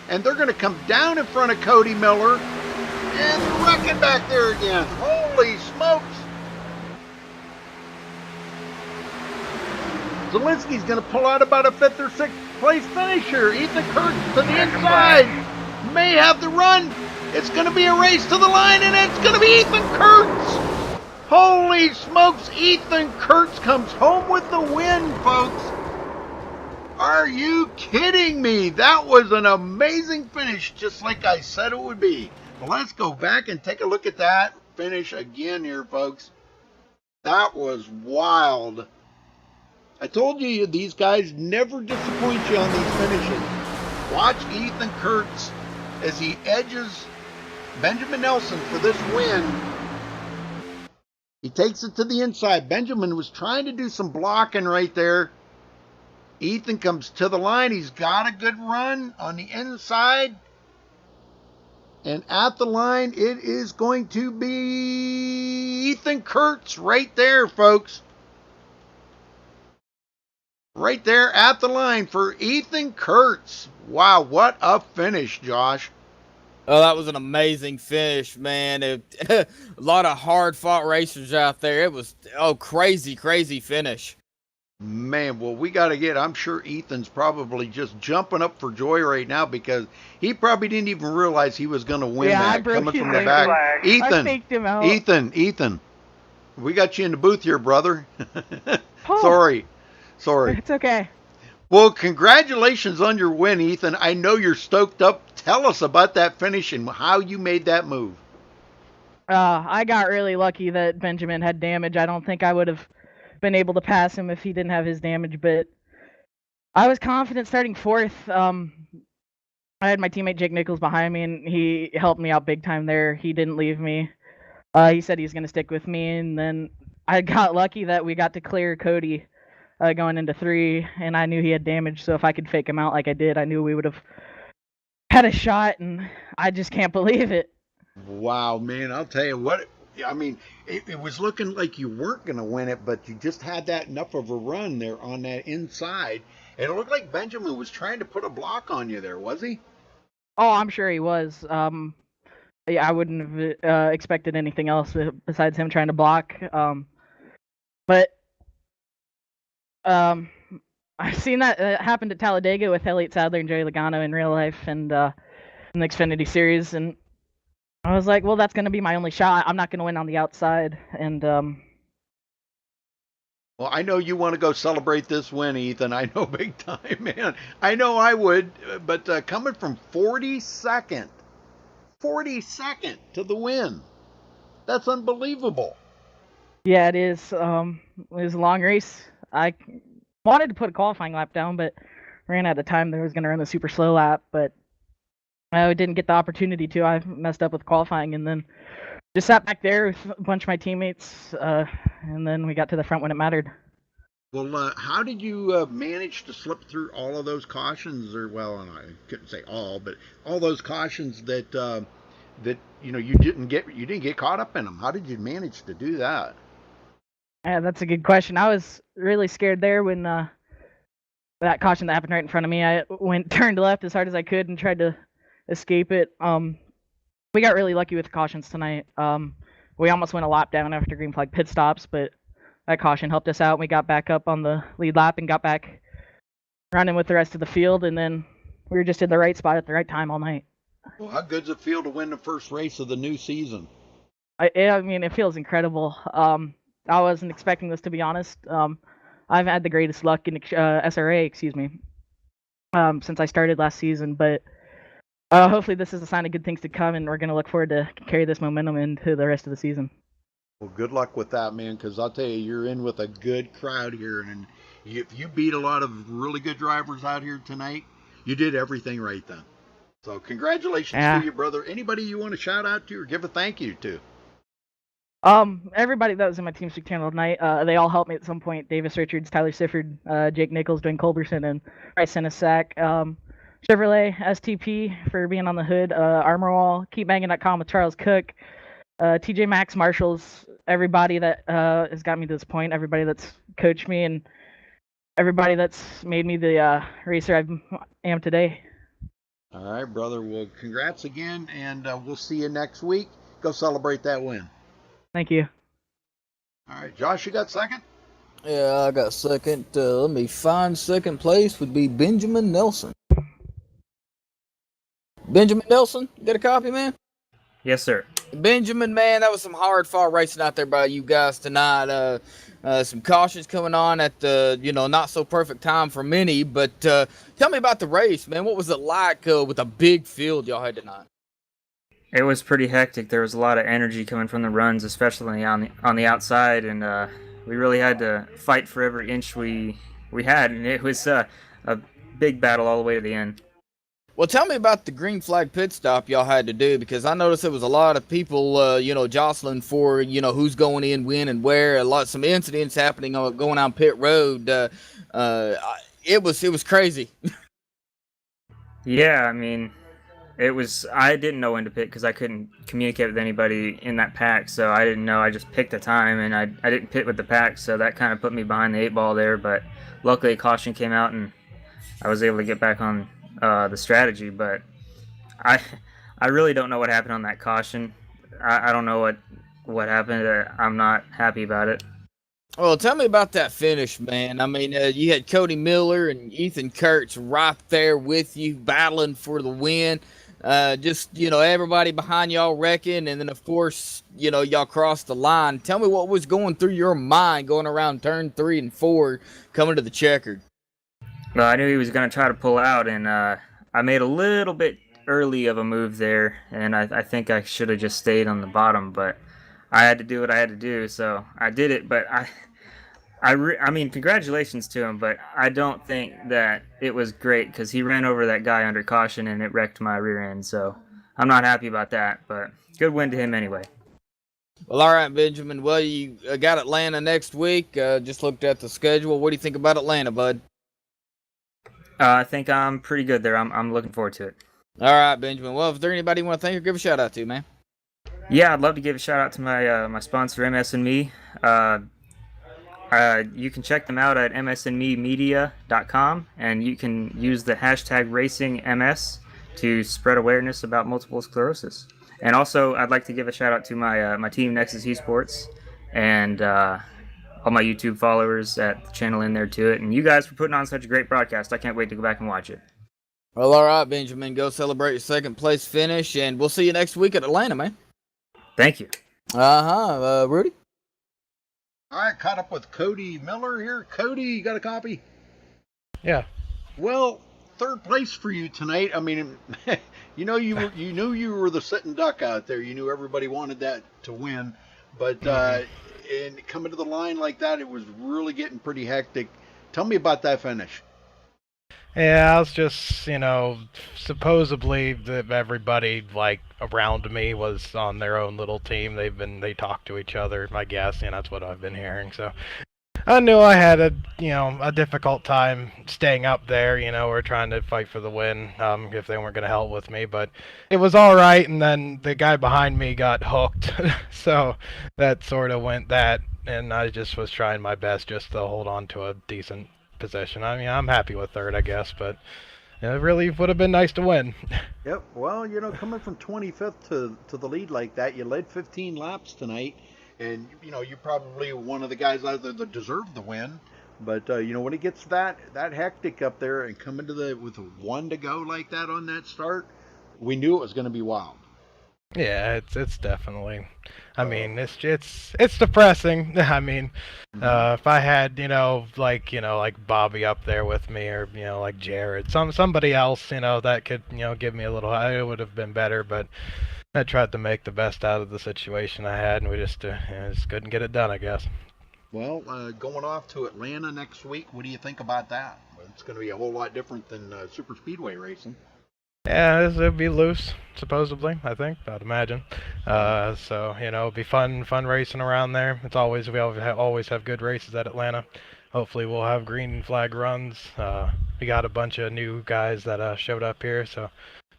And they're going to come down in front of Cody Miller. And they're wrecking back there again. Holy smokes. Zielinski's going to pull out about a 5th or 6th place finish here. Ethan Kurtz to the inside. May have the run. It's going to be a race to the line, and it's going to be Ethan Kurtz. Holy smokes, Ethan Kurtz comes home with the win, folks. Are you kidding me? That was an amazing finish, just like I said it would be. Well, let's go back and take a look at that finish again here, folks. That was wild. I told you, these guys never disappoint you on these finishes. Watch Ethan Kurtz as he edges Benjamin Nelson for this win. He takes it to the inside. Benjamin was trying to do some blocking right there. Ethan comes to the line. He's got a good run on the inside. And at the line, it is going to be Ethan Kurtz right there, folks. Right there at the line for Ethan Kurtz. Wow, what a finish, Josh. Oh, that was an amazing finish, man. A lot of hard-fought racers out there. It was, crazy, crazy finish. Man, well, we got to get, I'm sure Ethan's probably just jumping up for joy right now because he probably didn't even realize he was going to win that coming from the back. Ethan, we got you in the booth here, brother. Sorry. It's okay. Well, congratulations on your win, Ethan. I know you're stoked up. Tell us about that finish and how you made that move. I got really lucky that Benjamin had damage. I don't think I would have been able to pass him if he didn't have his damage, but I was confident starting 4th. I had my teammate Jake Nichols behind me, and he helped me out big time there. He didn't leave me. He said he's going to stick with me, and then I got lucky that we got to clear Cody going into 3, and I knew he had damage, so if I could fake him out like I did, I knew we would have had a shot, and I just can't believe it. Wow, man, I'll tell you what, I mean, it was looking like you weren't going to win it, but you just had that enough of a run there on that inside, and it looked like Benjamin was trying to put a block on you there, was he? Oh, I'm sure he was. Yeah, I wouldn't have expected anything else besides him trying to block. But I've seen that happen at Talladega with Elliott Sadler and Joey Logano in real life and in the Xfinity Series, and I was like, well, that's going to be my only shot. I'm not going to win on the outside, and well, I know you want to go celebrate this win, Ethan. I know big time, man. I know I would, but coming from 42nd to the win, that's unbelievable. Yeah, it is. It was a long race. I wanted to put a qualifying lap down, but ran out of time. There was going to run the super slow lap, but I didn't get the opportunity to. I messed up with qualifying, and then just sat back there with a bunch of my teammates, and then we got to the front when it mattered. Well, how did you manage to slip through all of those cautions, or well, I couldn't say all, but all those cautions that you didn't get caught up in them? How did you manage to do that? Yeah, that's a good question. I was really scared there when that caution that happened right in front of me. I turned left as hard as I could and tried to escape it. We got really lucky with the cautions tonight. We almost went a lap down after green flag pit stops, but that caution helped us out. And we got back up on the lead lap and got back running with the rest of the field, and then we were just in the right spot at the right time all night. Well, how good's it feel to win the first race of the new season? I mean, it feels incredible. I wasn't expecting this, to be honest. I've had the greatest luck in SRA, since I started last season, but hopefully this is a sign of good things to come, and we're going to look forward to carry this momentum into the rest of the season. Well, good luck with that, man, because I'll tell you, you're in with a good crowd here, and if you beat a lot of really good drivers out here tonight, you did everything right then. So congratulations to you, brother. Anybody you want to shout out to or give a thank you to? Everybody that was in my Team Speak channel tonight, they all helped me at some point. Davis Richards, Tyler Sifford, Jake Nichols, Dwayne Culberson, and Bryce Senesac. Chevrolet, STP for being on the hood, Armor Wall, KeepBanging.com with Charles Cook, TJ Maxx, Marshalls, everybody that has got me to this point, everybody that's coached me, and everybody that's made me the racer I am today. All right, brother. Well, congrats again, and we'll see you next week. Go celebrate that win. Thank you. All right, Josh, you got second? Yeah, I got second. Let me find second place would be Benjamin Nelson. Benjamin Nelson, you got a copy, man? Yes, sir. Benjamin, man, that was some hard-fought racing out there by you guys tonight. Some cautions coming on at the, not so perfect time for many. But tell me about the race, man. What was it like with a big field y'all had tonight? It was pretty hectic. There was a lot of energy coming from the runs, especially on the outside, and we really had to fight for every inch we had, and it was a big battle all the way to the end. Well, tell me about the green flag pit stop y'all had to do, because I noticed there was a lot of people, jostling for, who's going in, when, and where. Some incidents happening going on pit road. It was crazy. Yeah, I mean, I didn't know when to pit because I couldn't communicate with anybody in that pack, so I didn't know. I just picked a time, and I didn't pit with the pack, so that kind of put me behind the 8 ball there, but luckily a caution came out, and I was able to get back on the strategy, but I really don't know what happened on that caution. I don't know what happened. I'm not happy about it. Well, tell me about that finish, man. I mean, you had Cody Miller and Ethan Kurtz right there with you, battling for the win. Everybody behind y'all wrecking, and then, of course, y'all crossed the line. Tell me what was going through your mind going around turn 3 and 4 coming to the checkered. Well, I knew he was going to try to pull out, and I made a little bit early of a move there, and I think I should have just stayed on the bottom, but I had to do what I had to do, so I did it. But I mean, congratulations to him, but I don't think that it was great because he ran over that guy under caution, and it wrecked my rear end, so I'm not happy about that, but good win to him anyway. Well, all right, Benjamin. Well, you got Atlanta next week. Just looked at the schedule. What do you think about Atlanta, bud? I think I'm pretty good there. I'm looking forward to it. All right, Benjamin. Well, if there's anybody you want to thank or give a shout out to, man. Yeah, I'd love to give a shout out to my sponsor, MS&Me. You can check them out at msnmemedia.com, and you can use the hashtag RacingMS to spread awareness about multiple sclerosis. And also, I'd like to give a shout out to my team, Nexus Esports, and all my YouTube followers at the channel in there to it. And you guys for putting on such a great broadcast. I can't wait to go back and watch it. Well, all right, Benjamin. Go celebrate your second place finish, and we'll see you next week at Atlanta, man. Thank you. Rudy? All right, caught up with Cody Miller here. Cody, you got a copy? Yeah. Well, third place for you tonight. I mean, you knew you were the sitting duck out there. You knew everybody wanted that to win, but and coming to the line like that, it was really getting pretty hectic. Tell me about that finish. Yeah, I was just, supposedly everybody around me was on their own little team. They talk to each other, I guess, that's what I've been hearing. So I knew I had a difficult time staying up there, or trying to fight for the win, if they weren't going to help with me, but it was all right. And then the guy behind me got hooked. So that sort of went that, and I just was trying my best just to hold on to a decent position. I mean, I'm happy with third, I guess, but it really would have been nice to win. Yep. Well, coming from 25th to the lead like that, you led 15 laps tonight. and you're probably one of the guys out there that deserve the win. But when it gets that hectic up there and coming with a 1 to go like that on that start, we knew it was going to be wild. Yeah, it's definitely. I mean, it's depressing. I mean, if I had like Bobby up there with me, or like Jared, somebody else, that could give me a little, it would have been better. But I tried to make the best out of the situation I had, and we just couldn't get it done, I guess. Well, going off to Atlanta next week, what do you think about that? It's going to be a whole lot different than super speedway racing. Yeah, it'll be loose, supposedly, I think, I'd imagine. So, it'll be fun racing around there. We always have good races at Atlanta. Hopefully we'll have green flag runs. We got a bunch of new guys that showed up here, so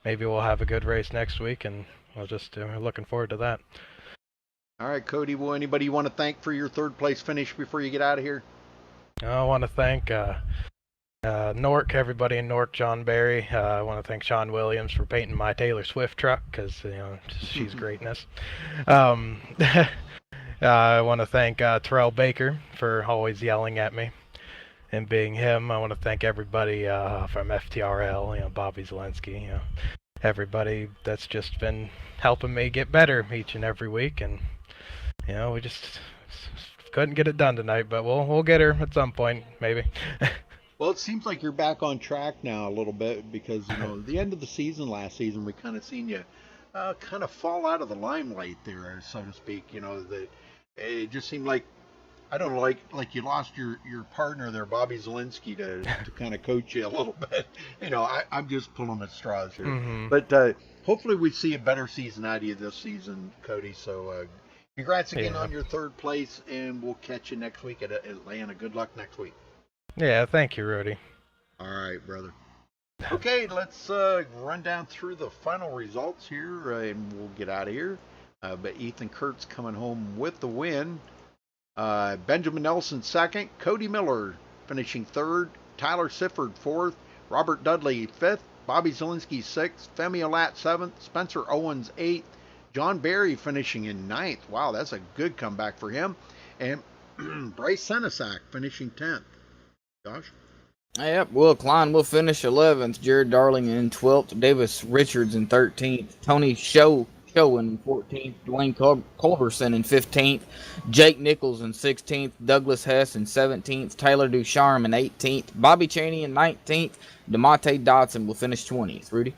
maybe we'll have a good race next week, and we'll just looking forward to that. All right, Cody, well, anybody you want to thank for your third place finish before you get out of here? I want to thank Nork, everybody in Nork, John Barry. I want to thank Sean Williams for painting my Taylor Swift truck, because she's greatness. I want to thank Terrell Baker for always yelling at me and being him. I want to thank everybody from FTRL, Bobby Zelensky, everybody that's just been helping me get better each and every week, and we just couldn't get it done tonight, but we'll get her at some point, maybe. Well, it seems like you're back on track now a little bit, because the end of the season last season, we kind of seen you kind of fall out of the limelight there, so to speak. That it just seemed like, I don't know, like you lost your partner there, Bobby Zelensky, to kind of coach you a little bit. I'm just pulling at straws here, but hopefully we see a better season out of you this season, Cody. So congrats again on your third place, and we'll catch you next week at Atlanta. Good luck next week. Yeah, thank you, Rudy. All right, brother. Okay, let's run down through the final results here, and we'll get out of here. But Ethan Kurtz coming home with the win. Benjamin Nelson second. Cody Miller finishing third. Tyler Sifford fourth. Robert Dudley fifth. Bobby Zelensky sixth. Femi Alat seventh. Spencer Owens eighth. John Barry finishing in ninth. Wow, that's a good comeback for him. And Bryce Senesac finishing 10th. Josh? Yep, Will Klein will finish 11th. Jared Darling in 12th. Davis Richards in 13th. Tony Show in 14th. Dwayne Culberson in 15th. Jake Nichols in 16th. Douglas Hess in 17th. Taylor Ducharme in 18th. Bobby Cheney in 19th. DeMonte Dodson will finish 20th. Rudy?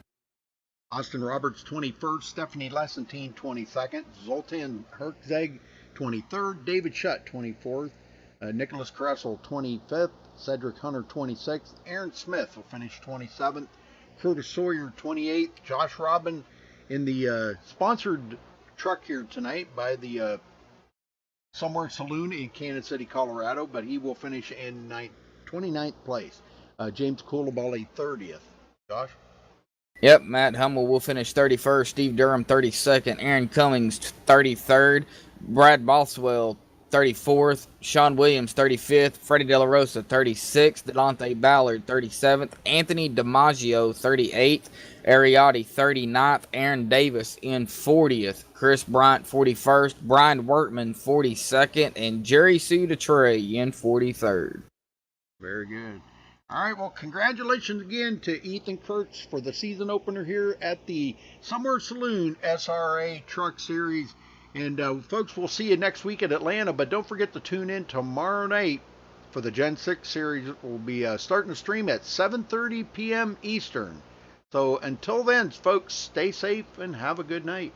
Austin Roberts 21st. Stephanie Lessentine 22nd. Zoltan Herczeg 23rd. David Shutt 24th. Nicholas Kressel 25th. Cedric Hunter 26th. Aaron Smith will finish 27th. Curtis Sawyer 28th. Josh Robin in the sponsored truck here tonight by the Somewhere Saloon in Kansas City, Colorado, but he will finish in 29th place. James Coulibaly 30th. Josh? Yep, Matt Hummel will finish 31st. Steve Durham 32nd. Aaron Cummings 33rd. Brad Bothwell 34th, Sean Williams 35th, Freddie De La Rosa 36th, Delonte Ballard 37th, Anthony DiMaggio 38th, Ariotti 39th, Aaron Davis in 40th, Chris Bryant 41st, Brian Wortman 42nd, and Jerry Sue DeTrey in 43rd. Very good. All right, well, congratulations again to Ethan Kurtz for the season opener here at the Somewhere Saloon SRA Truck Series. And folks, we'll see you next week at Atlanta, but don't forget to tune in tomorrow night for the Gen 6 series. We'll be starting to stream at 7:30 p.m. Eastern. So until then, folks, stay safe and have a good night.